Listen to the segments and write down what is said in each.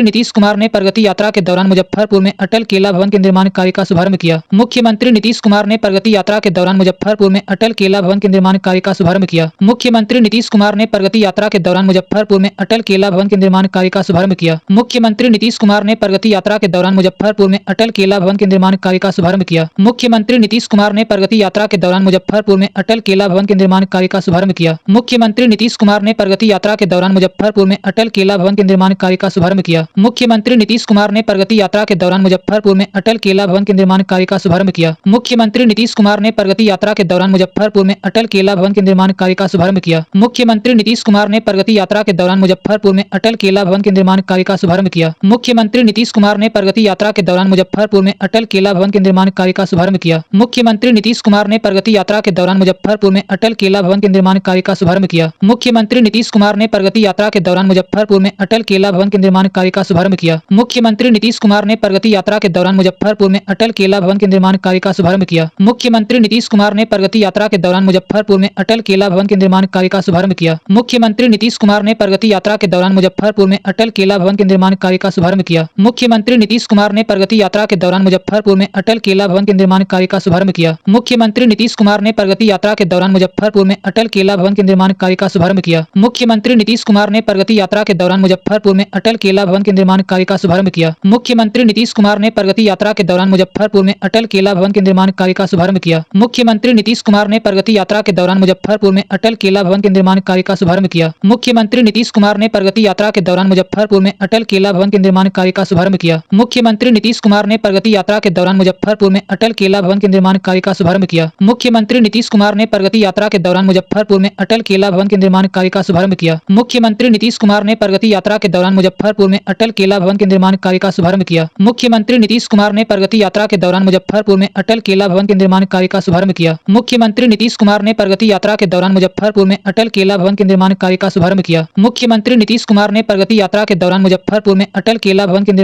मुख्यमंत्री नीतीश कुमार ने प्रगति यात्रा के दौरान मुजफ्फरपुर में अटल केला भवन के निर्माण कार्य का शुभारंभ किया। मुख्यमंत्री नीतीश कुमार ने प्रगति यात्रा के दौरान मुजफ्फरपुर में अटल केला भवन के निर्माण कार्य का शुभारंभ किया। मुख्यमंत्री मुख्यमंत्री नीतीश कुमार ने प्रगति यात्रा के दौरान मुजफ्फरपुर में अटल केला भवन के निर्माण कार्य का शुभारंभ किया। मुख्यमंत्री नीतीश कुमार ने प्रगति यात्रा के दौरान मुजफ्फरपुर में अटल केला भवन के निर्माण कार्य का शुभारंभ किया। मुख्यमंत्री नीतीश कुमार ने प्रगति यात्रा के दौरान मुजफ्फरपुर में अटल केला भवन के निर्माण कार्य का शुभारंभ किया। मुख्यमंत्री नीतीश कुमार ने प्रगति यात्रा के दौरान मुजफ्फरपुर में अटल केला भवन के निर्माण कार्य का शुभारंभ किया। मुख्यमंत्री नीतीश कुमार ने प्रगति यात्रा के दौरान मुजफ्फरपुर में अटल केला भवन के निर्माण कार्य का शुभारंभ किया। मुख्यमंत्री नीतीश कुमार ने प्रगति यात्रा के दौरान मुजफ्फरपुर में अटल केला भवन के निर्माण कार्य का शुभारंभ किया। मुख्यमंत्री नीतीश कुमार ने प्रगति यात्रा के दौरान मुजफ्फरपुर में अटल केला भवन के निर्माण कार्य का शुभारंभ किया। मुख्यमंत्री नीतीश कुमार ने प्रगति यात्रा के दौरान मुजफ्फरपुर में अटल केला भवन के निर्माण कार्य का शुभारंभ किया। मुख्यमंत्री नीतीश कुमार ने प्रगति यात्रा के दौरान मुजफ्फरपुर में अटल केला भवन के निर्माण कार्य का शुभारंभ किया। मुख्यमंत्री नीतीश कुमार ने प्रगति यात्रा के दौरान मुजफ्फरपुर में अटल केला भवन के निर्माण कार्य का शुभारंभ किया। मुख्यमंत्री नीतीश कुमार ने प्रगति यात्रा के दौरान मुजफ्फरपुर में अटल केला भवन के निर्माण कार्य का शुभारंभ किया। मुख्यमंत्री नीतीश कुमार ने प्रगति यात्रा के दौरान मुजफ्फरपुर में अटल केला भवन के निर्माण कार्य का शुभारंभ किया। मुख्यमंत्री नीतीश कुमार ने प्रगति यात्रा के दौरान मुजफ्फरपुर में अटल केला भवन के निर्माण कार्य का शुभारंभ किया। मुख्यमंत्री नीतीश कुमार ने प्रगति यात्रा के दौरान मुजफ्फरपुर में अटल केला भवन के निर्माण कार्य का शुभारंभ किया। मुख्यमंत्री नीतीश कुमार ने प्रगति यात्रा के दौरान मुजफ्फरपुर में अटल केला भवन के निर्माण कार्य का शुभारंभ किया। मुख्यमंत्री नीतीश कुमार ने प्रगति यात्रा के दौरान मुजफ्फरपुर में अटल केला भवन के निर्माण कार्य का शुभारंभ किया। मुख्यमंत्री नीतीश कुमार ने प्रगति यात्रा के दौरान मुजफ्फरपुर में अटल केला भवन के निर्माण कार्य का शुभारंभ किया। मुख्यमंत्री नीतीश कुमार ने प्रगति यात्रा के दौरान मुजफ्फरपुर में अटल केला भवन के निर्माण कार्य का शुभारंभ किया। मुख्यमंत्री नीतीश कुमार ने प्रगति यात्रा के दौरान मुजफ्फरपुर में अटल केला भवन के निर्माण कार्य का शुभारंभ किया। मुख्यमंत्री नीतीश कुमार ने प्रगति यात्रा के दौरान मुजफ्फरपुर में अटल केला भवन के निर्माण कार्य का शुभारंभ किया। मुख्यमंत्री नीतीश कुमार ने प्रगति यात्रा के दौरान मुजफ्फरपुर में अटल केला भवन के निर्माण कार्य का शुभारंभ किया। मुख्यमंत्री नीतीश कुमार ने प्रगति यात्रा के दौरान मुजफ्फरपुर में अटल केला भवन के निर्माण कार्य का शुभारंभ किया। मुख्यमंत्री नीतीश कुमार ने प्रगति यात्रा के दौरान मुजफ्फरपुर में अटल केला भवन के निर्माण कार्य का शुभारंभ किया। मुख्यमंत्री नीतीश कुमार ने प्रगति यात्रा के दौरान मुजफ्फरपुर में अटल केला भवन के निर्माण कार्य का शुभारंभ किया। मुख्यमंत्री नीतीश कुमार ने प्रगति यात्रा के दौरान मुजफ्फरपुर में अटल केला भवन के निर्माण कार्य का शुभारंभ किया। मुख्यमंत्री नीतीश कुमार ने प्रगति यात्रा के दौरान मुजफ्फरपुर में अटल केला भवन के निर्माण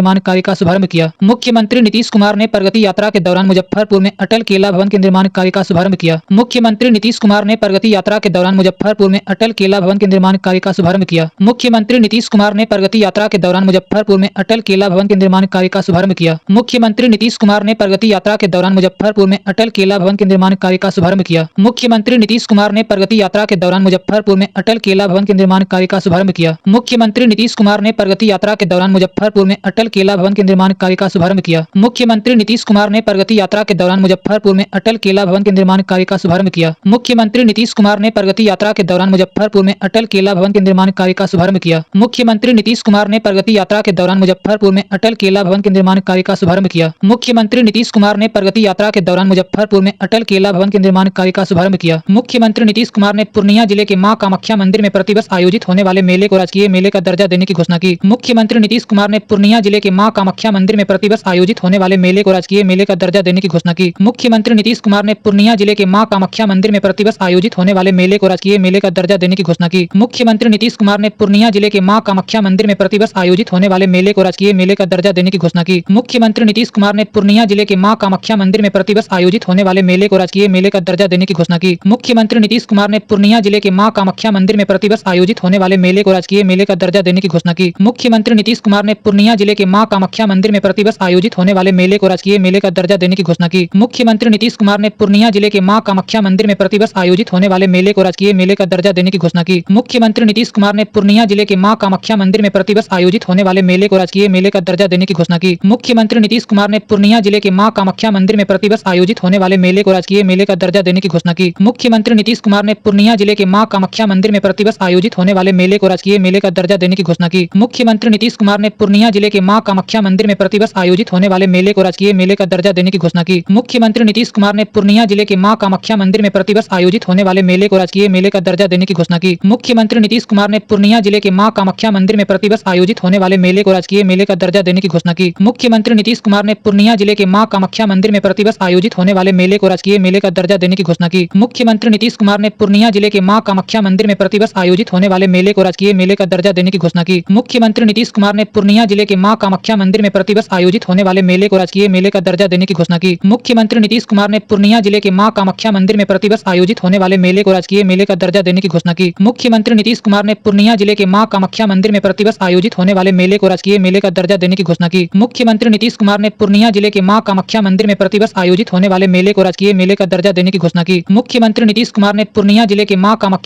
कार्य का शुभारंभ किया। मुख्यमंत्री नीतीश कुमार ने प्रगति यात्रा के दौरान मुजफ्फरपुर में अटल केला भवन के निर्माण कार्य का शुभारंभ किया। मुख्यमंत्री नीतीश कुमार ने प्रगति यात्रा के दौरान मुजफ्फरपुर में अटल केला भवन के निर्माण कार्य का शुभारंभ किया। मुख्यमंत्री नीतीश कुमार ने प्रगति यात्रा के दौरान मुजफ्फरपुर में अटल केला भवन के निर्माण कार्य का शुभारंभ किया। मुख्यमंत्री नीतीश कुमार ने प्रगति यात्रा के दौरान मुजफ्फरपुर में अटल केला भवन के निर्माण कार्य का शुभारंभ किया। मुख्यमंत्री नीतीश कुमार ने प्रगति यात्रा के दौरान मुजफ्फरपुर में अटल केला भवन के निर्माण कार्य का शुभारंभ किया। मुख्यमंत्री नीतीश कुमार ने प्रगति यात्रा के दौरान मुजफ्फरपुर में अटल केला भवन के निर्माण कार्य का शुभारंभ किया। मुख्यमंत्री नीतीश कुमार ने प्रगति यात्रा के दौरान मुजफ्फरपुर में अटल केला भवन के निर्माण कार्य का शुभारंभ किया। मुख्यमंत्री नीतीश कुमार ने प्रगति यात्रा के दौरान मुजफ्फरपुर में अटल केला भवन के निर्माण कार्य का शुभारंभ किया। मुख्यमंत्री नीतीश कुमार ने प्रगति यात्रा के दौरान मुजफ्फरपुर में अटल केला भवन के निर्माण कार्य का शुभारंभ किया। मुख्यमंत्री नीतीश कुमार ने पूर्णिया जिले के मां कामाख्या मंदिर में प्रतिवर्ष आयोजित होने वाले मेले को राजकीय मेले का दर्जा देने की घोषणा की। मुख्यमंत्री नीतीश कुमार ने पूर्णिया जिले के मां कामाख्या मंदिर में प्रतिवर्ष आयोजित होने वाले मेले को राजकीय मेले का दर्जा देने की घोषणा की। मुख्यमंत्री नीतीश कुमार ने पूर्णिया जिले के मां कामाख्या मंदिर में प्रतिवर्ष आयोजित होने वाले मेले को राजकीय मेले का दर्जा देने की घोषणा की। मुख्यमंत्री नीतीश कुमार ने पूर्णिया जिले के मां कामाख्या मंदिर में प्रतिवर्ष आयोजित होने वाले मेले को राजकीय मेले का दर्जा देने की घोषणा की। मुख्यमंत्री नीतीश कुमार ने पूर्णिया जिले के मां कामाख्या मंदिर में प्रतिवर्ष आयोजित होने वाले मेले को राजकीय मेले का दर्जा देने की घोषणा की। मुख्यमंत्री नीतीश कुमार ने पूर्णिया जिले के मां कामाख्या मंदिर में प्रतिवर्ष आयोजित होने वाले मेले को राजकीय मेले का दर्जा देने की घोषणा की। मुख्यमंत्री नीतीश कुमार ने पूर्णिया जिले के मां कामाख्या मंदिर में प्रतिवर्ष आयोजित होने वाले मेले को राजकीय मेले का दर्जा देने की घोषणा की। मुख्यमंत्री नीतीश कुमार ने पूर्णिया जिले के मां कामाख्या मंदिर में प्रतिवर्ष आयोजित होने वाले मेले को राजकीय मेले का दर्जा देने की घोषणा की। मुख्यमंत्री नीतीश कुमार ने पूर्णिया जिले के मां कामाख्या मंदिर में प्रतिवर्ष आयोजित होने वाले मेले को राजकीय मेले का दर्जा देने की घोषणा की। मुख्यमंत्री नीतीश कुमार ने पूर्णिया जिले के मां कामाख्या मंदिर में प्रतिवर्ष आयोजित होने वाले मेले को राजकीय मेले का दर्जा देने की घोषणा की। मुख्यमंत्री नीतीश कुमार ने पूर्णिया जिले के मां कामाख्या मंदिर में प्रतिवर्ष आयोजित होने वाले मेले को राजकीय मेले का दर्जा देने की घोषणा की। मुख्यमंत्री नीतीश कुमार ने पूर्णिया जिले के मां कामाख्या मंदिर में प्रतिवर्ष आयोजित होने वाले मेले को राजकीय मेले का दर्जा देने की घोषणा की। मुख्यमंत्री नीतीश कुमार ने पूर्णिया जिले के मां कामाख्या मंदिर में प्रतिवर्ष आयोजित होने वाले मेले को राजकीय मेले का दर्जा देने की घोषणा की। मुख्यमंत्री नीतीश कुमार ने पूर्णिया जिले के मां कामाख्या मंदिर में प्रतिवर्ष आयोजित होने वाले मेले को राजकीय मेले का दर्जा देने की घोषणा की। मुख्यमंत्री नीतीश कुमार ने पूर्णिया जिले के मां कामाख्या मंदिर में प्रतिवर्ष आयोजित होने वाले मेले को राजकीय मेले का दर्जा देने की घोषणा की। मुख्यमंत्री नीतीश कुमार ने पूर्णिया जिले के मां कामाख्या मंदिर में प्रतिवर्ष आयोजित होने वाले मेले को राजकीय मेले का दर्जा देने की घोषणा की। मुख्यमंत्री नीतीश कुमार ने पूर्णिया जिले के मां कामाख्या मंदिर में प्रतिवर्ष आयोजित होने वाले मेले को राजकीय मेले का दर्जा देने की घोषणा की। मुख्यमंत्री नीतीश कुमार ने पूर्णिया जिले के मां कामाख्या मंदिर में प्रतिवर्ष आयोजित होने वाले मेले को राजकीय मेले का दर्जा देने की घोषणा की। मुख्यमंत्री नीतीश कुमार ने पूर्णिया जिले के मां कामाख्या मंदिर में प्रतिवर्ष आयोजित होने वाले मेले को राजकीय मेले का दर्जा देने की घोषणा की। मुख्यमंत्री नीतीश कुमार ने पूर्णिया जिले के मां कामाख्या मंदिर में प्रतिवर्ष आयोजित होने वाले मेले को राजकीय मेले का दर्जा देने की घोषणा की। मुख्यमंत्री नीतीश कुमार ने पूर्णिया जिले के मां कामाख्या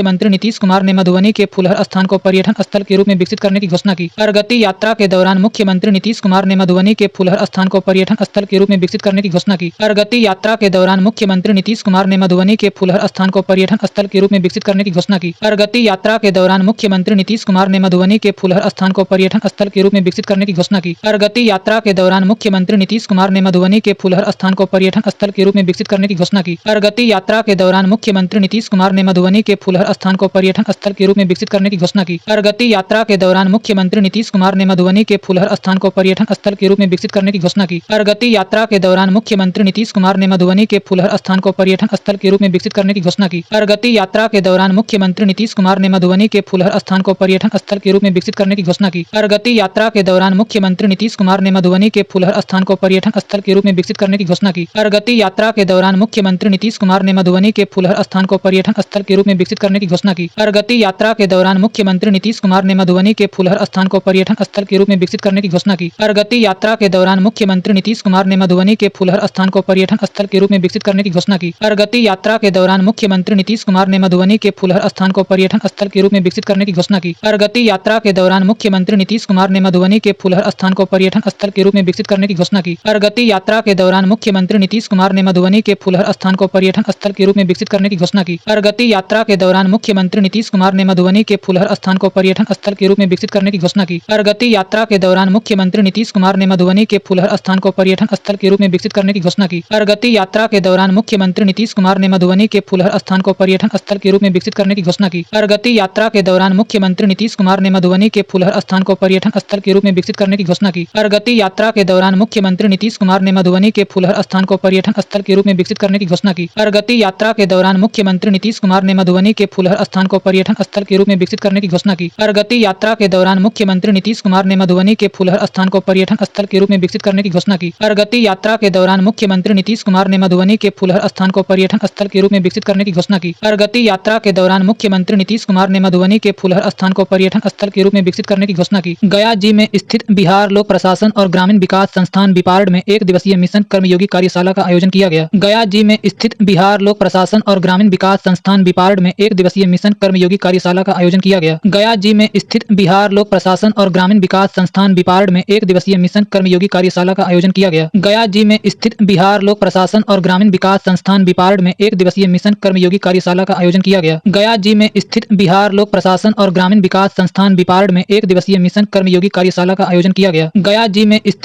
मुख्यमंत्री नीतीश कुमार ने मधुबनी के फुलहर स्थान को पर्यटन स्थल के रूप में विकसित करने की घोषणा की। प्रगति यात्रा के दौरान मुख्यमंत्री नीतीश कुमार ने मधुबनी के फुलहर स्थान को पर्यटन स्थल के रूप में विकसित करने की घोषणा की। प्रगति यात्रा के दौरान मुख्यमंत्री नीतीश कुमार ने मधुबनी के फुलहर स्थान को पर्यटन स्थल के रूप में विकसित करने की घोषणा की। प्रगति यात्रा के दौरान मुख्यमंत्री नीतीश कुमार ने मधुबनी के फुलहर स्थान को पर्यटन स्थल के रूप में विकसित करने की घोषणा की। प्रगति यात्रा के दौरान मुख्यमंत्री नीतीश कुमार ने मधुबनी के फुलहर स्थान को पर्यटन स्थल के रूप में विकसित करने की घोषणा की। प्रगति यात्रा के दौरान मुख्य मुख्यमंत्री नीतीश कुमार ने मधुबनी के फुलहर स्थान को पर्यटन स्थल के रूप में विकसित करने की घोषणा की। प्रगति यात्रा के दौरान मुख्यमंत्री नीतीश कुमार ने मधुबनी के फुलहर स्थान को पर्यटन स्थल के रूप में विकसित करने की घोषणा की। प्रगति यात्रा के दौरान मुख्यमंत्री नीतीश कुमार ने मधुबनी के फुलहर स्थान को पर्यटन स्थल के रूप में विकसित करने की घोषणा की। प्रगति यात्रा के दौरान मुख्यमंत्री नीतीश कुमार ने मधुबनी के फुलहर स्थान को पर्यटन स्थल के रूप में विकसित करने की घोषणा की। प्रगति यात्रा के दौरान मुख्यमंत्री नीतीश कुमार ने मधुबनी के फुलहर स्थान को पर्यटन स्थल के रूप में विकसित करने की घोषणा की। प्रगति यात्रा के दौरान मुख्यमंत्री नीतीश कुमार ने मधुबनी के फुलहर स्थान को पर्यटन स्थल के रूप में विकसित करने की घोषणा की। प्रगति यात्रा के दौरान मुख्यमंत्री नीतीश कुमार ने मधुबनी के फुलहर स्थान को पर्यटन स्थल के रूप में विकसित करने की घोषणा की। प्रगति यात्रा के दौरान मुख्यमंत्री नीतीश कुमार ने मधुबनी के फुलहर स्थान को पर्यटन स्थल के रूप में विकसित करने की घोषणा की। प्रगति यात्रा के दौरान मुख्यमंत्री नीतीश कुमार ने मधुबनी के फुलहर स्थान को पर्यटन स्थल के रूप में विकसित करने की घोषणा की। प्रगति यात्रा के दौरान मुख्यमंत्री नीतीश कुमार ने मधुबनी के फुलहर स्थान को पर्यटन स्थल के रूप में विकसित करने की घोषणा की। प्रगति यात्रा के दौरान मुख्यमंत्री नीतीश कुमार ने मधुबनी के फुलहर स्थान को पर्यटन स्थल के रूप में विकसित करने की घोषणा की। प्रगति यात्रा के दौरान मुख्यमंत्री नीतीश कुमार ने मधुबनी के फुलहर स्थान को पर्यटन स्थल के रूप में विकसित करने की घोषणा की। प्रगति यात्रा के दौरान मुख्यमंत्री नीतीश कुमार ने मधुबनी के फुलहर स्थान को पर्यटन स्थल के रूप में विकसित करने की घोषणा की। प्रगति यात्रा के दौरान मुख्यमंत्री नीतीश कुमार ने मधुबनी के फुलहर स्थान को पर्यटन स्थल के रूप में विकसित करने की घोषणा की। प्रगति यात्रा के दौरान मुख्यमंत्री नीतीश कुमार ने मधुबनी के फुलहर स्थान को पर्यटन स्थल के रूप में विकसित करने की घोषणा की। प्रगति यात्रा के दौरान मुख्यमंत्री नीतीश कुमार ने मधुबनी के फुलहर स्थान को पर्यटन स्थल के रूप में विकसित करने की घोषणा की। प्रगति यात्रा के दौरान मुख्यमंत्री नीतीश कुमार ने मधुबनी के फुलहर स्थान को पर्यटन स्थल के रूप में विकसित करने की घोषणा की। प्रगति यात्रा के दौरान मुख्यमंत्री नीतीश कुमार ने मधुबनी के फुलहर स्थान को पर्यटन स्थल के रूप में विकसित करने की घोषणा की। प्रगति यात्रा के दौरान मुख्यमंत्री नीतीश कुमार ने मधुबनी के फुलहर स्थान को पर्यटन स्थल के रूप में विकसित करने की घोषणा की। प्रगति यात्रा के दौरान मुख्यमंत्री नीतीश कुमार ने मधुबनी के फुलहर स्थान को पर्यटन स्थल के रूप में विकसित करने की घोषणा की। गया जी में स्थित बिहार लोक प्रशासन और ग्रामीण विकास संस्थान बिपार्ड में एक दिवसीय मिशन कर्मयोगी कार्यशाला का आयोजन किया गया। गया जी में स्थित बिहार लोक प्रशासन और ग्रामीण विकास संस्थान बिपार्ड में एक दिवसीय मिशन कर्मयोगी कार्यशाला का आयोजन किया गया। गया जी में स्थित बिहार लोक प्रशासन और ग्रामीण विकास संस्थान बिपार्ड में एक दिवसीय मिशन कर्मयोगी कार्यशाला का आयोजन किया गया। गया जी में स्थित बिहार लोक प्रशासन और ग्रामीण विकास संस्थान बिपार्ड में एक दिवसीय मिशन कर्मयोगी कार्यशाला का आयोजन किया गया। गया जी में स्थित बिहार लोक प्रशासन और ग्रामीण विकास संस्थान बिपार्ड में एक दिवसीय मिशन कर्मयोगी कार्यशाला का आयोजन किया गया। गया जी में स्थित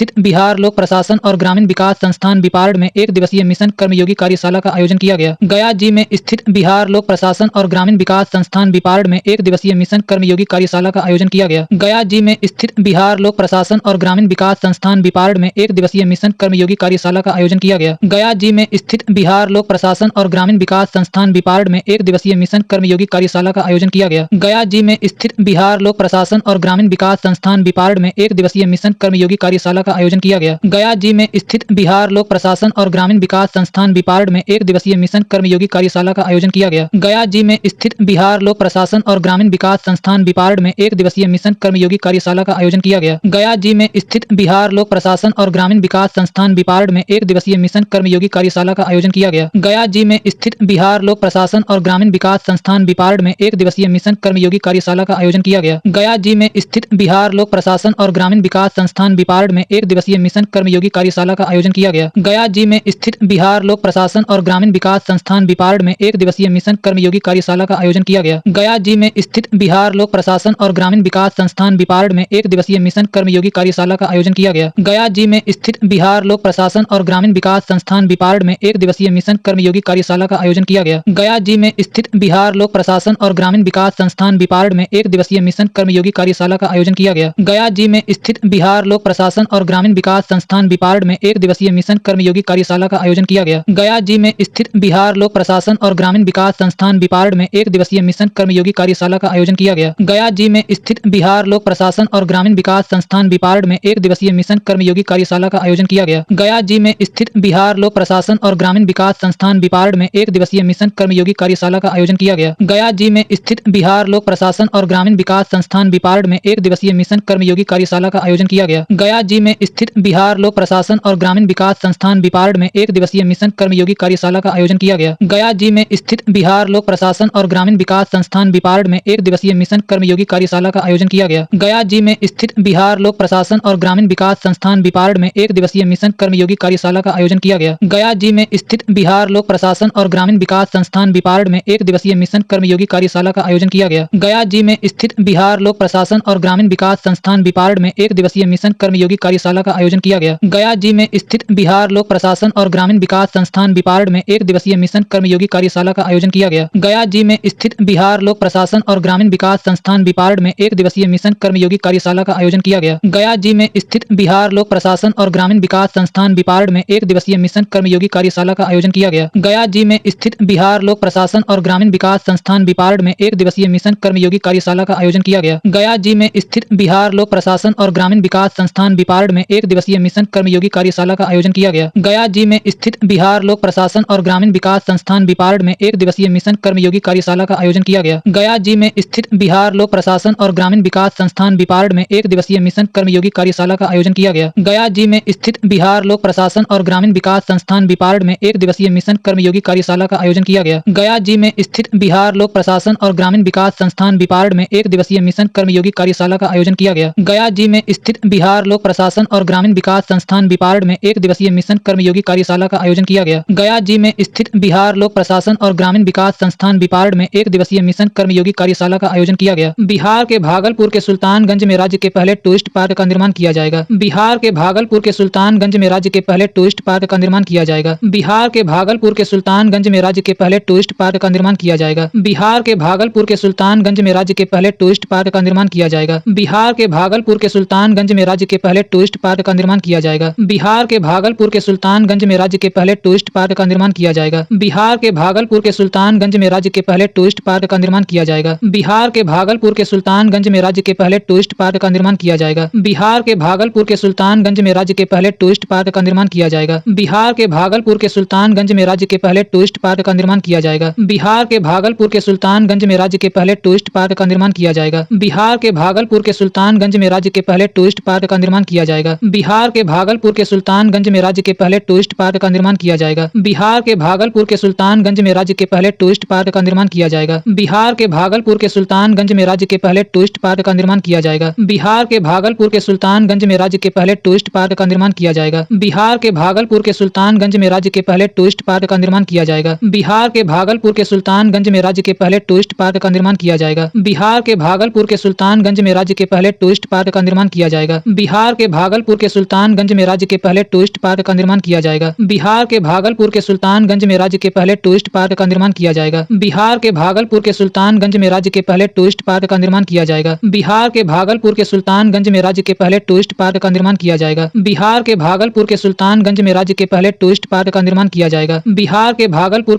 बिहार लोक प्रशासन और ग्रामीण विकास संस्थान बिपार्ड में एक दिवसीय मिशन कर्मयोगी कार्यशाला का आयोजन किया गया। गया जी में स्थित बिहार लोक प्रशासन और ग्रामीण विकास संस्थान बिपार्ड में एक दिवसीय मिशन कर्मयोगी कार्यशाला का आयोजन किया गया। गया जी में स्थित बिहार लोक प्रशासन और ग्रामीण विकास संस्थान बिपार्ड में एक दिवसीय मिशन कर्मयोगी कार्यशाला का आयोजन किया गया। गया जी में स्थित बिहार लोक प्रशासन और ग्रामीण विकास संस्थान बिपार्ड में एक दिवसीय मिशन कर्मयोगी कार्यशाला का आयोजन किया गया। गया जी में स्थित बिहार लोक प्रशासन और ग्रामीण विकास संस्थान बिपार्ड में एक दिवसीय मिशन कर्मयोगी कार्यशाला का आयोजन किया गया। गया जी में स्थित बिहार लोक प्रशासन और ग्रामीण विकास संस्थान बिपार्ड में एक दिवसीय मिशन कर्मयोगी कार्यशाला का आयोजन किया गया। गया जी में स्थित बिहार लोक प्रशासन और ग्रामीण विकास संस्थान बिपार्ड में एक दिवसीय मिशन कर्मयोगी कार्यशाला का आयोजन किया गया। गया जी में स्थित बिहार लोक प्रशासन और ग्रामीण विकास संस्थान बिपार्ड में एक दिवसीय मिशन कर्मयोगी कार्यशाला का आयोजन किया गया। गया जी में स्थित बिहार लोक प्रशासन और ग्रामीण विकास संस्थान बिपार्ड में एक दिवसीय मिशन कर्मयोगी कार्यशाला का आयोजन किया गया। गया जी में स्थित बिहार लोक प्रशासन और ग्रामीण विकास संस्थान बिपार्ड में एक दिवसीय मिशन कर्मयोगी कार्यशाला का आयोजन किया गया। गया जी में स्थित बिहार लोक प्रशासन और ग्रामीण विकास संस्थान बिपार्ड में एक दिवसीय मिशन कर्मयोगी कार्यशाला का आयोजन किया गया। गया जी में स्थित बिहार लोक प्रशासन और ग्रामीण विकास संस्थान बिपार्ड में एक दिवसीय मिशन कर्मयोगी कार्यशाला का आयोजन किया गया। गया जी में स्थित बिहार लोक प्रशासन और ग्रामीण विकास संस्थान बिपार्ड में एक दिवसीय मिशन कर्मयोगी कार्यशाला का आयोजन किया गया। गया जी में स्थित बिहार लोक प्रशासन और ग्रामीण विकास संस्थान बिपार्ड में एक दिवसीय मिशन कर्मयोगी कार्यशाला का आयोजन किया गया। गया जी में स्थित बिहार लोक प्रशासन और ग्रामीण विकास संस्थान बिपार्ड में एक दिवसीय मिशन कर्मयोगी कार्यशाला का आयोजन किया गया। गया जी में स्थित बिहार लोक प्रशासन और ग्रामीण विकास संस्थान बिपार्ड में एक दिवसीय मिशन कर्मयोगी कार्यशाला का आयोजन किया गया। गया जी में स्थित बिहार लोक प्रशासन और ग्रामीण विकास संस्थान बिपार्ड में एक दिवसीय मिशन कर्मयोगी कार्यशाला का आयोजन किया गया। गया जी में स्थित बिहार लोक प्रशासन और ग्रामीण विकास संस्थान बिपार्ड में एक दिवसीय मिशन कर्मयोगी कार्यशाला का आयोजन किया गया। गया जी में स्थित बिहार लोक प्रशासन और ग्रामीण विकास संस्थान बिपार्ड में एक दिवसीय मिशन कर्मयोगी कार्यशाला का आयोजन किया गया। गया जी में स्थित बिहार लोक प्रशासन और ग्रामीण विकास संस्थान बिपार्ड में एक दिवसीय मिशन कर्मयोगी कार्यशाला का आयोजन किया गया। गया जी में स्थित बिहार लोक प्रशासन और ग्रामीण विकास संस्थान बिपार्ड में एक दिवसीय मिशन कर्मयोगी कार्यशाला का आयोजन किया गया। गया जी में स्थित बिहार लोक प्रशासन और ग्रामीण विकास संस्थान बिपार्ड में एक दिवसीय मिशन कर्मयोगी कार्यशाला का आयोजन किया गया। गया जी में स्थित बिहार लोक प्रशासन और ग्रामीण विकास संस्थान बिपार्ड में एक दिवसीय मिशन कर्मयोगी कार्यशाला का आयोजन किया गया। गया जी में स्थित बिहार लोक प्रशासन और ग्रामीण विकास संस्थान बिपार्ड में एक दिवसीय मिशन कर्मयोगी कार्यशाला का आयोजन किया गया। गया जी में स्थित बिहार लोक प्रशासन और ग्रामीण विकास संस्थान बिपार्ड में एक दिवसीय मिशन कर्मयोगी कार्यशाला का आयोजन किया गया। गया जी में स्थित बिहार लोक प्रशासन और ग्रामीण विकास संस्थान बिपार्ड में एक दिवसीय मिशन कर्मयोगी कार्यशाला का आयोजन किया गया। गया जी में स्थित बिहार लोक प्रशासन और ग्रामीण विकास संस्थान बिपार्ड में एक दिवसीय मिशन कर्मयोगी कार्यशाला का आयोजन किया गया। गया जी में स्थित बिहार लोक प्रशासन और ग्रामीण विकास संस्थान बिपार्ड में एक दिवसीय मिशन कर्मयोगी कार्यशाला का आयोजन किया गया। गया जी में स्थित बिहार लोक प्रशासन और ग्रामीण विकास संस्थान बिपार्ड में एक दिवसीय मिशन कर्मयोगी कार्यशाला का आयोजन किया गया। गया जी में स्थित बिहार लोक प्रशासन और ग्रामीण विकास संस्थान बिपार्ड में एक दिवसीय मिशन कर्मयोगी कार्यशाला का आयोजन किया गया। गया जी में स्थित बिहार लोक प्रशासन और ग्रामीण विकास संस्थान बिपार्ड में एक दिवसीय मिशन कर्मयोगी कार्यशाला का आयोजन किया गया। गया जी में स्थित बिहार लोक प्रशासन और ग्रामीण विकास संस्थान बिपार्ड में एक दिवसीय मिशन कर्मयोगी कार्यशाला का आयोजन किया गया। गया जी में स्थित बिहार लोक प्रशासन और ग्रामीण विकास संस्थान बिपार्ड में एक दिवसीय मिशन कर्मयोगी कार्यशाला का आयोजन किया गया। गया जी में स्थित बिहार लोक प्रशासन और ग्रामीण विकास संस्थान बिपार्ड में एक दिवसीय मिशन कर्मयोगी कार्यशाला का आयोजन किया गया। गया जी में स्थित बिहार लोक प्रशासन और ग्रामीण विकास संस्थान बिपार्ड में एक दिवसीय मिशन कर्मयोगी कार्यशाला का आयोजन किया गया। बिहार के भागलपुर के सुल्तानगंज में राज्य के पहले टूरिस्ट पार्क का निर्माण किया जाएगा। बिहार के भागलपुर के सुल्तानगंज में राज्य के पहले टूरिस्ट पार्क का निर्माण किया जाएगा। बिहार के भागलपुर के सुल्तानगंज में राज्य के पहले टूरिस्ट पार्क का निर्माण किया जाएगा। बिहार के भागलपुर के सुल्तानगंज में राज्य के पहले टूरिस्ट पार्क का निर्माण किया जाएगा। बिहार के भागलपुर के सुल्तानगंज में राज्य के पहले टूरिस्ट पार्क का निर्माण किया जाएगा। बिहार के भागलपुर के सुल्तानगंज में राज्य के पहले टूरिस्ट पार्क का निर्माण किया जाएगा। बिहार के भागलपुर के सुल्तानगंज में राज्य के पहले टूरिस्ट पार्क का निर्माण किया जाएगा। बिहार के भागलपुर के सुल्तानगंज में राज्य के पहले टूरिस्ट पार्क का निर्माण किया जाएगा। बिहार के भागलपुर के सुल्तानगंज में राज्य के पहले टूरिस्ट पार्क का निर्माण किया जाएगा। बिहार के भागलपुर के सुल्तानगंज में राज्य के पहले टूरिस्ट पार्क का निर्माण किया जाएगा। बिहार के भागलपुर के सुल्तानगंज में राज्य के पहले टूरिस्ट पार्क का निर्माण किया जाएगा। बिहार के भागलपुर के सुल्तानगंज में राज्य के पहले टूरिस्ट पार्क का निर्माण किया जाएगा। बिहार के भागलपुर के सुल्तानगंज में राज्य के पहले टूरिस्ट पार्क का निर्माण किया जाएगा। बिहार के भागलपुर के सुल्तानगंज में राज्य के पहले टूरिस्ट पार्क का निर्माण किया जाएगा। बिहार के भागलपुर के सुल्तानगंज में राज्य के पहले टूरिस्ट पार्क का निर्माण किया जाएगा। बिहार के भागलपुर के सुल्तानगंज में राज्य के पहले टूरिस्ट पार्क का निर्माण किया जाएगा। बिहार के भागलपुर के सुल्तानगंज में राज्य के पहले टूरिस्ट पार्क का निर्माण किया जाएगा। बिहार के भागलपुर के सुल्तानगंज में राज्य के पहले टूरिस्ट पार्क का निर्माण किया जाएगा। बिहार के भागलपुर के सुल्तानगंज में राज्य के पहले टूरिस्ट पार्क का निर्माण किया जाएगा। बिहार के भागलपुर के सुल्तानगंज में राज्य के पहले टूरिस्ट पार्क का निर्माण किया जाएगा। बिहार के भागलपुर के सुल्तानगंज में राज्य के पहले टूरिस्ट पार्क का निर्माण किया जाएगा। बिहार के भागलपुर के सुल्तानगंज में राज्य के पहले टूरिस्ट पार्क का निर्माण किया जाएगा। बिहार के भागलपुर के सुल्तानगंज में राज्य के पहले टूरिस्ट पार्क का निर्माण किया जाएगा। बिहार के भागलपुर के सुल्तानगंज में राज्य के पहले टूरिस्ट पार्क का निर्माण किया जाएगा। बिहार के भागलपुर के सुल्तानगंज में राज्य के पहले टूरिस्ट पार्क का निर्माण किया जाएगा। बिहार के भागलपुर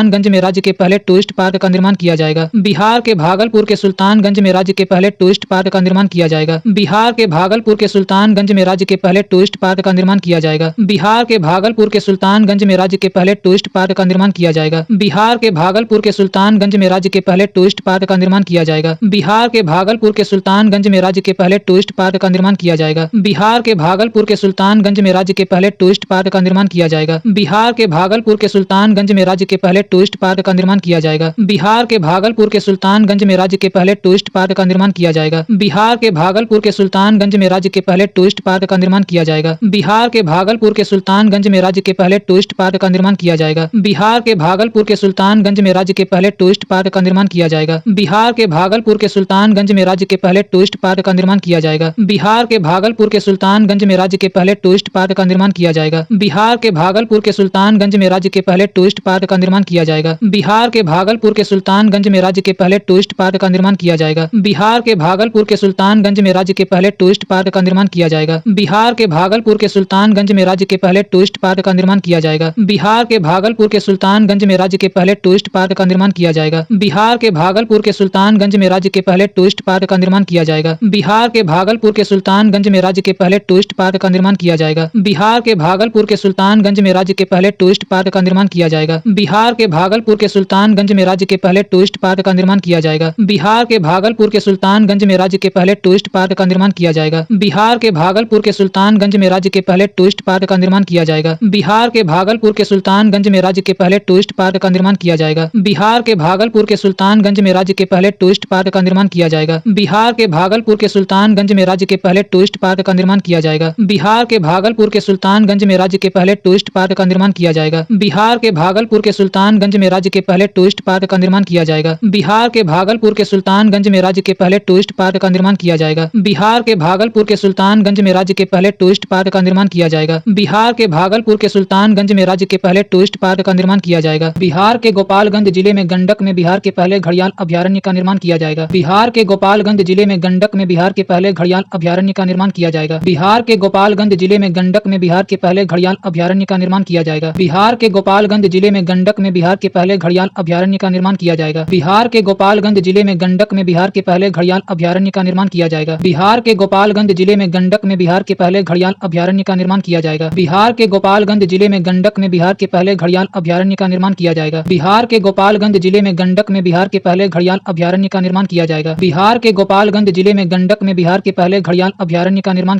के सुल्तानगंज में राज्य के पहले टूरिस्ट पार्क का निर्माण किया जाएगा। बिहार के भागलपुर के सुल्तानगंज में राज्य के पहले टूरिस्ट पार्क का निर्माण किया जाएगा। बिहार के भागलपुर के सुल्तानगंज में राज्य के पहले टूरिस्ट पार्क का निर्माण किया जाएगा। बिहार के भागलपुर के सुल्तानगंज में राज्य के पहले टूरिस्ट पार्क का निर्माण किया जाएगा। बिहार के भागलपुर के सुल्तानगंज में राज्य के पहले टूरिस्ट पार्क का निर्माण किया जाएगा। बिहार के भागलपुर के सुल्तानगंज में राज्य के पहले टूरिस्ट पार्क का निर्माण किया जाएगा। बिहार के भागलपुर के सुल्तानगंज में राज्य के पहले टूरिस्ट पार्क का निर्माण किया जाएगा। बिहार के भागलपुर के सुल्तानगंज में राज्य के पहले टूरिस्ट पार्क का निर्माण किया जाएगा। बिहार के भागलपुर के सुल्तानगंज में राज्य के पहले टूरिस्ट पार्क का निर्माण किया जाएगा। बिहार के भागलपुर के सुल्तानगंज में राज्य के पहले टूरिस्ट पार्क का निर्माण किया जाएगा। बिहार के भागलपुर के सुल्तानगंज में राज्य के पहले टूरिस्ट पार्क का निर्माण किया जाएगा। बिहार के भागलपुर के सुल्तानगंज में राज्य के पहले टूरिस्ट पार्क का निर्माण किया जाएगा। बिहार के भागलपुर के सुल्तानगंज में राज्य के पहले टूरिस्ट पार्क का निर्माण किया जाएगा। बिहार के भागलपुर के सुल्तानगंज में राज्य के पहले टूरिस्ट पार्क का निर्माण किया जाएगा। बिहार के भागलपुर के सुल्तानगंज में राज्य के पहले टूरिस्ट पार्क का निर्माण किया जाएगा। बिहार के भागलपुर के सुल्तानगंज में राज्य के पहले टूरिस्ट पार्क का निर्माण किया जाएगा। बिहार के भागलपुर के सुल्तानगंज में राज्य के पहले टूरिस्ट पार्क का निर्माण किया जाएगा। बिहार के भागलपुर के सुल्तानगंज में राज्य के पहले टूरिस्ट पार्क का निर्माण किया जाएगा। बिहार के भागलपुर के सुल्तानगंज में राज्य के पहले टूरिस्ट पार्क का निर्माण किया जाएगा। बिहार के भागलपुर के सुल्तानगंज में राज्य के पहले टूरिस्ट पार्क का निर्माण किया जाएगा। बिहार के भागलपुर के सुल्तानगंज में राज्य के पहले टूरिस्ट पार्क का निर्माण किया जाएगा। बिहार के भागलपुर के सुल्तानगंज में राज्य के पहले टूरिस्ट पार्क का निर्माण किया जाएगा। बिहार के भागलपुर के सुल्तानगंज में राज्य के पहले टूरिस्ट पार्क का निर्माण किया जाएगा। बिहार के भागलपुर के सुल्तानगंज में राज्य के पहले टूरिस्ट पार्क का निर्माण किया जाएगा। बिहार के भागलपुर के सुल्तानगंज में राज्य के पहले टूरिस्ट पार्क का निर्माण किया जाएगा। बिहार के भागलपुर के सुल्तानगंज में राज्य के पहले टूरिस्ट पार्क का निर्माण किया जाएगा। बिहार के भागलपुर के सुल्तानगंज में राज्य के पहले टूरिस्ट पार्क का निर्माण किया जाएगा। बिहार के भागलपुर के सुल्तानगंज में राज्य के पहले टूरिस्ट पार्क का निर्माण किया जाएगा। बिहार के भागलपुर के सुल्तानगंज में राज्य के पहले टूरिस्ट पार्क का निर्माण किया जाएगा। बिहार के भागलपुर के सुल्तानगंज में राज्य के पहले टूरिस्ट पार्क का निर्माण किया जाएगा। बिहार के भागलपुर के सुल्तानगंज में राज्य के पहले टूरिस्ट पार्क का निर्माण किया जाएगा। बिहार के भागलपुर के सुल्तानगंज में राज्य के पहले टूरिस्ट पार्क का निर्माण किया जाएगा। जाएगा। बिहार के गोपालगंज जिले में गंडक में बिहार के पहले घड़ियाल अभयारण्य का निर्माण किया जाएगा। बिहार के गोपालगंज जिले में गंडक में बिहार के पहले घड़ियाल अभयारण्य का निर्माण किया जाएगा। बिहार के गोपालगंज जिले में गंडक में बिहार के पहले घड़ियाल अभयारण्य का निर्माण किया जाएगा। बिहार के गोपालगंज जिले में गंडक में बिहार के पहले घड़ियाल अभयारण्य का निर्माण किया जाएगा। बिहार के गोपालगंज जिले में गंडक में बिहार के पहले घड़ियाल अभयारण्य का निर्माण किया जाएगा। बिहार के गोपालगंज जिले में गंडक में बिहार के पहले घड़ियाल अभयारण्य का निर्माण किया जाएगा। बिहार के गोपालगंज जिले में गंडक में बिहार के पहले घड़ियाल अभयारण्य का निर्माण किया जाएगा। बिहार के गोपालगंज जिले में गंडक में बिहार के पहले घड़ियाल अभयारण्य का निर्माण किया जाएगा। बिहार के गोपालगंज जिले में गंडक में बिहार के पहले घड़ियाल अभयारण्य का निर्माण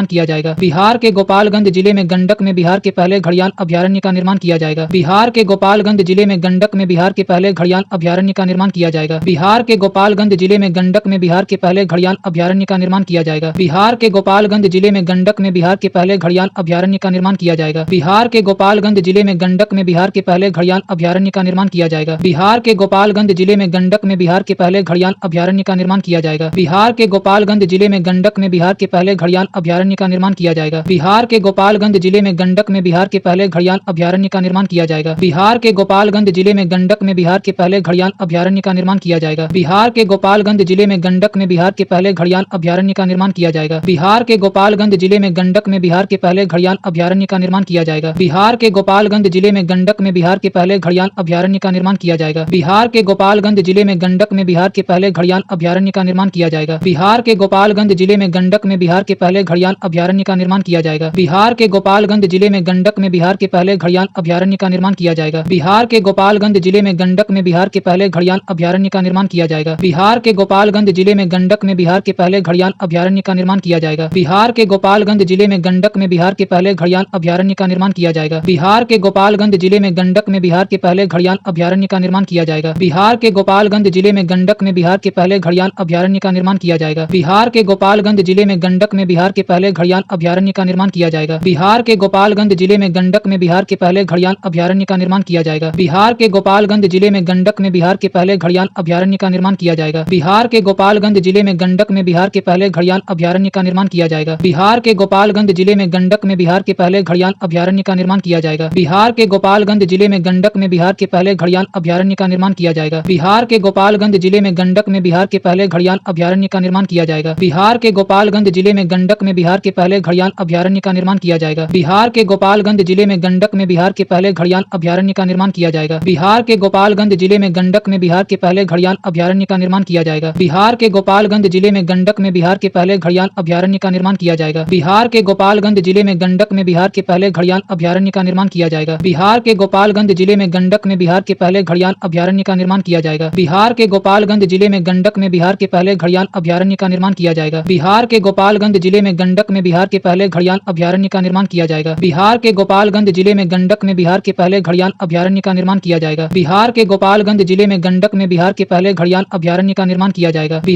किया जाएगा। बिहार के गोपालगंज जिले में गंडक में बिहार के पहले घड़ियाल अभयारण्य का निर्माण किया जाएगा। बिहार के गोपालगंज जिले में गंडक में बिहार के पहले घड़ियाल अभयारण्य का निर्माण किया जाएगा। बिहार के गोपालगंज जिले में गंडक में बिहार के पहले घड़ियाल अभयारण्य का निर्माण किया जाएगा। बिहार के गोपालगंज जिले में गंडक में बिहार के पहले घड़ियाल अभयारण्य का निर्माण किया जाएगा। बिहार के गोपालगंज जिले में गंडक में बिहार के पहले घड़ियाल अभयारण्य का निर्माण किया जाएगा। बिहार के गोपालगंज जिले में गंडक में बिहार के पहले घड़ियाल अभयारण्य का निर्माण किया जाएगा। बिहार के गोपालगंज जिले में गंडक में बिहार के पहले घड़ियाल अभयारण्य का निर्माण किया जाएगा। बिहार के गोपालगंज जिले में गंडक में बिहार के पहले घड़ियाल अभयारण्य का निर्माण किया जाएगा। बिहार के गोपालगंज जिले में गंडक में बिहार के पहले घड़ियाल अभयारण्य का निर्माण किया जाएगा। बिहार के गोपालगंज जिले में गंडक में बिहार के पहले घड़ियाल अभयारण्य का निर्माण किया जाएगा। बिहार के गोपालगंज जिले में गंडक में बिहार के पहले घड़ियाल अभयारण्य का निर्माण किया जाएगा। बिहार के गोपालगंज जिले में गंडक में बिहार के पहले घड़ियाल अभयारण्य का निर्माण किया जाएगा। बिहार के गोपालगंज जिले में गंडक में बिहार के पहले घड़ियाल अभयारण्य का निर्माण किया जाएगा। बिहार के गोपालगंज जिले में गंडक में बिहार के पहले घड़ियाल अभयारण्य का निर्माण किया जाएगा। बिहार के गोपालगंज जिले में गंडक में बिहार के पहले घड़ियाल अभयारण्य का निर्माण किया जाएगा। बिहार के गोपालगंज जिले में गंडक में बिहार के पहले घड़ियाल अभयारण्य का निर्माण किया जाएगा। बिहार के गोपालगंज जिले में गंडक में बिहार के पहले घड़ियाल अभयारण्य का निर्माण किया जाएगा। बिहार के गोपालगंज जिले में गंडक में बिहार के पहले घड़ियाल अभयारण्य का निर्माण किया जाएगा। बिहार के गोपालगंज जिले में गंडक में बिहार के पहले घड़ियाल अभयारण्य का निर्माण किया जाएगा। बिहार के गोपालगंज जिले में गंडक में बिहार के पहले घड़ियाल अभयारण्य का निर्माण किया जाएगा। बिहार के गोपालगंज जिले में गंडक में बिहार के पहले घड़ियाल अभयारण्य का निर्माण किया जाएगा। बिहार के गोपालगंज जिले में गंडक में बिहार के पहले घड़ियाल अभयारण्य का निर्माण किया जाएगा। बिहार के गोपालगंज जिले में गंडक में बिहार के पहले घड़ियाल अभयारण्य का निर्माण किया जाएगा। बिहार के गोपालगंज जिले में गंडक में बिहार के पहले घड़ियाल अभयारण्य का निर्माण किया जाएगा। बिहार के गोपालगंज जिले में गंडक में बिहार के पहले घड़ियाल अभयारण्य का निर्माण किया जाएगा। बिहार के गोपालगंज जिले में गंडक में बिहार के पहले घड़ियाल अभयारण्य का निर्माण किया जाएगा। बिहार के गोपालगंज जिले में गंडक में बिहार के पहले घड़ियाल अभयारण्य का निर्माण किया जाएगा। बिहार के गोपालगंज जिले में गंडक में बिहार के पहले घड़ियाल अभयारण्य का निर्माण किया जाएगा। बिहार के गोपालगंज जिले में गंडक में बिहार के पहले घड़ियाल अभयारण्य का निर्माण किया जाएगा। बिहार के गोपालगंज जिले में गंडक में बिहार के पहले घड़ियाल अभयारण्य का निर्माण किया जाएगा। बिहार के गोपालगंज जिले में गंडक में बिहार के पहले घड़ियाल अभयारण्य का निर्माण किया जाएगा। बिहार के गोपालगंज जिले में गंडक में बिहार के पहले घड़ियाल अभयारण्य का निर्माण किया जाएगा। बिहार के गोपालगंज जिले में गंडक में बिहार के पहले घड़ियाल अभयारण्य का निर्माण किया जाएगा। बिहार के गोपालगंज जिले में गंडक में बिहार के पहले घड़ियाल अभयारण्य का निर्माण किया जाएगा। बिहार के गोपालगंज जिले में गंडक में बिहार के पहले घड़ियाल अभयारण्य का निर्माण किया जाएगा। बिहार के गोपालगंज जिले में गंडक में बिहार के पहले घड़ियाल अभयारण्य का निर्माण किया जाएगा। बिहार के गोपालगंज जिले में गंडक में बिहार के पहले घड़ियाल अभयारण्य का निर्माण किया जाएगा। बिहार के गोपालगंज जिले में गंडक में बिहार के पहले घड़ियाल अभयारण्य का निर्माण किया जाएगा। बिहार के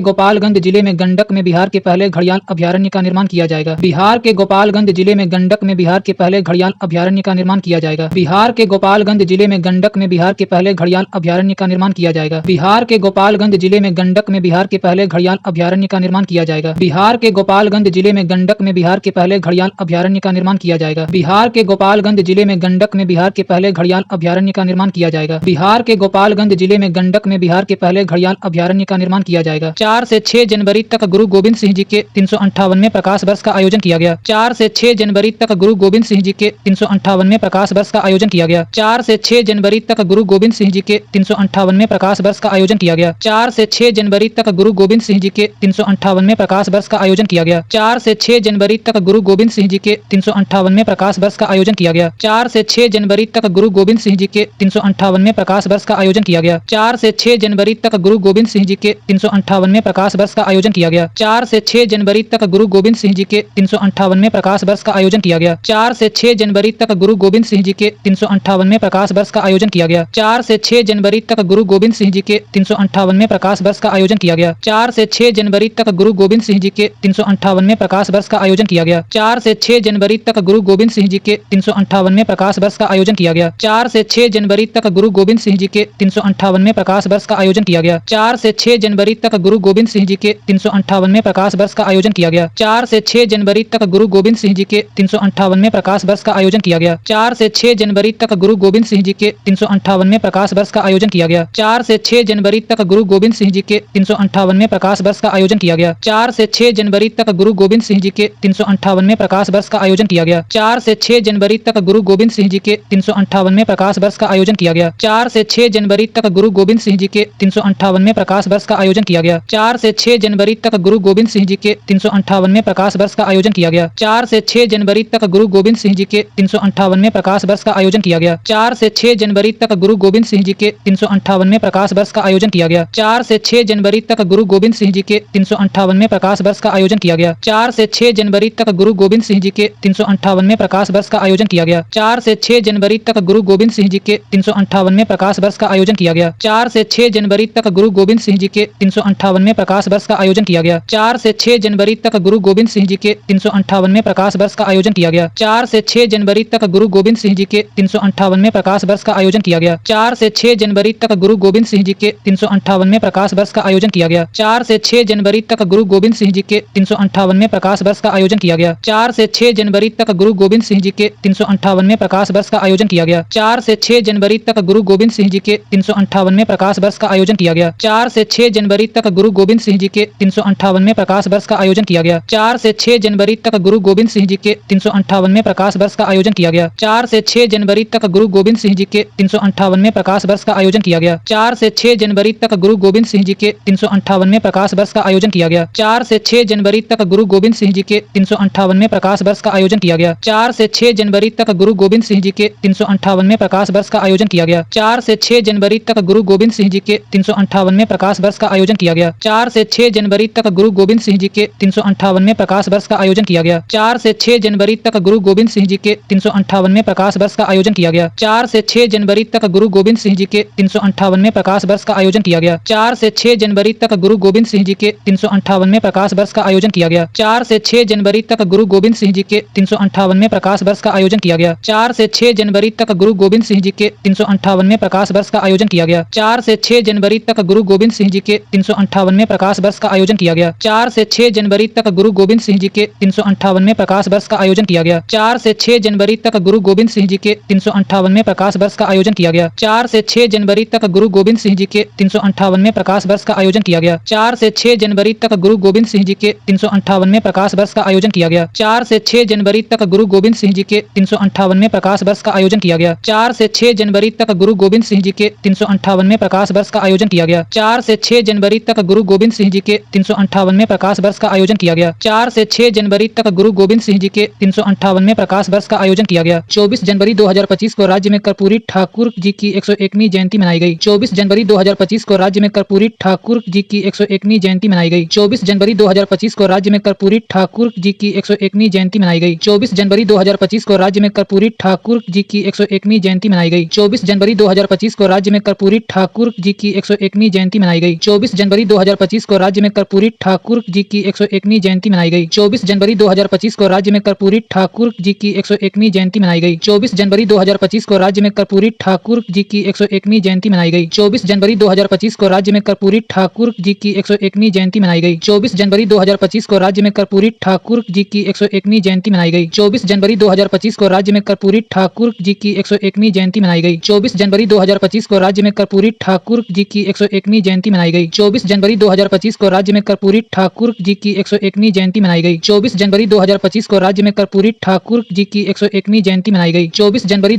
गोपालगंज जिले में गंडक में बिहार के पहले घड़ियाल अभयारण्य का निर्माण किया जाएगा। बिहार के गोपालगंज जिले में गंडक में बिहार के पहले घड़ियाल अभयारण्य का निर्माण किया जाएगा। बिहार के गोपालगंज जिले में गंडक में बिहार के पहले घड़ियाल अभयारण्य का निर्माण किया जाएगा। बिहार के गोपालगंज जिले में गंडक में बिहार के पहले घड़ियाल अभयारण्य का निर्माण किया जाएगा। बिहार के गोपालगंज जिले में गंडक में बिहार के पहले घड़ियाल अभयारण्य का निर्माण किया जाएगा। बिहार के गोपालगंज जिले में गंडक में बिहार के पहले घड़ियाल अभयारण्य का निर्माण किया जाएगा। बिहार के गोपालगंज जिले में गंडक में बिहार के पहले घड़ियाल अभयारण्य का निर्माण किया जाएगा। 4 से 6 जनवरी तक गुरु गोविंद सिंह जी के 358वें प्रकाश वर्ष का आयोजन किया गया। 4 से 6 जनवरी तक गुरु गोविंद सिंह जी के 358वें प्रकाश वर्ष का आयोजन किया गया। 4 से 6 जनवरी तक गुरु गोविंद सिंह जी के 358वें प्रकाश वर्ष का आयोजन किया गया। 4 से 6 जनवरी तक गुरु गोविंद सिंह जी के 358वें प्रकाश वर्ष का आयोजन किया गया। 4 से 6 जनवरी तक गुरु गोविंद सिंह जी के 358वें प्रकाश वर्ष का आयोजन किया गया। 4 से 6 जनवरी तक गुरु गोविंद सिंह जी के 358वें प्रकाश वर्ष का आयोजन किया गया। 4 से 6 जनवरी तक गुरु गोविंद सिंह जी के 358वें प्रकाश वर्ष का आयोजन किया गया। 4 से 6 जनवरी तक गुरु गोविंद सिंह जी के 358वें प्रकाश वर्ष का आयोजन किया गया। 4 से 6 जनवरी तक गुरु गोविंद सिंह जी के 358वें प्रकाश वर्ष का आयोजन किया गया। 4 से 6 जनवरी तक गुरु गोविंद सिंह जी के 358वें प्रकाश वर्ष का आयोजन किया गया। 4 से 6 जनवरी तक गुरु गोविंद सिंह जी के 358वें प्रकाश वर्ष का आयोजन किया गया। 4 से 6 जनवरी तक गुरु गोविंद सिंह जी के 358वें प्रकाश वर्ष का आयोजन किया गया। 4 से 6 जनवरी तक गुरु गोविंद सिंह जी के 358वें प्रकाश वर्ष का आयोजन किया गया। 4 से 6 जनवरी तक गुरु गोविंद सिंह जी के 358वें प्रकाश वर्ष का आयोजन किया गया। 4 से 6 जनवरी तक गुरु गोविंद सिंह जी के के 358वें प्रकाश वर्ष का आयोजन किया गया। 4 से 6 जनवरी तक गुरु गोविंद सिंह जी के 358वें प्रकाश वर्ष का आयोजन किया गया। 4 से 6 जनवरी तक गुरु गोविंद सिंह जी के 358वें प्रकाश वर्ष का आयोजन किया गया। 4 से 6 जनवरी तक गुरु गोविंद सिंह जी के 358वें प्रकाश वर्ष का आयोजन किया गया। 4 से 6 जनवरी तक गुरु गोविंद सिंह जी के 358वें प्रकाश वर्ष का आयोजन किया गया। 4 से 6 जनवरी तक गुरु गोविंद सिंह जी के 358वें प्रकाश वर्ष का आयोजन किया गया। 4 से 6 जनवरी तक गुरु गोविंद सिंह जी के 358वें प्रकाश वर्ष का आयोजन किया गया। 4 से 6 जनवरी तक गुरु गोविंद सिंह जी के 358वें प्रकाश वर्ष का आयोजन किया गया। 4 से 6 जनवरी तक गुरु गोविंद सिंह जी के 358वें प्रकाश वर्ष का आयोजन किया गया। 4 से 6 जनवरी तक गुरु गोविंद सिंह जी के 358वें प्रकाश वर्ष का आयोजन किया गया। 4 से 6 जनवरी तक गुरु गोविंद सिंह जी के 358वें प्रकाश वर्ष का आयोजन किया गया। 4 से 6 जनवरी तक गुरु गोविंद सिंह जी के 358वें प्रकाश वर्ष का आयोजन किया गया। 4 से 6 जनवरी तक गुरु गोविंद सिंह जी के 358वें प्रकाश वर्ष का आयोजन किया गया। 4 से 6 जनवरी तक गुरु गोविंद सिंह जी के 358वें प्रकाश वर्ष का आयोजन किया गया। 4 से 6 जनवरी तक गुरु गोविंद सिंह जी के 358वें प्रकाश वर्ष का आयोजन किया गया। 4 से 6 जनवरी तक गुरु गोविंद सिंह जी के 358वें प्रकाश वर्ष का आयोजन किया गया। 4 से 6 जनवरी तक गुरु गोविंद सिंह जी के 358वें प्रकाश वर्ष का आयोजन किया गया। 4 से 6 जनवरी तक गुरु गोविंद सिंह जी के 358वें प्रकाश वर्ष का आयोजन किया गया। 4 से 6 जनवरी तक गुरु गोविंद सिंह जी के 358वें प्रकाश वर्ष का आयोजन किया गया। 4 से 6 जनवरी तक गुरु गोविंद सिंह जी के 358वें प्रकाश वर्ष का आयोजन किया गया। 4 से 6 जनवरी तक गुरु गोविंद सिंह जी के 358वें प्रकाश वर्ष का आयोजन किया गया। 4 से 6 जनवरी तक गुरु गोविंद सिंह जी के 358वें प्रकाश वर्ष का आयोजन किया गया। 4 से 6 जनवरी तक गुरु गोविंद सिंह जी के 358वें प्रकाश वर्ष का आयोजन किया गया। 4 से 6 जनवरी तक गुरु गोविंद सिंह जी के 358वें प्रकाश वर्ष का आयोजन किया गया। 4 से 6 जनवरी तक गुरु गोविंद सिंह जी के 358वें प्रकाश वर्ष का आयोजन किया गया। 4 से 6 जनवरी तक गुरु गोविंद सिंह जी के 358वें प्रकाश वर्ष का आयोजन किया गया। 4 से 6 जनवरी तक गुरु गोविंद सिंह जी के 358वें प्रकाश वर्ष का आयोजन किया गया। 4 से 6 जनवरी तक गुरु गोविंद सिंह जी के 358वें प्रकाश वर्ष का आयोजन किया गया। 4 से 6 जनवरी तक गुरु गोविंद सिंह जी के 358वें प्रकाश वर्ष का आयोजन किया गया। 4 से 6 जनवरी तक गुरु गोविंद सिंह जी के 358वें प्रकाश वर्ष का आयोजन किया गया। 4 से 6 जनवरी तक गुरु गोविंद सिंह जी के 358वें प्रकाश वर्ष का आयोजन किया गया। 4 से 6 जनवरी तक गुरु गोविंद सिंह जी के 358वें प्रकाश वर्ष का आयोजन किया गया। 4 से 6 जनवरी तक गुरु गोविंद सिंह जी के 358वें प्रकाश वर्ष का आयोजन किया गया। 4 से 6 जनवरी तक गुरु गोविंद सिंह जी के 358वें प्रकाश वर्ष का आयोजन किया गया। 4 से 6 जनवरी तक गुरु गोविंद सिंह जी के 358वें प्रकाश वर्ष का आयोजन किया गया। 4 से 6 जनवरी तक गुरु गोविंद सिंह जी के 358वें प्रकाश वर्ष का आयोजन किया गया। 4 से 6 जनवरी तक गुरु गोविंद सिंह जी के 358वें प्रकाश वर्ष का आयोजन किया गया। 4 से 6 जनवरी तक गुरु गोविंद सिंह जी के 358वें प्रकाश वर्ष का आयोजन किया गया। 4 से 6 जनवरी तक गुरु गोविंद सिंह जी के 358वें प्रकाश वर्ष का आयोजन किया गया। 4 से 6 जनवरी तक गुरु गोविंद सिंह जी के 358वें प्रकाश वर्ष का आयोजन किया गया। 4 से 6 जनवरी तक गुरु गोविंद सिंह जी के 358वें प्रकाश वर्ष का आयोजन किया गया। 24 जनवरी 2025 को राज्य में कर्पूरी ठाकुर जी की 101वीं जयंती मनाई गई। 24 जनवरी 2025 को राज्य में कर्पूरी ठाकुर जी की 101वीं जयंती मनाई गई। 24 जनवरी 2025 को राज्य में कर्पूरी ठाकुर जी की 101वीं जयंती मनाई गई। 24 जनवरी 2025 को राज्य में कर्पूरी ठाकुर जी की 101वीं जयंती मनाई गई। 24 जनवरी 2025 को राज्य में कर्पूरी ठाकुर जी की 101वीं जयंती मनाई गई। 24 जनवरी 2025 को राज्य में कर्पूरी ठाकुर जी की 101वीं जयंती मनाई गई। 24 जनवरी 2025 को राज्य में कर्पूरी ठाकुर जी की 101वीं जयंती मनाई गई। 24 जनवरी 2025 को राज्य में कर्पूरी ठाकुर जी की 101वीं जयंती मनाई गई। 24 जनवरी 2025 को राज्य में कर्पूरी ठाकुर जी की 101वीं जयंती मनाई गई। 24 जनवरी 2025 को राज्य में कर्पूरी ठाकुर जी की 101वीं जयंती मनाई गई। 24 जनवरी 2025 को राज्य में कर्पूरी ठाकुर जी की 101वीं जयंती मनाई गई। 24 जनवरी 2025 को राज्य में कर्पूरी ठाकुर जी की 101वीं जयंती मनाई गई। 24 जनवरी 2025 को राज्य में कर्पूरी ठाकुर जी की 101वीं जयंती मनाई गई। 24 जनवरी 2025 को राज्य में कर्पूरी ठाकुर जी की 101वीं जयंती मनाई गई। 24 जनवरी 2025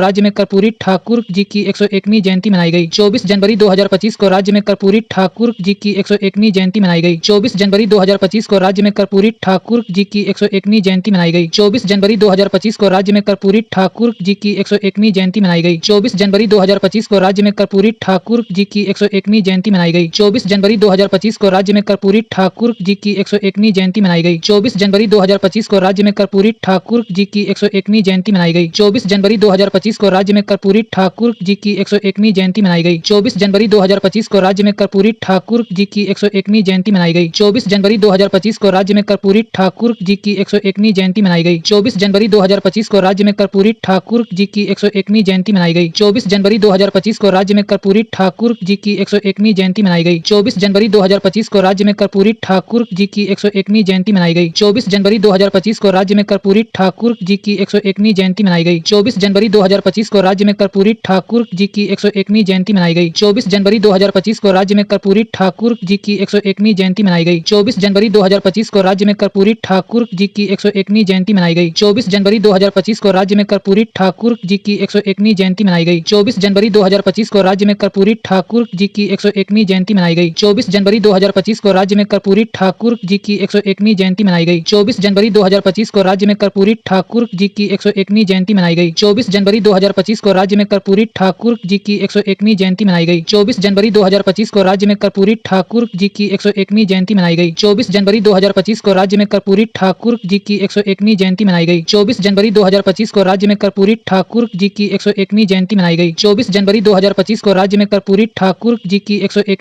को राज्य में कर्पूरी ठाकुर जी की 101वीं जयंती मनाई गई। 24 जनवरी 2025 को राज्य में कर्पूरी ठाकुर जी की 101वीं जयंती मनाई गई। 24 जनवरी 2025 को राज्य में कर्पूरी ठाकुर जी की 101वीं जयंती मनाई गई। 24 जनवरी 2025 को राज्य में कर्पूरी ठाकुर जी की 101वीं जयंती मनाई गई। 24 जनवरी 2025 को राज्य में कर्पूरी ठाकुर जी की 101वीं जयंती मनाई गई। 24 जनवरी 2025 को राज्य में कर्पूरी ठाकुर जी की 101वीं जयंती मनाई गई। 24 जनवरी 2025 को राज्य में कर्पूरी ठाकुर जी की 101वीं जयंती मनाई गई। 24 जनवरी 2025 को राज्य में कर्पूरी ठाकुर जी की 101वीं जयंती मनाई गई। 24 जनवरी 2025 को राज्य में कर्पूरी ठाकुर जी की 101वीं जयंती मनाई गई। 24 जनवरी 2025 को राज्य में कर्पूरी ठाकुर जी की 101वीं जयंती मनाई गई। 24 जनवरी 2025 को राज्य में कर्पूरी ठाकुर जी की 101वीं जयंती मनाई गई। 24 जनवरी 2025 को राज्य में कर्पूरी ठाकुर जी की 101वीं जयंती मनाई गई। 24 जनवरी 2025 को राज्य में कर्पूरी ठाकुर जी की 101वीं जयंती मनाई गई। 24 जनवरी 2025 2025 को राज्य में कर्पूरी ठाकुर जी की 101वीं जयंती मनाई गई। 24 जनवरी 2025 को राज्य में कर्पूरी ठाकुर जी की 101वीं जयंती मनाई गई। 24 जनवरी 2025 को राज्य में कर्पूरी ठाकुर जी की 101वीं जयंती मनाई गई। 24 जनवरी 2025 को राज्य में कर्पूरी ठाकुर जी की 101वीं जयंती मनाई गई। 24 जनवरी 2025 को राज्य में कर्पूरी ठाकुर जी की 101वीं जयंती मनाई गई। 24 जनवरी 2025 को राज्य में कर्पूरी ठाकुर जी की 101वीं जयंती मनाई गई। 24 जनवरी 2025 को राज्य में कर्पूरी ठाकुर जी की 101वीं जयंती मनाई गई। 24 जनवरी 2025 को राज्य में कर्पूरी ठाकुर जी की 101वीं जयंती मनाई गई। 24 जनवरी 2025 को राज्य में कर्पूरी ठाकुर जी की 101वीं जयंती मनाई गई। 24 जनवरी 2025 को राज्य में कर्पूरी ठाकुर जी की 101वीं जयंती मनाई गई। 24 जनवरी 2025 को राज्य में कर्पूरी ठाकुर जी की 101वीं जयंती मनाई गई। 24 जनवरी 2025 को राज्य में कर्पूरी ठाकुर जी की 101वीं जयंती मनाई गई। 24 जनवरी 2025 को राज्य में कर्पूरी ठाकुर जी की 101वीं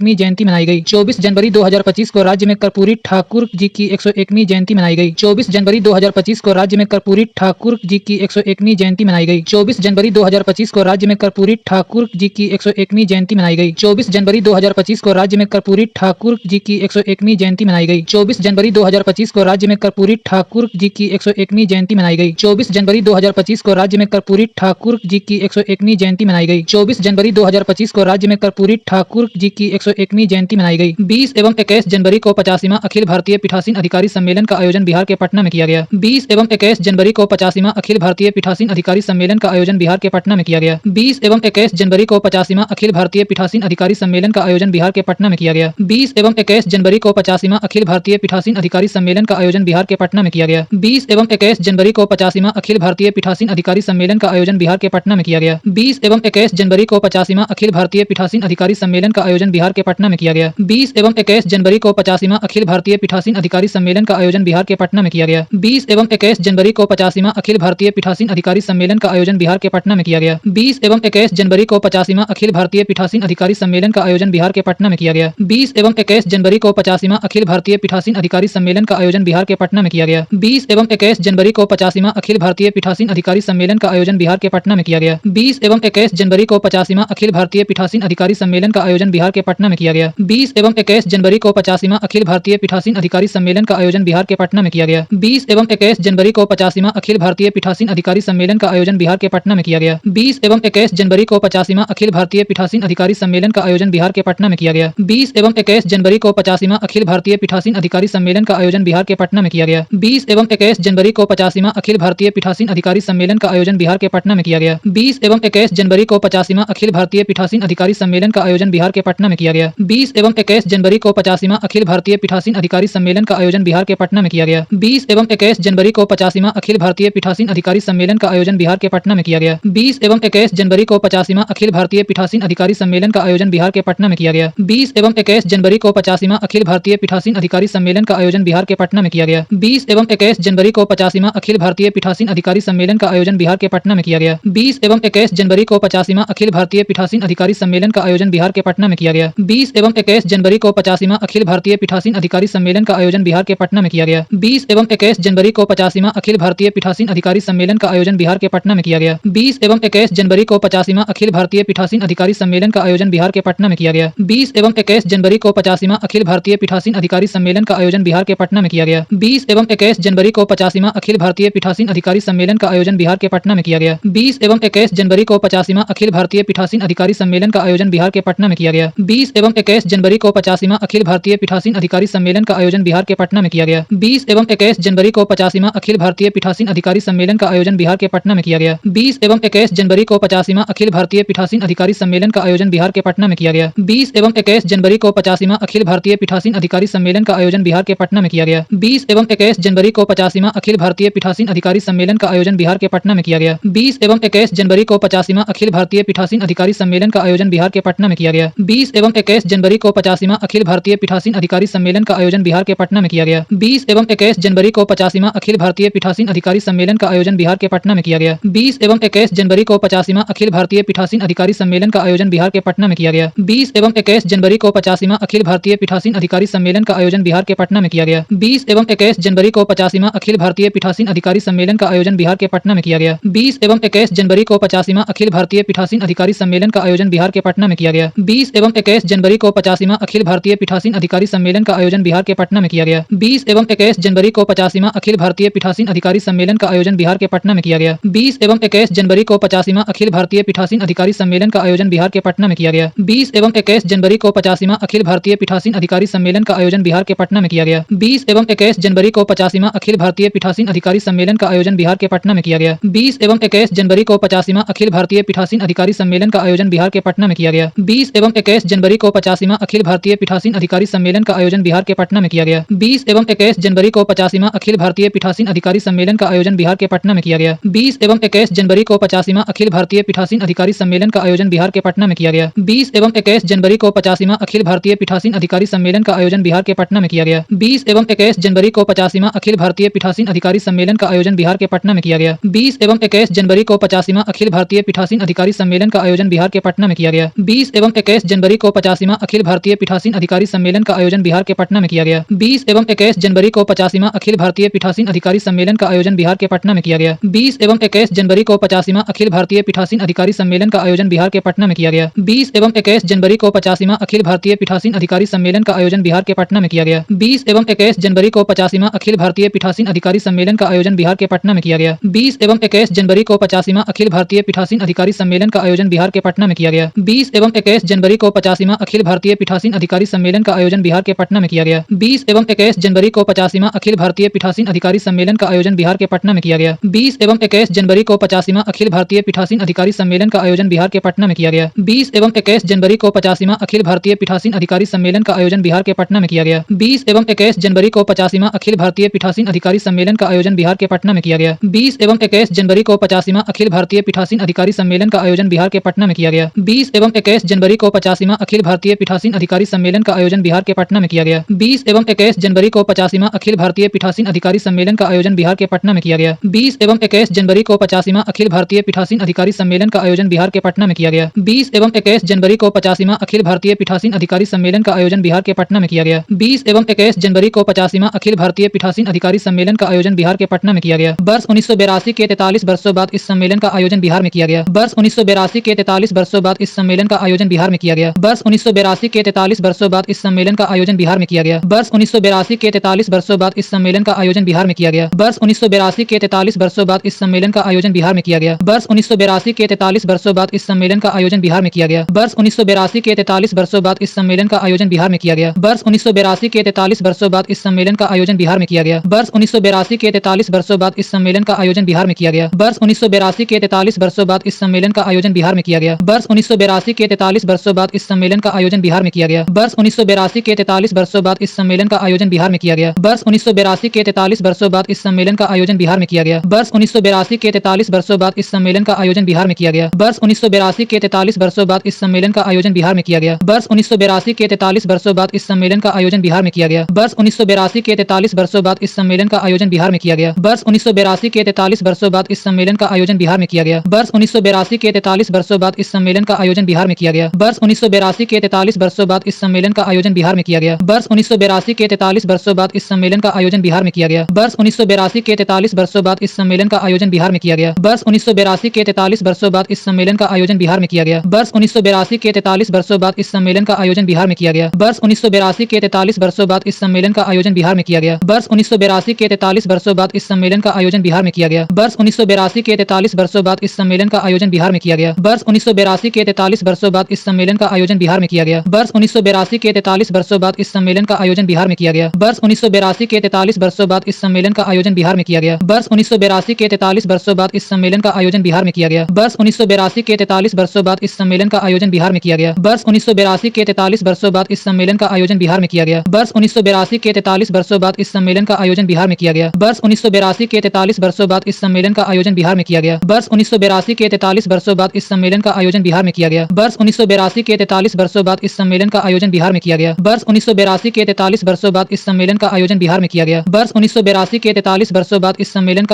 जयंती मनाई गई। 24 जनवरी 2025 को राज्य में कर्पूरी ठाकुर जी की 101वीं जयंती मनाई गई। 24 जनवरी 2025 को राज्य में कर्पूरी ठाकुर जी की 101वीं जयंती मनाई गई। 24 जनवरी 2025 को राज्य में कर्पूरी ठाकुर जी की 101वीं जयंती मनाई गई। 24 जनवरी 2025 को राज्य में कर्पूरी ठाकुर जी की 101वीं जयंती मनाई गई। 24 जनवरी 2025 को राज्य में कर्पूरी ठाकुर जी की 101वीं जयंती मनाई गई। 24 जनवरी 2025 को राज्य में कर्पूरी ठाकुर जी की 101वीं जयंती मनाई गई। 24 जनवरी 2025 को राज्य में कर्पूरी ठाकुर जी की 101वीं जयंती मनाई गई। 20 एवं 21 जनवरी को 85वां अखिल भारतीय पीठासीन अधिकारी सम्मेलन का आयोजन बिहार के पटना में किया गया। 20 एवं 21 जनवरी को 85वां अखिल भारतीय पीठासीन अधिकारी सम्मेलन का आयोजन बिहार के पटना में किया गया। 20 एवं 21 जनवरी को 85वां अखिल भारतीय पीठासीन अधिकारी सम्मेलन का आयोजन बिहार के पटना में किया गया। 20 एवं 21 जनवरी को 85वां अखिल भारतीय पीठासीन अधिकारी सम्मेलन का आयोजन बिहार के पटना में किया गया। 20 एवं 21 जनवरी को 85वां अखिल भारतीय पीठासीन अधिकारी सम्मेलन का आयोजन बिहार के पटना में किया गया। 20 एवं 21 जनवरी को 85वां अखिल भारतीय पीठासीन अधिकारी सम्मेलन का आयोजन बिहार के पटना में किया गया। 20 एवं 21 जनवरी को 85वां अखिल भारतीय पीठासीन अधिकारी सम्मेलन का आयोजन बिहार के पटना में किया गया। 20 एवं 21 जनवरी को 85वां अखिल भारतीय पीठासीन अधिकारी सम्मेलन का आयोजन बिहार के पटना में किया गया। 20 एवं 21 जनवरी को 85वां अखिल भारतीय पीठासीन अधिकारी सम्मेलन का आयोजन बिहार के पटना में किया गया। 20 एवं 21 जनवरी को 85वां अखिल भारतीय पीठासीन अधिकारी सम्मेलन का आयोजन बिहार के पटना में किया गया। 20 एवं 21 जनवरी को 85वां अखिल भारतीय पीठासीन अधिकारी सम्मेलन का आयोजन बिहार के पटना में किया गया। 20 एवं 21 जनवरी को 85वां अखिल भारतीय पीठासीन अधिकारी सम्मेलन का आयोजन बिहार के पटना में किया गया। 20 एवं 21 जनवरी को 85वां अखिल भारतीय पीठासीन अधिकारी सम्मेलन का आयोजन बिहार के पटना में किया गया। 20 एवं 21 जनवरी को 85वां अखिल भारतीय पीठासीन अधिकारी सम्मेलन का आयोजन बिहार के पटना में किया गया। 20 एवं 21 जनवरी को 85वां अखिल भारतीय पीठासीन अधिकारी सम्मेलन का आयोजन बिहार के पटना में किया गया। 20 एवं 21 जनवरी को 85वां अखिल भारतीय पीठासीन अधिकारी सम्मेलन का आयोजन बिहार के पटना में किया गया। 20 एवं 21 जनवरी को 85वां अखिल भारतीय पीठासीन अधिकारी सम्मेलन का आयोजन बिहार के पटना में किया गया। 20 एवं 21 जनवरी को 85वां अखिल भारतीय पीठासीन अधिकारी सम्मेलन का आयोजन बिहार के पटना में किया गया। 20 एवं 21 जनवरी को 85वां अखिल भारतीय पीठासीन अधिकारी सम्मेलन का आयोजन बिहार के पटना में किया गया। 20 एवं 21 जनवरी को 85वां अखिल भारतीय पीठासीन अधिकारी सम्मेलन का आयोजन बिहार के पटना में किया गया। 20 एवं 21 जनवरी को 85वां अखिल भारतीय पीठासीन अधिकारी सम्मेलन का आयोजन बिहार के पटना में किया गया। 20 एवं 21 जनवरी को 85वां अखिल भारतीय पीठासीन अधिकारी सम्मेलन का आयोजन बिहार के पटना में किया गया। 20 एवं 21 जनवरी को 85वां अखिल भारतीय पीठासीन अधिकारी सम्मेलन का आयोजन बिहार के पटना में किया गया। 20 एवं 21 जनवरी को 85वां अखिल भारतीय पीठासीन अधिकारी सम्मेलन का आयोजन बिहार के पटना में किया गया। 20 एवं 21 जनवरी को 85वां अखिल भारतीय पीठासीन अधिकारी सम्मेलन का आयोजन बिहार के पटना में किया गया। 20 एवं 21 जनवरी को 85वां अखिल भारतीय पीठासीन अधिकारी सम्मेलन का आयोजन बिहार के पटना में किया गया। 20 एवं 21 जनवरी को 85वां अखिल भारतीय पीठासीन अधिकारी सम्मेलन का आयोजन बिहार के पटना में किया गया। 20 एवं 21 जनवरी को 85वां अखिल भारतीय पीठासीन अधिकारी सम्मेलन का आयोजन बिहार के पटना में किया गया। 20 एवं 21 जनवरी को 85वां अखिल भारतीय पीठासीन अधिकारी सम्मेलन का आयोजन बिहार के पटना में किया गया। 20 एवं 21 जनवरी को 85वां अखिल भारतीय पीठासीन अधिकारी सम्मेलन का आयोजन बिहार के पटना में किया गया। 20 एवं 21 जनवरी को 85वां अखिल भारतीय पीठासीन अधिकारी सम्मेलन का आयोजन बिहार के पटना में किया गया। 20 एवं 21 जनवरी को 85वां अखिल भारतीय पीठासीन अधिकारी सम्मेलन का आयोजन बिहार के पटना में किया गया। 20 एवं 21 जनवरी को 85वां अखिल भारतीय पीठासीन अधिकारी सम्मेलन का आयोजन बिहार के पटना में किया गया। 20 एवं 21 जनवरी को 85वां अखिल भारतीय पीठासीन अधिकारी सम्मेलन का आयोजन बिहार के पटना में किया गया। 20 एवं 21 जनवरी को 85वां अखिल भारतीय पीठासीन अधिकारी सम्मेलन का आयोजन बिहार के पटना में किया गया। 20 एवं 21 जनवरी को 85वां अखिल भारतीय पीठासीन अधिकारी सम्मेलन का आयोजन बिहार के पटना में किया गया। 20 एवं 21 जनवरी को 85वां अखिल भारतीय पीठासीन अधिकारी सम्मेलन का आयोजन बिहार के पटना में किया गया। 20 एवं 21 जनवरी को 85वां अखिल भारतीय पीठासीन अधिकारी सम्मेलन का आयोजन बिहार के पटना में किया गया। 20 एवं 21 जनवरी को 85वां अखिल भारतीय पीठासीन अधिकारी सम्मेलन का आयोजन बिहार के पटना में किया गया। 20 एवं 21 जनवरी को 85वां अखिल भारतीय पीठासीन अधिकारी सम्मेलन का आयोजन बिहार के पटना में किया गया। 20 एवं 21 जनवरी को 85वां अखिल भारतीय पीठासीन अधिकारी सम्मेलन का आयोजन बिहार के पटना में किया गया। 20 एवं 21 जनवरी को 85वां अखिल भारतीय पीठासीन अधिकारी सम्मेलन का आयोजन बिहार के पटना में किया गया। 20 एवं 21 जनवरी को 85वां अखिल भारतीय पीठासीन अधिकारी सम्मेलन का आयोजन बिहार के पटना में किया गया। 20 एवं 21 जनवरी को 85वां 85वां अखिल भारतीय पीठासीन अधिकारी सम्मेलन का आयोजन बिहार के पटना में किया गया। 20 एवं 21 जनवरी को 85वां अखिल भारतीय पीठासीन अधिकारी सम्मेलन का आयोजन बिहार के पटना में किया गया। 20 एवं 21 जनवरी को 85वां अखिल भारतीय पीठासीन अधिकारी सम्मेलन का आयोजन बिहार के पटना में किया गया। 20 एवं 21 जनवरी को 85वां अखिल भारतीय पीठासीन अधिकारी सम्मेलन का आयोजन बिहार के पटना में किया गया। 20 एवं 21 जनवरी को 85वां अखिल भारतीय पीठासीन अधिकारी सम्मेलन का आयोजन बिहार के पटना में किया गया। 20 एवं 21 जनवरी को 85वां अखिल भारतीय पीठासीन अधिकारी सम्मेलन का आयोजन बिहार के पटना में किया गया। 20 एवं 21 जनवरी को 85वां अखिल भारतीय पीठासीन अधिकारी सम्मेलन का आयोजन बिहार के पटना में किया गया। 20 एवं 21 जनवरी को 85वां अखिल भारतीय पीठासीन अधिकारी सम्मेलन का आयोजन बिहार के पटना में किया गया। 20 एवं 21 जनवरी को 85वां अखिल भारतीय पीठासीन अधिकारी सम्मेलन का आयोजन बिहार के पटना में किया गया। 20 एवं 21 जनवरी को 85वां अखिल भारतीय पीठासीन अधिकारी सम्मेलन का आयोजन बिहार के पटना में किया गया। 20 एवं 21 जनवरी को 85वां अखिल भारतीय पीठासीन अधिकारी सम्मेलन का आयोजन बिहार के पटना में किया गया। 20 एवं 21 जनवरी को 85वां अखिल भारतीय पीठासीन अधिकारी सम्मेलन का आयोजन बिहार के पटना में किया गया। 20 एवं 21 जनवरी को 85वां अखिल भारतीय पीठासीन अधिकारी सम्मेलन का आयोजन बिहार के पटना में किया गया। 20 एवं 21 जनवरी को 85वां अखिल भारतीय पीठासीन अधिकारी सम्मेलन का आयोजन बिहार के पटना में किया गया। 20 एवं 21 जनवरी को 85वां अखिल भारतीय पीठासीन अधिकारी सम्मेलन का आयोजन बिहार के पटना में किया गया। 20 एवं 21 जनवरी को 85वां अखिल भारतीय पीठासीन अधिकारी सम्मेलन का आयोजन बिहार के पटना में किया गया। 20 एवं 21 जनवरी को 85वां अखिल भारतीय पीठासीन अधिकारी सम्मेलन का आयोजन बिहार के पटना में किया गया। 20 एवं 21 जनवरी को 85वां अखिल भारतीय पीठासीन अधिकारी सम्मेलन का आयोजन बिहार के पटना में किया गया। 20 एवं 21 जनवरी को 85वां अखिल भारतीय पीठासीन अधिकारी सम्मेलन का आयोजन बिहार के पटना में किया गया। 20 एवं 21 जनवरी को 85वां अखिल भारतीय पीठासीन अधिकारी सम्मेलन का आयोजन बिहार के पटना में किया गया। 20 एवं 21 जनवरी को 85वां अखिल भारतीय पीठासीन अधिकारी सम्मेलन का आयोजन बिहार के पटना में किया गया। 20 एवं 21 जनवरी को 85वां अखिल भारतीय पीठासीन अधिकारी सम्मेलन का आयोजन बिहार के पटना में किया गया। 20 एवं 21 जनवरी को 85वां अखिल भारतीय पीठासीन अधिकारी सम्मेलन का आयोजन बिहार के पटना में किया गया। 20 एवं 21 जनवरी को 85वां अखिल भारतीय पीठासीन अधिकारी सम्मेलन का आयोजन बिहार के पटना में किया गया। 20 एवं 21 जनवरी को 85वां अखिल भारतीय पीठासीन अधिकारी सम्मेलन का आयोजन बिहार के पटना में किया गया। 20 एवं 21 जनवरी को 85वां अखिल भारतीय पीठासीन अधिकारी सम्मेलन का आयोजन बिहार के पटना में किया गया। 20 एवं 21 जनवरी को 85वां अखिल भारतीय पीठासीन अधिकारी सम्मेलन का आयोजन बिहार के पटना में किया गया। 20 एवं 21 जनवरी को 85वां अखिल भारतीय पीठासीन अधिकारी सम्मेलन का आयोजन बिहार के पटना में किया गया। वर्ष 1982 के 43 वर्षों बाद इस सम्मेलन का आयोजन बिहार में किया गया। वर्ष 1982 के 43 वर्षों बाद इस सम्मेलन का आयोजन बिहार में किया गया। वर्ष 1982 के 43 वर्षों बाद इस सम्मेलन का आयोजन बिहार में किया गया। वर्ष 1982 के 43 वर्षों बाद इस सम्मेलन का आयोजन बिहार में किया गया। वर्ष 1982 के 43 वर्षों बाद इस सम्मेलन का आयोजन बिहार में किया गया। वर्ष 1982 के 43 वर्षों बाद इस सम्मेलन का आयोजन बिहार में किया गया। वर्ष 1982 के 43 वर्षों बाद इस सम्मेलन का आयोजन बिहार में किया गया। वर्ष 1982 के 43 वर्षों बाद इस सम्मेलन का आयोजन बिहार में किया गया। वर्ष 1982 के 43 वर्षों बाद इस सम्मेलन का आयोजन बिहार में किया गया। वर्ष 1982 के 43 वर्षों बाद इस सम्मेलन का आयोजन बिहार में किया गया। वर्ष 1982 के 43 वर्षों बाद इस सम्मेलन का आयोजन बिहार में किया गया। वर्ष 1982 के 43 वर्षों बाद इस सम्मेलन का आयोजन बिहार में किया गया। वर्ष 1982 के 43 वर्षों बाद इस सम्मेलन का आयोजन बिहार में किया गया। वर्ष 1982 के 43 वर्षों बाद इस सम्मेलन का आयोजन बिहार में किया गया। वर्ष 1982 के 43 वर्षों बाद इस सम्मेलन का आयोजन बिहार में किया गया। वर्ष 1982 के 43 वर्षों बाद इस सम्मेलन का आयोजन बिहार में किया गया। वर्ष 1982 के 43 वर्षों बाद इस सम्मेलन का आयोजन बिहार में किया गया। वर्ष 1982 के 43 वर्षों बाद इस सम्मेलन का आयोजन बिहार में किया गया। वर्ष 1982 के 43 वर्षों बाद इस सम्मेलन का आयोजन बिहार में किया गया। वर्ष 1982 के 43 वर्षों बाद इस सम्मेलन का आयोजन बिहार में किया गया। वर्ष 1982 के 43 वर्षों बाद इस सम्मेलन का आयोजन बिहार में किया गया। वर्ष 1982 के 43 वर्षों बाद इस सम्मेलन का आयोजन बिहार में किया गया। वर्ष 1982 के 43 वर्षों बाद इस सम्मेलन का आयोजन बिहार में किया गया। वर्ष 1982 के 43 वर्षों बाद इस सम्मेलन का आयोजन बिहार में किया गया। वर्ष 1982 के 43 वर्षों बाद इस सम्मेलन का आयोजन बिहार में किया गया। वर्ष 1982 के 43 वर्षों बाद इस सम्मेलन का आयोजन बिहार में किया गया। वर्ष 1982 के 43 वर्षों बाद इस सम्मेलन का आयोजन बिहार में किया गया। वर्ष 1982 के 43 वर्षों बाद इस सम्मेलन का आयोजन बिहार में किया गया। वर्ष 1982 के 43 वर्षों बाद इस सम्मेलन का आयोजन बिहार में किया गया। वर्ष 1982 के 43 वर्षों बाद इस सम्मेलन का आयोजन बिहार में किया गया। वर्ष 1982 के 43 वर्षों बाद इस सम्मेलन का आयोजन बिहार में किया गया। वर्ष 1982 के 43 वर्षों बाद इस सम्मेलन का आयोजन बिहार में किया गया। वर्ष 1982 के 43 वर्षों बाद इस सम्मेलन का आयोजन बिहार में किया गया। वर्ष 1982 के 43 वर्षों बाद इस सम्मेलन का आयोजन बिहार में किया गया। वर्ष 1982 के 43 वर्षों बाद इस सम्मेलन का आयोजन बिहार में किया गया। वर्ष 1982 के 43 वर्षों बाद इस सम्मेलन का आयोजन बिहार में किया गया। वर्ष 1982 के 43 वर्षों बाद इस सम्मेलन का आयोजन बिहार में किया गया। वर्ष 1982 के 43 वर्षों बाद इस सम्मेलन का आयोजन बिहार में किया गया। वर्ष 1982 के 43 वर्षों बाद इस सम्मेलन का आयोजन बिहार में किया गया। वर्ष 1982 के 43 वर्षों बाद इस सम्मेलन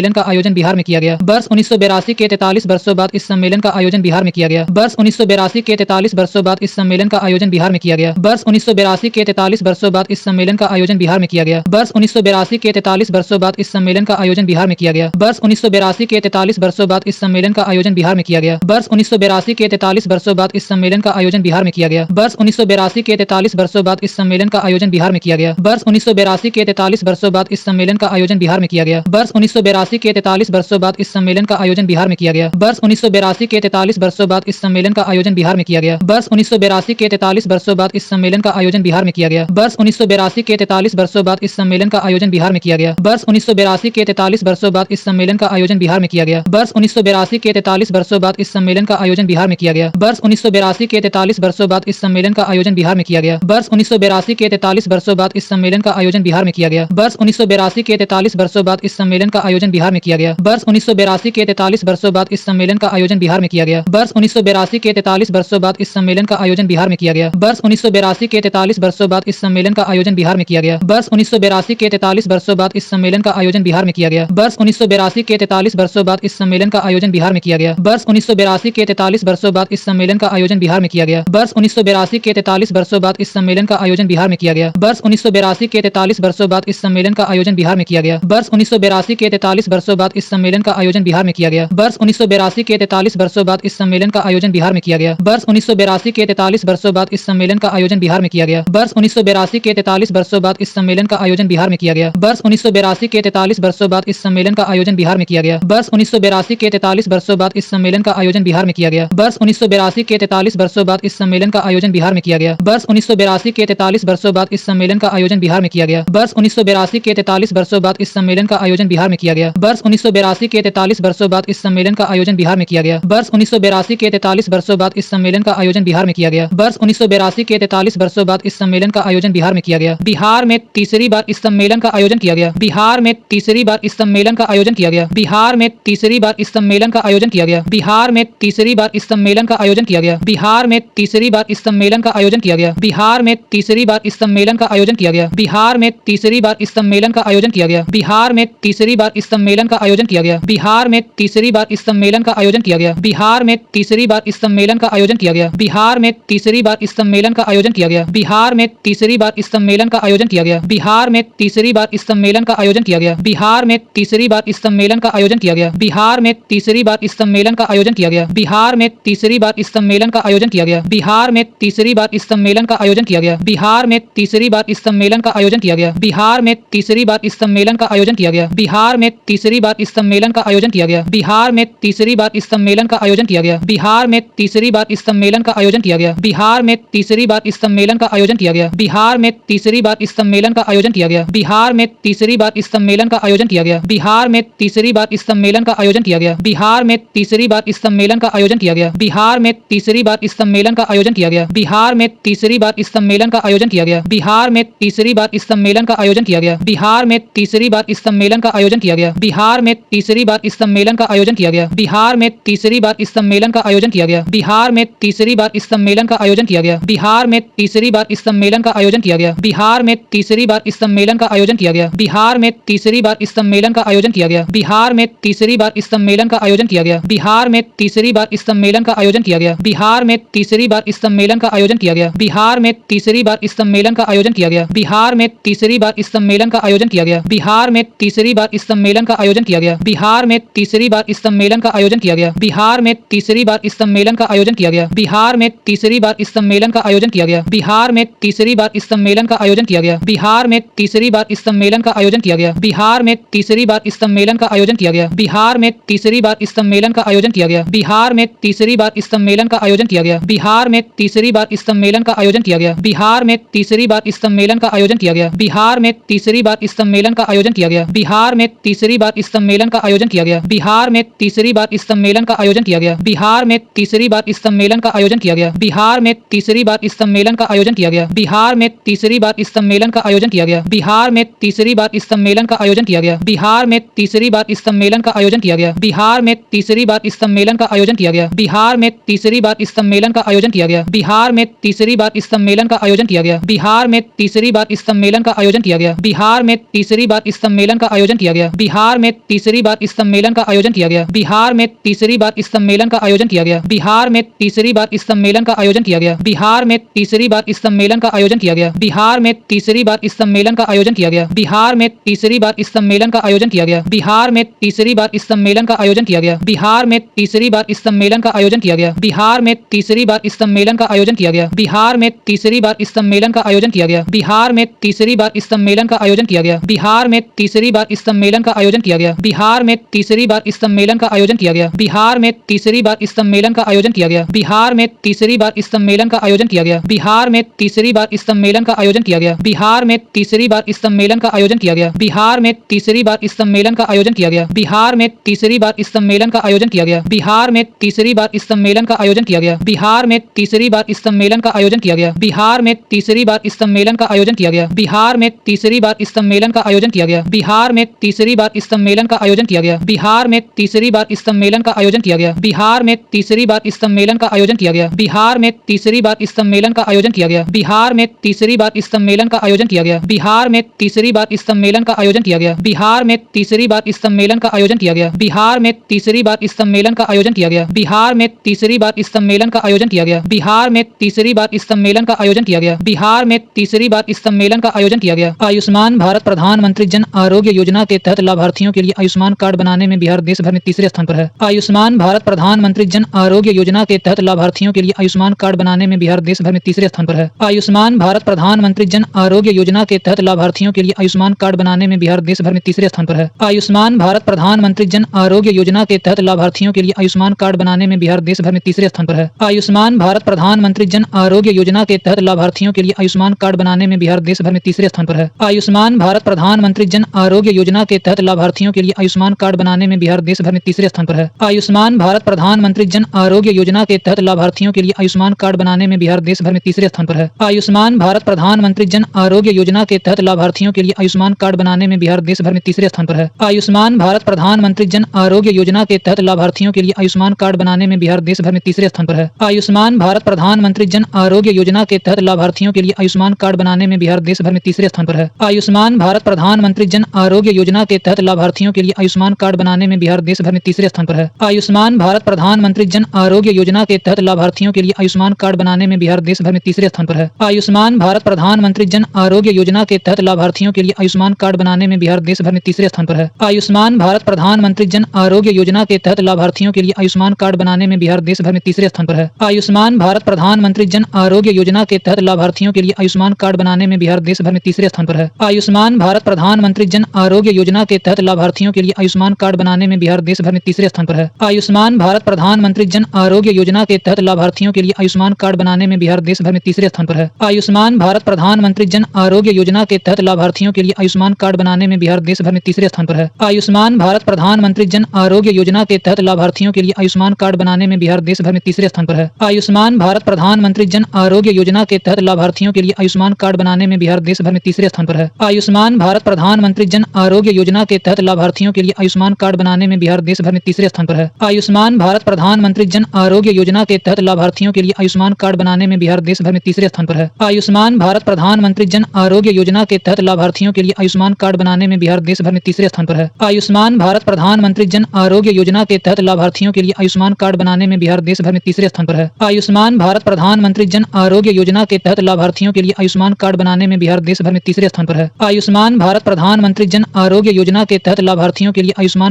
का आयोजन बिहार में किया गया। वर्ष 1982 के 43 वर्षों बाद इस सम्मेलन का आयोजन बिहार में किया गया। वर्ष 1982 के 43 वर्षों बाद इस सम्मेलन का आयोजन बिहार में किया गया। वर्ष 1982 के 43 वर्षों बाद इस सम्मेलन का आयोजन बिहार में किया गया। वर्ष 1982 के 43 वर्षों बाद इस सम्मेलन का आयोजन बिहार में किया गया। वर्ष 1982 के 43 वर्षों बाद इस सम्मेलन का आयोजन बिहार में किया गया। वर्ष 1982 के 43 वर्षों बाद इस सम्मेलन का आयोजन बिहार में किया गया। वर्ष 1982 के 43 वर्षों बाद इस सम्मेलन का आयोजन बिहार में किया गया। वर्ष 1982 के 43 वर्षों बाद इस सम्मेलन का आयोजन बिहार में किया गया। वर्ष 1982 के 43 वर्षों बाद इस सम्मेलन का आयोजन बिहार में किया गया। वर्ष 1982 के 43 वर्षों बाद इस सम्मेलन का आयोजन बिहार में किया गया। वर्ष 1982 के 43 वर्षों बाद इस सम्मेलन का आयोजन बिहार में किया गया। वर्ष 1982 के 43 वर्षों बाद इस सम्मेलन का आयोजन बिहार में किया गया। वर्ष 1982 के 43 वर्षों बाद इस सम्मेलन का आयोजन बिहार में किया गया। वर्ष 1982 के 43 वर्षों बाद इस सम्मेलन का आयोजन बिहार में किया गया। वर्ष 1982 के 43 वर्षों बाद इस सम्मेलन का आयोजन बिहार में किया गया। वर्ष 1982 के 43 वर्षों बाद इस सम्मेलन का आयोजन बिहार में किया गया। वर्ष 1982 के 43 वर्षों बाद इस सम्मेलन का आयोजन बिहार में किया गया। वर्ष 1982 के 43 वर्षों बाद इस सम्मेलन का आयोजन बिहार में किया गया। वर्ष 1982 के 43 वर्षों बाद इस सम्मेलन का आयोजन बिहार में किया गया। वर्ष 1982 के 43 वर्षों बाद इस सम्मेलन का आयोजन बिहार में किया गया। वर्ष 1982 के 43 वर्षों बाद इस सम्मेलन का आयोजन बिहार में किया गया। वर्ष 1982 के 43 वर्षों बाद इस सम्मेलन का आयोजन बिहार में किया गया। वर्ष 1982 के 43 वर्षों बाद इस सम्मेलन का आयोजन बिहार में किया गया। वर्ष 1982 के 43 वर्षों बाद इस सम्मेलन का आयोजन बिहार में किया गया। वर्ष 1982 के 43 वर्षों बाद इस सम्मेलन का आयोजन बिहार में किया गया। वर्ष 1982 के 43 वर्षों बाद इस सम्मेलन का आयोजन बिहार में किया गया। वर्ष 1982 के 43 वर्षों बाद इस सम्मेलन का आयोजन बिहार में किया गया। वर्ष 1982 के 43 वर्षों बाद इस सम्मेलन का आयोजन बिहार में किया गया। वर्ष 1982 के 43 वर्षों बाद इस सम्मेलन का आयोजन बिहार में किया गया। वर्ष 1982 के 43 वर्षों बाद इस सम्मेलन का आयोजन बिहार में किया गया। वर्ष 1982 के 43 वर्षों बाद इस सम्मेलन का आयोजन बिहार में किया गया। वर्ष 1982 के 43 वर्षों बाद इस सम्मेलन का आयोजन बिहार में किया गया। वर्ष 1982 के 43 वर्षों बाद इस सम्मेलन का आयोजन बिहार में किया गया। वर्ष 1982 के 43 वर्षों बाद इस सम्मेलन का आयोजन बिहार में किया गया। वर्ष 1982 के 43 वर्षों बाद इस सम्मेलन का आयोजन बिहार में किया गया। वर्ष 1982 के 43 वर्षों बाद इस सम्मेलन का आयोजन बिहार में किया गया। वर्ष 1982 के 43 वर्षों बाद इस सम्मेलन का आयोजन बिहार में किया गया। बिहार में तीसरी बार इस सम्मेलन का आयोजन किया गया। बिहार में तीसरी बार इस सम्मेलन का आयोजन किया गया। बिहार में तीसरी बार इस सम्मेलन का आयोजन किया गया। बिहार में तीसरी बार इस सम्मेलन का आयोजन किया गया। बिहार में तीसरी बार इस सम्मेलन का आयोजन किया गया। बिहार में तीसरी बार इस सम्मेलन का आयोजन किया गया। बिहार में तीसरी बार इस सम्मेलन का आयोजन किया गया। बिहार में तीसरी बार इस सम्मेलन का आयोजन किया गया। बिहार में तीसरी बार इस सम्मेलन का आयोजन किया गया। बिहार में तीसरी बार इस सम्मेलन का आयोजन किया गया। बिहार में तीसरी बार इस सम्मेलन का आयोजन किया गया। बिहार में तीसरी बार इस सम्मेलन का आयोजन किया गया। बिहार में तीसरी बार इस सम्मेलन का आयोजन किया गया। बिहार में तीसरी बार इस सम्मेलन का आयोजन किया गया। बिहार में तीसरी बार इस सम्मेलन का आयोजन किया गया। बिहार में तीसरी बार इस सम्मेलन का आयोजन किया गया। बिहार में तीसरी बार इस सम्मेलन का आयोजन किया गया। बिहार में तीसरी बार इस सम्मेलन का आयोजन किया गया। बिहार में तीसरी बार इस सम्मेलन का आयोजन किया गया। बिहार में तीसरी बार इस सम्मेलन का आयोजन किया गया। बिहार में तीसरी बार इस सम्मेलन का आयोजन किया गया। बिहार में तीसरी बार इस सम्मेलन का आयोजन किया गया। बिहार में तीसरी बार इस सम्मेलन का आयोजन किया गया। बिहार में तीसरी बार इस सम्मेलन का आयोजन किया गया। बिहार में तीसरी बार इस सम्मेलन का आयोजन किया गया। बिहार में तीसरी बार इस सम्मेलन का आयोजन किया गया। बिहार में तीसरी बार इस सम्मेलन का आयोजन किया गया। बिहार में तीसरी बार इस सम्मेलन का आयोजन किया गया। बिहार में तीसरी बार इस सम्मेलन का आयोजन किया गया। बिहार में तीसरी बार इस सम्मेलन का आयोजन किया गया। बिहार में तीसरी बार इस सम्मेलन का आयोजन किया गया। बिहार में तीसरी बार इस सम्मेलन का आयोजन किया गया। बिहार में तीसरी बार इस सम्मेलन का आयोजन किया गया। बिहार में तीसरी बार इस सम्मेलन का आयोजन किया गया। बिहार में तीसरी बार इस सम्मेलन का आयोजन किया गया। बिहार में तीसरी बार इस सम्मेलन का आयोजन किया गया। बिहार में तीसरी बार इस सम्मेलन का आयोजन किया गया। बिहार में तीसरी बार इस सम्मेलन का आयोजन किया गया। बिहार में तीसरी बार इस सम्मेलन का आयोजन किया गया। बिहार में तीसरी बार इस सम्मेलन का आयोजन किया गया। बिहार में तीसरी बार इस सम्मेलन का आयोजन किया गया। बिहार में तीसरी बार इस सम्मेलन का आयोजन किया गया। बिहार में तीसरी बार इस सम्मेलन का आयोजन किया गया। बिहार में तीसरी बार इस सम्मेलन का आयोजन किया गया। बिहार में तीसरी बार इस सम्मेलन का आयोजन किया गया। बिहार में तीसरी बार इस सम्मेलन का आयोजन किया गया। बिहार में तीसरी बार इस सम्मेलन का आयोजन किया गया। बिहार में तीसरी बार इस सम्मेलन का आयोजन किया गया। बिहार में तीसरी बार इस सम्मेलन का आयोजन किया गया। बिहार में तीसरी बार इस सम्मेलन का आयोजन किया गया। बिहार में तीसरी बार इस सम्मेलन का आयोजन किया गया। बिहार में तीसरी बार इस सम्मेलन का आयोजन किया गया। बिहार में तीसरी बार इस सम्मेलन का आयोजन किया गया। बिहार में तीसरी बार इस सम्मेलन का आयोजन किया गया। बिहार में तीसरी बार इस सम्मेलन का आयोजन किया गया। बिहार में तीसरी बार इस सम्मेलन का आयोजन किया गया। बिहार में तीसरी बार इस सम्मेलन का आयोजन किया गया। बिहार में तीसरी बार इस सम्मेलन का आयोजन किया गया। बिहार में तीसरी बार इस सम्मेलन का आयोजन किया गया। बिहार में तीसरी बार इस सम्मेलन का आयोजन किया गया। बिहार में तीसरी बार इस सम्मेलन का आयोजन किया गया। बिहार में तीसरी बार इस सम्मेलन का आयोजन किया गया। बिहार में तीसरी बार इस सम्मेलन का आयोजन किया गया। बिहार में तीसरी बार इस सम्मेलन का आयोजन किया गया। बिहार में तीसरी बार इस सम्मेलन का आयोजन किया गया। बिहार में तीसरी बार इस सम्मेलन का आयोजन किया गया। बिहार में तीसरी बार इस सम्मेलन का आयोजन किया गया। बिहार में तीसरी बार इस सम्मेलन का आयोजन किया गया। बिहार में तीसरी बार इस सम्मेलन का आयोजन किया गया। बिहार में तीसरी बार इस सम्मेलन का आयोजन किया गया। बिहार में तीसरी बार इस सम्मेलन का आयोजन किया गया। बिहार में तीसरी बार इस सम्मेलन का आयोजन किया गया। बिहार में तीसरी बार इस सम्मेलन का आयोजन किया गया। बिहार में तीसरी बार इस सम्मेलन का आयोजन किया गया। बिहार में तीसरी बार इस सम्मेलन का आयोजन किया गया। बिहार में तीसरी बार इस सम्मेलन का आयोजन किया गया। बिहार में तीसरी बार इस सम्मेलन का आयोजन किया गया। बिहार में तीसरी बार इस सम्मेलन का आयोजन किया गया। बिहार में तीसरी बार इस सम्मेलन का आयोजन किया गया। बिहार में तीसरी बार इस सम्मेलन का आयोजन किया गया। बिहार में तीसरी बार इस सम्मेलन का आयोजन किया गया। बिहार में तीसरी बार इस सम्मेलन का आयोजन किया गया। बिहार में तीसरी बार इस सम्मेलन का आयोजन किया गया। बिहार में तीसरी बार इस सम्मेलन का आयोजन किया गया। बिहार में तीसरी बार इस सम्मेलन का आयोजन किया गया। बिहार में तीसरी बार इस सम्मेलन का आयोजन किया गया। बिहार में तीसरी बार इस सम्मेलन का आयोजन किया गया। बिहार में तीसरी बार इस सम्मेलन का आयोजन किया गया। बिहार में तीसरी बार इस सम्मेलन का आयोजन किया गया। बिहार में तीसरी बार इस सम्मेलन का आयोजन किया गया। बिहार में तीसरी बार इस सम्मेलन का आयोजन किया गया। बिहार में तीसरी बार इस सम्मेलन का आयोजन किया गया। बिहार में तीसरी बार इस सम्मेलन का आयोजन किया गया। बिहार में तीसरी बार इस सम्मेलन का आयोजन किया गया। बिहार में तीसरी बार इस सम्मेलन का आयोजन किया गया। बिहार में तीसरी बार इस सम्मेलन का आयोजन किया गया। बिहार में तीसरी बार इस सम्मेलन का आयोजन किया गया। बिहार में तीसरी बार इस सम्मेलन का आयोजन किया गया। बिहार में तीसरी बार इस सम्मेलन का आयोजन किया गया। बिहार में तीसरी बार इस सम्मेलन का आयोजन किया गया। आयुष्मान भारत प्रधानमंत्री जन आरोग्य योजना के तहत लाभार्थियों के लिए आयुष्मान कार्ड बनाने में बिहार देश भर में तीसरे स्थान पर है। आयुष्मान भारत प्रधानमंत्री जन आरोग्य योजना के तहत लाभार्थियों के लिए आयुष्मान कार्ड बनाने में बिहार देश भर में तीसरे स्थान पर है। आयुष्मान भारत प्रधानमंत्री जन आरोग्य योजना के तहत लाभार्थियों के लिए आयुष्मान कार्ड बनाने में बिहार देश भर में तीसरे स्थान पर है। आयुष्मान भारत प्रधानमंत्री जन आरोग्य योजना के तहत लाभार्थियों के लिए आयुष्मान कार्ड बनाने में बिहार देश भर में तीसरे स्थान पर है। आयुष्मान भारत प्रधानमंत्री जन आरोग्य योजना के तहत लाभार्थियों के लिए आयुष्मान कार्ड बनाने में बिहार देश भर में तीसरे स्थान पर है। आयुष्मान भारत प्रधानमंत्री जन आरोग्य योजना के तहत लाभार्थियों के लिए आयुष्मान कार्ड बनाने में बिहार देश भर में तीसरे स्थान पर है। आयुष्मान भारत प्रधानमंत्री जन आरोग्य योजना के तहत लाभार्थियों के लिए आयुष्मान कार्ड बनाने में बिहार देश भर में तीसरे स्थान पर है। आयुष्मान भारत प्रधानमंत्री जन आरोग्य योजना के तहत लाभार्थियों के लिए आयुष्मान कार्ड बनाने में बिहार देश भर में तीसरे स्थान पर है। आयुष्मान भारत प्रधानमंत्री जन आरोग्य योजना के तहत लाभार्थियों के लिए आयुष्मान कार्ड बनाने में बिहार देश भर में तीसरे स्थान पर है। आयुष्मान भारत प्रधानमंत्री जन आरोग्य योजना के तहत लाभार्थियों के लिए आयुष्मान कार्ड बनाने में बिहार देश भर में तीसरे स्थान पर है। आयुष्मान भारत प्रधानमंत्री जन आरोग्य योजना के तहत लाभार्थियों के लिए आयुष्मान कार्ड बनाने में बिहार देश भर में तीसरे स्थान पर है। आयुष्मान भारत प्रधानमंत्री जन आरोग्य योजना के तहत लाभार्थियों के लिए आयुष्मान कार्ड बनाने में बिहार देश भर में तीसरे स्थान पर है। आयुष्मान भारत प्रधानमंत्री जन आरोग्य योजना के तहत लाभार्थियों के लिए आयुष्मान कार्ड बनाने में बिहार देश भर में तीसरे स्थान पर है। आयुष्मान भारत प्रधानमंत्री जन आरोग्य योजना के तहत लाभार्थियों के लिए आयुष्मान कार्ड बनाने में बिहार देश भर में तीसरे स्थान पर है। आयुष्मान भारत प्रधानमंत्री जन आरोग्य योजना के तहत लाभार्थियों के लिए आयुष्मान कार्ड बनाने में बिहार देश भर में तीसरे स्थान पर है। आयुष्मान भारत प्रधानमंत्री जन आरोग्य योजना के तहत लाभार्थियों के लिए आयुष्मान कार्ड बनाने में बिहार देश भर में तीसरे स्थान पर है। आयुष्मान भारत प्रधानमंत्री जन आरोग्य योजना के तहत लाभार्थियों के लिए आयुष्मान कार्ड बनाने में बिहार देश भर में तीसरे स्थान पर है। आयुष्मान भारत प्रधानमंत्री जन आरोग्य योजना के तहत लाभार्थियों के लिए आयुष्मान कार्ड बनाने में बिहार देश भर में तीसरे स्थान पर है। आयुष्मान भारत प्रधानमंत्री जन आरोग्य योजना के तहत लाभार्थियों के लिए आयुष्मान कार्ड बनाने में बिहार देश भर में तीसरे स्थान पर है। आयुष्मान भारत प्रधानमंत्री जन आरोग्य योजना के तहत लाभार्थियों के लिए आयुष्मान कार्ड बनाने में बिहार देश भर में तीसरे स्थान पर है। आयुष्मान भारत प्रधानमंत्री जन आरोग्य योजना के तहत लाभार्थियों के लिए आयुष्मान कार्ड बनाने में बिहार देश भर में तीसरे स्थान पर है। आयुष्मान भारत प्रधानमंत्री जन आरोग्य योजना के तहत लाभार्थियों के लिए आयुष्मान कार्ड बनाने में बिहार देश भर में तीसरे स्थान पर है। आयुष्मान भारत प्रधानमंत्री जन आरोग्य योजना के तहत लाभार्थियों के लिए आयुष्मान कार्ड बनाने में बिहार देश भर में तीसरे स्थान पर है। आयुष्मान भारत प्रधानमंत्री जन आरोग्य योजना के तहत लाभार्थियों के लिए आयुष्मान कार्ड बनाने में बिहार देश भर में तीसरे स्थान पर है। आयुष्मान भारत प्रधानमंत्री जन आरोग्य योजना के तहत लाभार्थियों के लिए आयुष्मान कार्ड बनाने में बिहार देश भर में तीसरे स्थान पर है। आयुष्मान भारत प्रधानमंत्री जन आरोग्य योजना के तहत लाभार्थियों के लिए आयुष्मान कार्ड बनाने में बिहार देश भर में तीसरे स्थान पर है। आयुष्मान भारत प्रधानमंत्री जन आरोग्य योजना के तहत लाभार्थियों के लिए आयुष्मान कार्ड बनाने में बिहार देश भर में तीसरे स्थान पर है। आयुष्मान भारत प्रधानमंत्री जन आरोग्य योजना के तहत लाभार्थियों के लिए आयुष्मान कार्ड बनाने में बिहार देश भर में तीसरे स्थान पर है। आयुष्मान भारत प्रधानमंत्री जन आरोग्य योजना के तहत लाभार्थियों के लिए आयुष्मान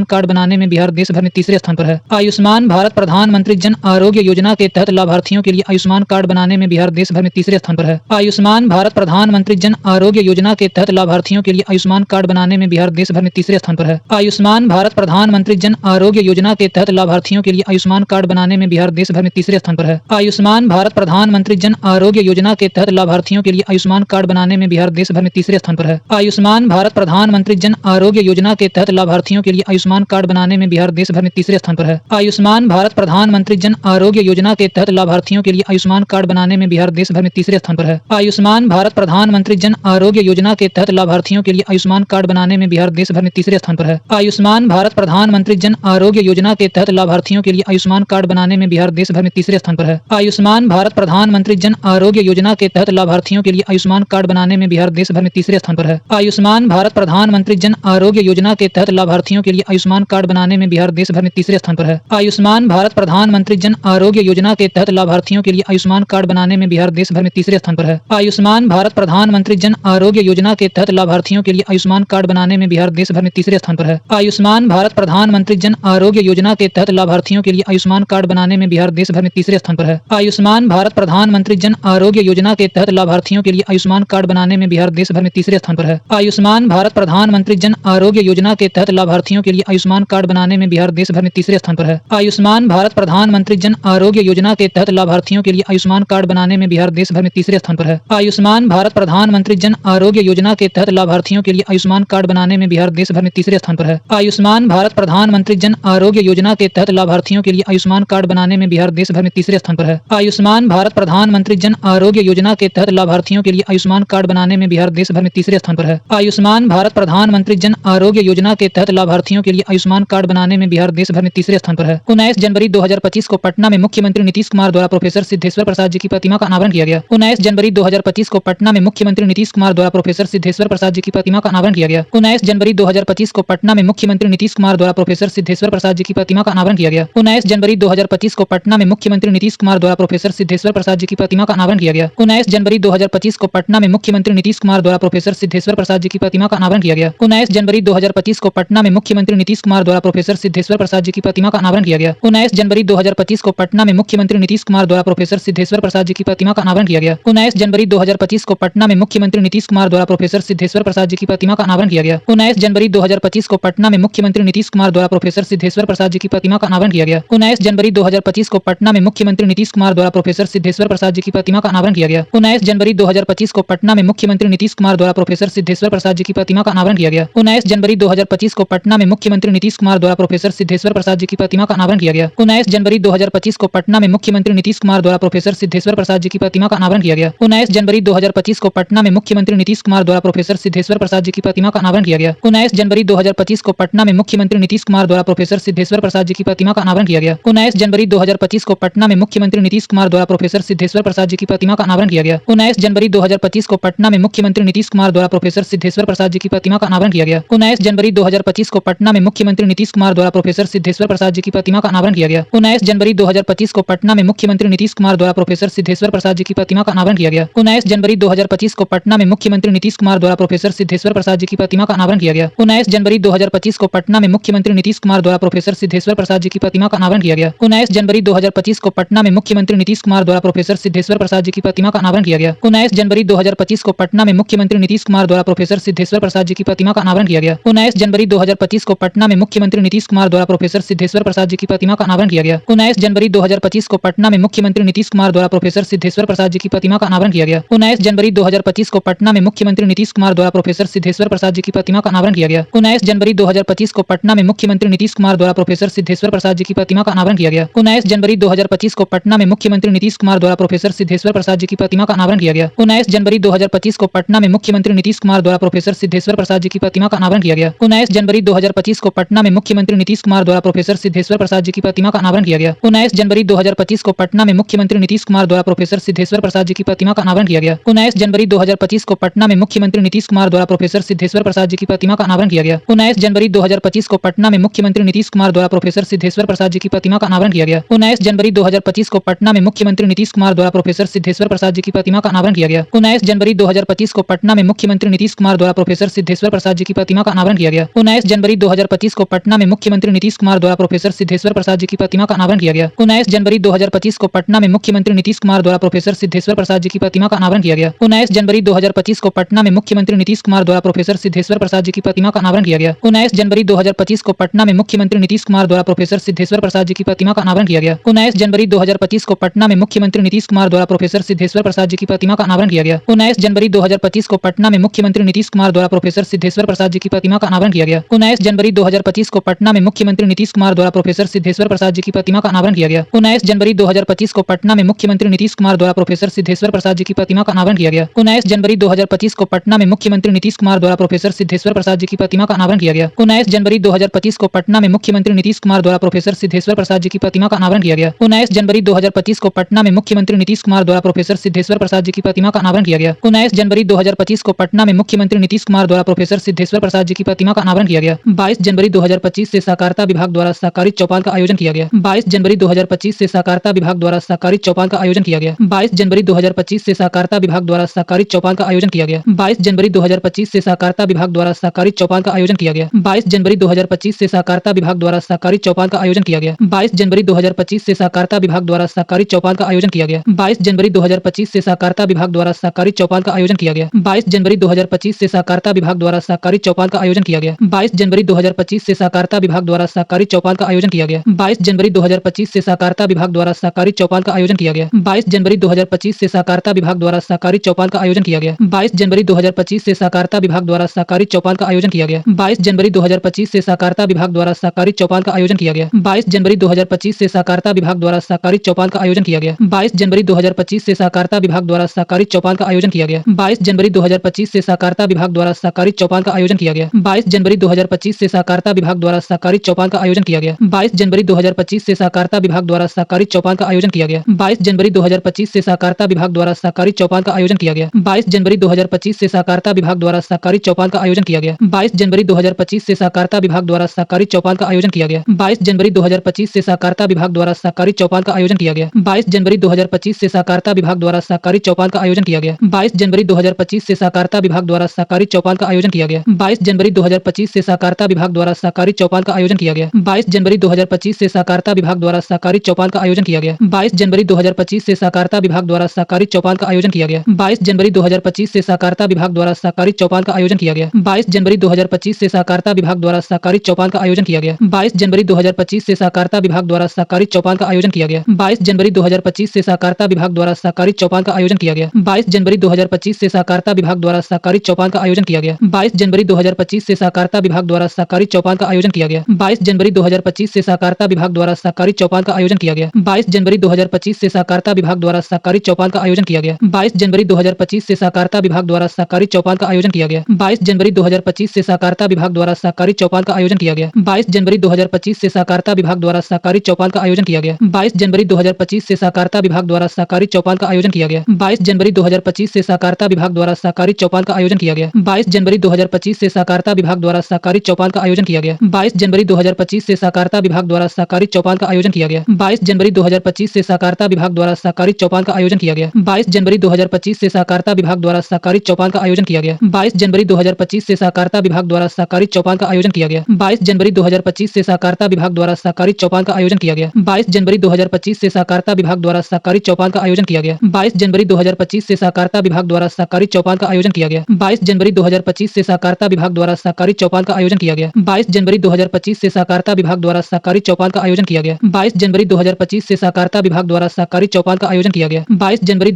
कार्ड बनाने में बिहार देश भर में तीसरे स्थान पर है। आयुष्मान भारत प्रधानमंत्री जन आरोग्य योजना के तहत लाभार्थियों के लिए आयुष्मान कार्ड बनाने में बिहार देश भर में तीसरे स्थान पर है। आयुष्मान भारत प्रधानमंत्री जन आरोग्य योजना के तहत लाभार्थियों के लिए आयुष्मान कार्ड बनाने में बिहार देश भर में तीसरे स्थान पर है। आयुष्मान भारत प्रधानमंत्री जन आरोग्य योजना के तहत लाभार्थियों के लिए आयुष्मान कार्ड बनाने में बिहार देश भर में तीसरे स्थान पर है। आयुष्मान भारत प्रधानमंत्री जन आरोग्य योजना के तहत लाभार्थियों के लिए आयुष्मान कार्ड बनाने में बिहार देश भर में तीसरे स्थान पर है। आयुष्मान भारत प्रधानमंत्री जन आरोग्य योजना के तहत लाभार्थियों के लिए आयुष्मान कार्ड बनाने में बिहार देश भर में तीसरे स्थान पर है। आयुष्मान भारत प्रधानमंत्री जन आरोग्य योजना के तहत लाभार्थियों के लिए आयुष्मान कार्ड बनाने में बिहार देश भर में तीसरे स्थान पर है। आयुष्मान भारत प्रधानमंत्री जन आरोग्य योजना के तहत लाभार्थियों के लिए आयुष्मान कार्ड बनाने में बिहार देश भर में तीसरे स्थान पर है। आयुष्मान भारत प्रधानमंत्री जन आरोग्य योजना के तहत लाभार्थियों के लिए आयुष्मान कार्ड बनाने में बिहार देश भर में तीसरे स्थान पर है। आयुष्मान भारत प्रधानमंत्री जन आरोग्य योजना के तहत लाभार्थियों के लिए आयुष्मान कार्ड बनाने में बिहार देश भर में तीसरे स्थान पर है। आयुष्मान भारत प्रधानमंत्री जन आरोग्य योजना के तहत लाभार्थियों के लिए आयुष्मान कार्ड बनाने में बिहार देश भर में तीसरे स्थान पर है। आयुष्मान भारत प्रधानमंत्री जन आरोग्य योजना के तहत लाभार्थियों के लिए आयुष्मान कार्ड बनाने में बिहार देश भर में तीसरे स्थान पर है। आयुष्मान भारत प्रधानमंत्री जन आरोग्य योजना के तहत लाभार्थियों के लिए आयुष्मान कार्ड बनाने में बिहार देश भर में तीसरे स्थान पर है। आयुष्मान भारत प्रधानमंत्री जन आरोग्य योजना के तहत लाभार्थियों के लिए आयुष्मान कार्ड बनाने में बिहार देश भर में तीसरे स्थान पर है। आयुष्मान भारत प्रधानमंत्री जन आरोग्य योजना के तहत लाभार्थियों के लिए आयुष्मान कार्ड बनाने में बिहार देश भर में तीसरे स्थान पर है। आयुष्मान भारत प्रधानमंत्री जन आरोग्य योजना के तहत लाभार्थियों के लिए आयुष्मान कार्ड बनाने में बिहार देश भर में तीसरे स्थान पर है। आयुष्मान भारत प्रधानमंत्री जन आरोग्य योजना के तहत लाभार्थियों के लिए आयुष्मान कार्ड बनाने में बिहार देश भर में तीसरे स्थान पर है। आयुष्मान भारत प्रधानमंत्री जन आरोग्य योजना के तहत लाभार्थियों के लिए आयुष्मान कार्ड बनाने में बिहार देश भर में तीसरे स्थान पर है। 19 जनवरी 2025 को पटना में मुख्यमंत्री नीतीश कुमार द्वारा प्रोफेसर सिद्धेश्वर प्रसाद जी की प्रतिमा का अनावरण किया गया। 19 जनवरी 2025 को पटना में मुख्यमंत्री नीतीश कुमार द्वारा प्रोफेसर सिद्धेश्वर प्रसाद जी की प्रतिमा का अनावरण किया गया। 19 जनवरी 2025 को पटना में मुख्यमंत्री नीतीश कुमार द्वारा प्रोफेसर सिद्धेश्वर प्रसाद जी की प्रतिमा का अनावरण किया गया। 19 जनवरी 2025 को पटना में मुख्यमंत्री नीतीश कुमार द्वारा प्रोफेसर सिद्धेश्वर प्रसाद जी की प्रतिमा का अनावरण किया गया। 19 जनवरी 2025 को पटना में मुख्यमंत्री नीतीश कुमार द्वारा प्रोफेसर सिद्धेश्वर प्रसाद जी की प्रतिमा का अनावरण किया गया। 19 जनवरी 2025 को पटना में मुख्यमंत्री नीतीश कुमार द्वारा प्रोफेसर सिद्धेश्वर प्रसाद जी की प्रतिमा का अनावरण किया गया। 19 जनवरी 2025 को पटना में मुख्यमंत्री नीतीश कुमार द्वारा प्रोफेसर सिद्धेश्वर प्रसाद जी की प्रतिमा का अनावरण किया गया। 19 जनवरी 2025 को पटना में मुख्यमंत्री नीतीश कुमार द्वारा प्रोफेसर सिद्धेश्वर प्रसाद जी की प्रतिमा का अनावरण किया गया। 19 जनवरी 2025 को पटना में मुख्यमंत्री नीतीश कुमार द्वारा प्रोफेसर सिद्धेश्वर प्रसाद जी की प्रतिमा का अनावरण किया गया। 19 जनवरी 2025 को पटना में मुख्यमंत्री नीतीश कुमार द्वारा प्रोफेसर सिद्धेश्वर प्रसाद जी की प्रतिमा का अनावरण किया गया। 19 जनवरी 2025 को पटना में मुख्यमंत्री नीतीश कुमार द्वारा प्रोफेसर सिद्धेश्वर प्रसाद जी की प्रतिमा का अनावरण किया गया। 19 जनवरी 2025 को पटना में मुख्यमंत्री नीतीश कुमार द्वारा प्रोफेसर सिद्धेश्वर प्रसाद जी की प्रतिमा का अनावरण किया गया। 19 जनवरी 2025 को पटना में मुख्यमंत्री नीतीश कुमार द्वारा प्रोफेसर सिद्धेश्वर प्रसाद जी की प्रतिमा का अनावरण किया गया। 19 जनवरी 2025 को पटना में मुख्यमंत्री नीतीश कुमार द्वारा प्रोफेसर सिद्धेश्वर प्रसाद जी की प्रतिमा का अनावरण किया गया। 19 जनवरी 2025 को पटना में मुख्यमंत्री नीतीश कुमार द्वारा प्रोफेसर सिद्धेश्वर प्रसाद जी की प्रतिमा का अनावरण किया गया। 19 जनवरी 2025 को पटना में मुख्यमंत्री नीतीश कुमार द्वारा प्रोफेसर सिद्धेश्वर प्रसाद जी की प्रतिमा का अनावरण किया गया। 19 जनवरी 2025 को पटना में मुख्यमंत्री नीतीश कुमार द्वारा प्रोफेसर सिद्धेश्वर प्रसाद जी की प्रतिमा का अनावरण किया गया। 19 जनवरी 2025 को पटना में मुख्यमंत्री नीतीश कुमार द्वारा प्रोफेसर सिद्धेश्वर प्रसाद जी की प्रतिमा का अनावरण किया गया। 19 जनवरी 2025 को पटना में मुख्यमंत्री नीतीश कुमार द्वारा प्रोफेसर सिद्धेश्वर प्रसाद जी की प्रतिमा का अनावरण किया गया। 19 जनवरी 2025 को पटना में मुख्यमंत्री नीतीश कुमार द्वारा प्रोफेसर सिद्धेश्वर प्रसाद जी की प्रतिमा का अनावरण किया गया। 19 जनवरी 2025 को पटना में मुख्यमंत्री नीतीश कुमार द्वारा प्रोफेसर सिद्धेश्वर प्रसाद जी की प्रतिमा का अनावरण किया गया। 19 जनवरी 2025 को पटना में मुख्यमंत्री नीतीश कुमार द्वारा प्रोफेसर सिद्धेश्वर प्रसाद जी की प्रतिमा का अनावरण किया गया। 19 जनवरी 2025 को पटना में मुख्यमंत्री नीतीश कुमार द्वारा प्रोफेसर सिद्धेश्वर प्रसाद जी की प्रतिमा का अनावरण किया गया। 19 जनवरी 2025 को पटना में मुख्यमंत्री नीतीश कुमार द्वारा प्रोफेसर सिद्धेश्वर प्रसाद जी की प्रतिमा का अनावरण किया गया। 19 जनवरी 2025 को पटना में मुख्यमंत्री नीतीश कुमार द्वारा प्रोफेसर सिद्धेश्वर प्रसाद जी की प्रतिमा का अनावरण किया गया। 19 जनवरी 2025 को पटना में मुख्यमंत्री नीतीश कुमार द्वारा प्रोफेसर सिद्धेश्वर प्रसाद जी की प्रतिमा का अनावरण किया गया। 19 जनवरी 2025 को पटना में मुख्यमंत्री नीतीश कुमार द्वारा प्रोफेसर सिद्धेश्वर प्रसाद जी की प्रतिमा का अनावरण किया गया। 19 जनवरी 2025 को पटना में मुख्यमंत्री नीतीश कुमार द्वारा प्रोफेसर सिद्धेश्वर प्रसाद जी की प्रतिमा का अनावरण किया गया। 19 जनवरी 2025 को पटना में मुख्यमंत्री नीतीश कुमार द्वारा प्रोफेसर सिद्धेश्वर प्रसाद जी की प्रतिमा का अनावरण किया गया। 19 जनवरी 2025 को पटना में मुख्यमंत्री नीतीश कुमार द्वारा प्रोफेसर सिद्धेश्वर प्रसाद जी की प्रतिमा का अनावरण किया गया। 19 जनवरी 2025 को पटना में मुख्यमंत्री नीतीश कुमार द्वारा प्रोफेसर सिद्धेश्वर प्रसाद जी की प्रतिमा का अनावरण किया गया। 19 जनवरी 2025 को पटना में मुख्यमंत्री नीतीश कुमार द्वारा प्रोफेसर सिद्धेश्वर प्रसाद जी की प्रतिमा का अनावरण किया गया। 19 जनवरी 2025 को पटना में मुख्यमंत्री नीतीश कुमार द्वारा प्रोफेसर सिद्धेश्वर प्रसाद जी की प्रतिमा का अनावरण किया गया। 19 जनवरी 2025 को पटना में मुख्यमंत्री नीतीश कुमार द्वारा प्रोफेसर सिद्धेश्वर प्रसाद जी की प्रतिमा का अनावरण किया गया। 19 जनवरी 2025 को पटना में मुख्यमंत्री नीतीश कुमार द्वारा प्रोफेसर सिद्धेश्वर प्रसाद जी की प्रतिमा का अनावरण किया गया। 19 जनवरी 2025 को पटना में मुख्यमंत्री नीतीश कुमार द्वारा प्रोफेसर सिद्धेश्वर प्रसाद जी की प्रतिमा का अनावरण किया गया। 19 जनवरी 2025 को पटना में मुख्यमंत्री नीतीश कुमार द्वारा प्रोफेसर सिद्धेश्वर प्रसाद जी की प्रतिमा का अनावरण किया गया। 19 जनवरी 2025 को पटना में मुख्यमंत्री नीतीश कुमार द्वारा प्रोफेसर सिद्धेश्वर प्रसाद जी की प्रतिमा का अनावरण किया गया। 19 जनवरी 2025 को पटना में मुख्यमंत्री नीतीश कुमार द्वारा प्रोफेसर सिद्धेश्वर प्रसाद जी की प्रतिमा का अनावरण किया गया। 19 जनवरी 2025 को पटना में मुख्यमंत्री नीतीश कुमार द्वारा प्रोफेसर सिद्धेश्वर प्रसाद जी की प्रतिमा का अनावरण किया गया। 19 जनवरी 2025 को पटना में मुख्यमंत्री नीतीश कुमार द्वारा प्रोफेसर सिद्धेश्वर प्रसाद जी की प्रतिमा का अनावरण किया गया। 19 जनवरी 2025 को पटना में मुख्यमंत्री नीतीश कुमार द्वारा प्रोफेसर सिद्धेश्वर प्रसाद जी की प्रतिमा का अनावरण किया गया। 19 जनवरी 2025 को पटना में मुख्यमंत्री नीतीश कुमार द्वारा प्रोफेसर सिद्धेश्वर प्रसाद जी की प्रतिमा का अनावरण किया गया। 19 जनवरी 2025 को पटना में मुख्यमंत्री नीतीश कुमार द्वारा प्रोफेसर सिद्धेश्वर प्रसाद जी की प्रतिमा का अनावरण किया गया। 19 जनवरी 2025 को पटना में मुख्यमंत्री नीतीश कुमार द्वारा प्रोफेसर सिद्धेश्वर प्रसाद जी की प्रतिमा का अनावरण किया गया। 19 जनवरी 2025 को पटना में मुख्यमंत्री नीतीश कुमार द्वारा प्रोफेसर सिद्धेश्वर प्रसाद जी की प्रतिमा का अनावरण किया गया। 19 जनवरी 2025 को पटना में मुख्यमंत्री नीतीश कुमार द्वारा प्रोफेसर सिद्धेश्वर प्रसाद जी की प्रतिमा का अनावरण किया गया। 22 जनवरी 2025 से सहकारिता विभाग द्वारा सहकारी चौपाल का आयोजन किया गया। 22 जनवरी 2025 से सहकारिता विभाग द्वारा सहकारी चौपाल का आयोजन किया गया। 22 जनवरी 2025 से सहकारिता विभाग द्वारा सहकारी चौपाल का आयोजन किया गया। 22 जनवरी 2025 से सहकारिता विभाग द्वारा सहकारी चौपाल का आयोजन किया गया। 22 जनवरी 2025 से सहकारिता विभाग द्वारा सहकारी चौपाल का आयोजन किया गया। 22 जनवरी 2025 से सहकारिता विभाग द्वारा सहकारी चौपाल का आयोजन किया गया। 22 जनवरी 2025 से सहकारिता सहकारिता विभाग द्वारा सहकारी चौपाल का आयोजन किया गया। 22 जनवरी 2025 से सहकारिता विभाग द्वारा सहकारी चौपाल का आयोजन किया गया। 22 जनवरी 2025 से सहकारिता विभाग द्वारा सहकारी चौपाल का आयोजन किया गया। 22 जनवरी 2025 से सहकारिता विभाग द्वारा सहकारी चौपाल का आयोजन किया गया। 22 जनवरी 2025 से सहकारिता विभाग द्वारा सहकारी चौपाल का आयोजन किया गया। 22 जनवरी 2025 से सहकारिता विभाग द्वारा सहकारी चौपाल का आयोजन किया गया। 22 जनवरी 2025 से सहकारिता विभाग द्वारा सहकारी चौपाल का आयोजन किया गया। 22 जनवरी 2025 से सहकारिता विभाग द्वारा सहकारी चौपाल का आयोजन किया गया। 22 जनवरी 2025 से सहकारिता विभाग द्वारा सहकारी चौपाल का आयोजन किया गया। 22 जनवरी 2025 से सहकारिता विभाग द्वारा सहकारी चौपाल का आयोजन किया गया। 22 जनवरी 2025 से सहकारिता विभाग द्वारा सहकारी चौपाल का आयोजन किया गया। 22 जनवरी 2025 से सहकारिता विभाग द्वारा सहकारी चौपाल का आयोजन किया गया। 22 जनवरी 2025 से सहकारिता विभाग द्वारा सहकारी चौपाल का आयोजन किया गया। 22 जनवरी 2025 से सहकारिता विभाग द्वारा सहकारी चौपाल का आयोजन किया गया। 22 जनवरी 2025 से सहकारिता विभाग द्वारा सहकारी चौपाल का आयोजन किया गया। 22 जनवरी 2025 से सहकारिता विभाग द्वारा सहकारी चौपाल का आयोजन किया गया। 22 जनवरी 2025 से सहकारिता विभाग द्वारा सहकारी चौपाल का आयोजन किया गया। 22 जनवरी 2025 से सहकारिता विभाग द्वारा सहकारी चौपाल का आयोजन किया गया। 22 जनवरी 2025 से सहकारिता विभाग द्वारा सहकारी चौपाल का आयोजन किया गया। 22 जनवरी 2025 से सहकारिता विभाग द्वारा सहकारी चौपाल का आयोजन किया गया। 22 जनवरी 2025 से सहकारिता विभाग द्वारा सहकारी चौपाल का आयोजन किया गया। 22 जनवरी 2025 से सहकारिता विभाग द्वारा सहकारी चौपाल का आयोजन किया गया। 22 जनवरी 2025 से सहकारिता विभाग द्वारा सहकारी चौपाल का आयोजन किया गया। 22 जनवरी 2025 से सहकारिता विभाग द्वारा सहकारी चौपाल का आयोजन किया गया। 22 जनवरी 2025 से सहकारिता विभाग द्वारा सहकारी चौपाल का आयोजन किया गया। 22 जनवरी 2025 से सहकारिता विभाग द्वारा सहकारी चौपाल का आयोजन किया गया। 22 जनवरी 2025 से सहकारिता विभाग द्वारा सहकारी चौपाल का आयोजन किया गया। 22 जनवरी 2025 से सहकारिता विभाग द्वारा सहकारी चौपाल का आयोजन किया गया। 22 जनवरी 2025 से सहकारिता विभाग द्वारा सहकारी चौपाल का आयोजन किया गया। 22 जनवरी 2025 से सहकारिता विभाग द्वारा सहकारी चौपाल का आयोजन किया गया। 22 जनवरी 2025 से सहकारिता विभाग द्वारा सहकारी चौपाल का आयोजन किया गया। 22 जनवरी 2025 से सहकारिता विभाग द्वारा सहकारी चौपाल का आयोजन किया गया। 22 जनवरी 2025 से सहकारिता विभाग द्वारा सहकारी चौपाल का आयोजन किया गया। 22 जनवरी 2025 से सहकारिता विभाग द्वारा सहकारी चौपाल का आयोजन किया गया। 22 जनवरी 2025 से सहकारिता विभाग द्वारा सहकारी चौपाल का आयोजन किया गया। 22 जनवरी 2025 से सहकारिता विभाग द्वारा सहकारी चौपाल का आयोजन किया गया। 22 जनवरी 2025 से सहकारिता विभाग द्वारा सहकारी चौपाल का आयोजन किया गया। 22 जनवरी 2025 से सहकारिता विभाग द्वारा सहकारी चौपाल का आयोजन किया गया। 22 जनवरी 2025 से सहकारिता विभाग द्वारा सहकारी चौपाल का आयोजन किया गया। 22 जनवरी 2025 से सहकारिता विभाग द्वारा सहकारी चौपाल का आयोजन किया गया। 22 जनवरी 2025 से सहकारिता विभाग द्वारा सहकारी चौपाल का आयोजन किया गया। 22 जनवरी 2025 से सहकारिता विभाग द्वारा सहकारी चौपाल का आयोजन किया गया। 22 जनवरी 2025 से सहकारिता विभाग द्वारा सहकारी चौपाल का आयोजन किया गया। 22 जनवरी 2025 से सहकारिता विभाग द्वारा सहकारी चौपाल का आयोजन किया गया। 22 जनवरी 2025 से सहकारिता विभाग द्वारा सहकारी चौपाल का आयोजन किया गया। 22 जनवरी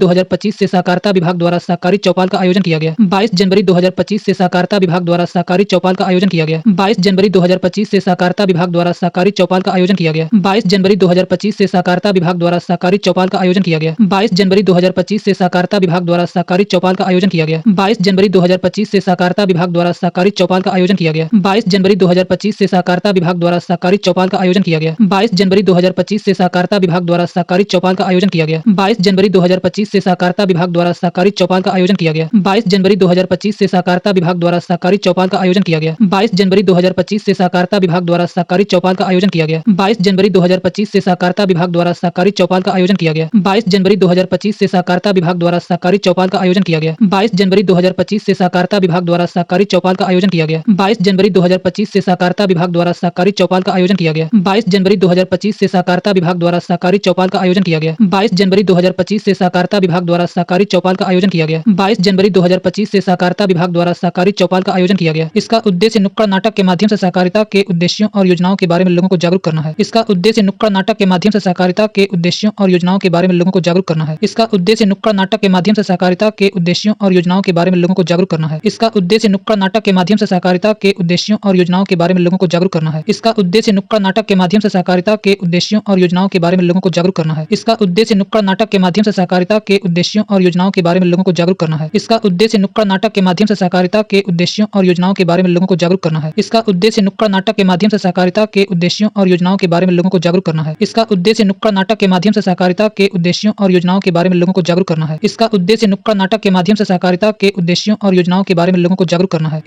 2025 से सहकारिता विभाग द्वारा सहकारी चौपाल का आयोजन किया गया। 22 जनवरी 2025 से सहकारिता विभाग द्वारा सहकारी चौपाल का आयोजन किया गया। 22 जनवरी 2025 से सहकारिता विभाग द्वारा सहकारी चौपाल का आयोजन किया गया। 22 जनवरी 2025 से सहकारिता विभाग द्वारा सहकारी चौपाल का आयोजन किया गया। 22 जनवरी 2025 से सहकारिता विभाग द्वारा सहकारी चौपाल का आयोजन किया गया। 22 जनवरी 2025 से सहकारिता विभाग द्वारा सहकारी चौपाल का आयोजन किया गया। 22 जनवरी 2025 से सहकारिता विभाग द्वारा सहकारी चौपाल का आयोजन किया गया। 22 जनवरी 2025 से सहकारिता विभाग द्वारा सहकारी चौपाल का आयोजन किया गया। 22 जनवरी 2025 से सहकारिता विभाग द्वारा सहकारी चौपाल का आयोजन किया गया। 22 जनवरी 2025 से सहकारिता विभाग द्वारा सहकारी चौपाल का आयोजन किया गया। 22 जनवरी 2025 से सहकारिता विभाग द्वारा सहकारी चौपाल का आयोजन किया गया। 22 जनवरी 2025 से सहकारिता विभाग द्वारा सहकारी चौपाल का आयोजन किया गया। 22 जनवरी 2025 से सहकारिता विभाग द्वारा सहकारी चौपाल का आयोजन किया गया। 22 जनवरी 2025 से सहकारिता विभाग द्वारा सहकारी चौपाल का आयोजन किया गया। 22 जनवरी 2025 से सहकारिता विभाग द्वारा सहकारी चौपाल का आयोजन किया गया। 22 जनवरी 2025 से सहकारिता विभाग द्वारा सहकारी चौपाल का आयोजन किया गया। 22 जनवरी 2025 से सहकारिता विभाग द्वारा सहकारी चौपाल का आयोजन किया गया। 22 जनवरी 2025 से सहकारिता विभाग द्वारा सहकारी चौपाल का आयोजन किया गया। इसका उद्देश्य नुक्कड़ नाटक के माध्यम से सहकारिता के उद्देश्यों और योजनाओं के बारे में लोगों को जागरूक करना है। इसका उद्देश्य नुक्कड़ नाटक के माध्यम से सहकारिता के उद्देश्यों और योजनाओं के बारे में लोगों को जागरूक करना है। इसका उद्देश्य नुक्कड़ नाटक के माध्यम से सहकारिता के उद्देश्यों और योजनाओं के बारे में लोगों को जागरूक करना है। इसका उद्देश्य नुक्कड़ नाटक के माध्यम से सहकारिता के उद्देश्यों और योजनाओं के बारे में लोगों को जागरूक करना है। इसका उद्देश्य नुक्कड़ नाटक के माध्यम से सहकारिता के उद्देश्यों और योजनाओं के बारे में लोगों को जागरूक करना है। इसका उद्देश्य नुक्कड़ नाटक के माध्यम से सहकारिता के उद्देश्यों और योजनाओं के बारे में लोगों को जागरूक करना है। इसका उद्देश्य नुक्कड़ नाटक के माध्यम से सहकारिता के उद्देश्यों और योजनाओं के बारे में लोगों को जागरूक करना है। इसका उद्देश्य नुक्कड़ नाटक के माध्यम से सहकारिता के उद्देश्यों और योजनाओं के बारे में लोगों को जागरूक करना है। इसका उद्देश्य नुक्कड़ नाटक के माध्यम से सहकारिता के उद्देश्यों और योजनाओं के बारे में लोगों को जागरूक करना है। इसका उद्देश्य नुक्कड़ नाटक के माध्यम से सहकारिता के उद्देश्यों और योजनाओं के बारे में लोगों को जागरूक करना है। इसका उद्देश्य नुक्कड़ नाटक के माध्यम से सहकारिता के उद्देश्यों और योजनाओं के बारे में लोगों को जागरूक करना है।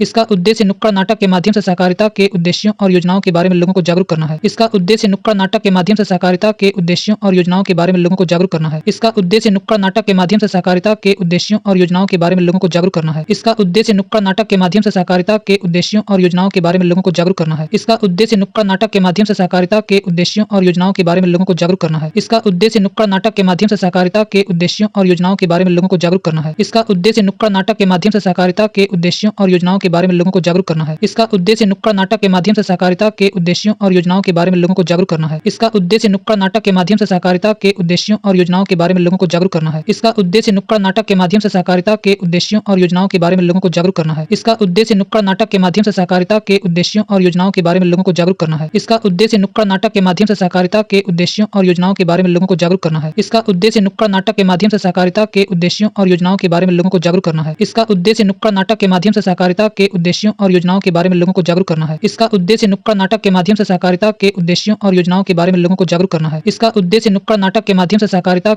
इसका उद्देश्य नुक्कड़ नाटक के माध्यम से सहकारिता के उद्देश्यों और योजनाओं के बारे में लोगों को जागरूक करना है। इसका उद्देश्य नुक्कड़ नाटक के माध्यम से सहकारिता के उद्देश्यों और योजनाओं के बारे में लोगों को जागरूक करना है। इसका उद्देश्य नुक्कड़ नाटक के माध्यम से सहकारिता के उद्देश्यों और योजनाओं के बारे में लोगों को जागरूक करना है। इसका उद्देश्य नुक्कड़ नाटक के माध्यम से सहकारिता के उद्देश्यों और योजनाओं के बारे में लोगों को जागरूक करना है। इसका उद्देश्य नुक्कड़ नाटक के माध्यम से सहकारिता के उद्देश्यों और योजनाओं के बारे में लोगों को जागरूक करना है। इसका उद्देश्य नुक्कड़ नाटक के माध्यम से सहकारिता के उद्देश्यों और योजनाओं के बारे में लोगों को जागरूक करना है। इसका उद्देश्य नुक्कड़ नाटक के माध्यम से सहकारिता के उद्देश्यों और योजनाओं के बारे में लोगों को जागरूक करना है। इसका उद्देश्य नुक्कड़ नाटक के माध्यम से सहकारिता के उद्देश्यों और योजनाओं के बारे में लोगों को जागरूक करना है। इसका उद्देश्य नुक्कड़ नाटक के माध्यम से सहकारिता के उद्देश्यों और योजनाओं के बारे में लोगों को जागरूक करना है। इसका उद्देश्य नुक्कड़ नाटक के माध्यम से सहकारिता के उद्देश्यों और योजनाओं के बारे में लोगों को जागरूक करना है। इसका उद्देश्य नुक्कड़ नाटक के माध्यम से सहकारिता के उद्देश्यों और योजनाओं के बारे में लोगों को जागरूक करना है। इसका उद्देश्य नुक्कड़ नाटक के माध्यम से सहकारिता के उद्देश्यों और योजनाओं के बारे में लोगों को जागरूक करना है। इसका उद्देश्य नुक्कड़ नाटक के माध्यम से सहकारिता के उद्देश्यों और योजनाओं के बारे में लोगों को जागरूक करना है। इसका उद्देश्य नुक्कड़ नाटक के माध्यम से सहकारिता के उद्देश्यों और योजनाओं के बारे में लोगों को जागरूक करना है। इसका उद्देश्य नुक्कड़ नाटक के माध्यम से सहकारिता के उद्देश्यों और योजनाओं के बारे में लोगों को जागरूक करना है। इसका उद्देश्य नुक्कड़ नाटक के माध्यम से सहकारिता के उद्देश्यों और योजनाओं के बारे में लोगों को जागरूक करना है। इसका उद्देश्य नुक्कड़ नाटक के माध्यम से सहकारिता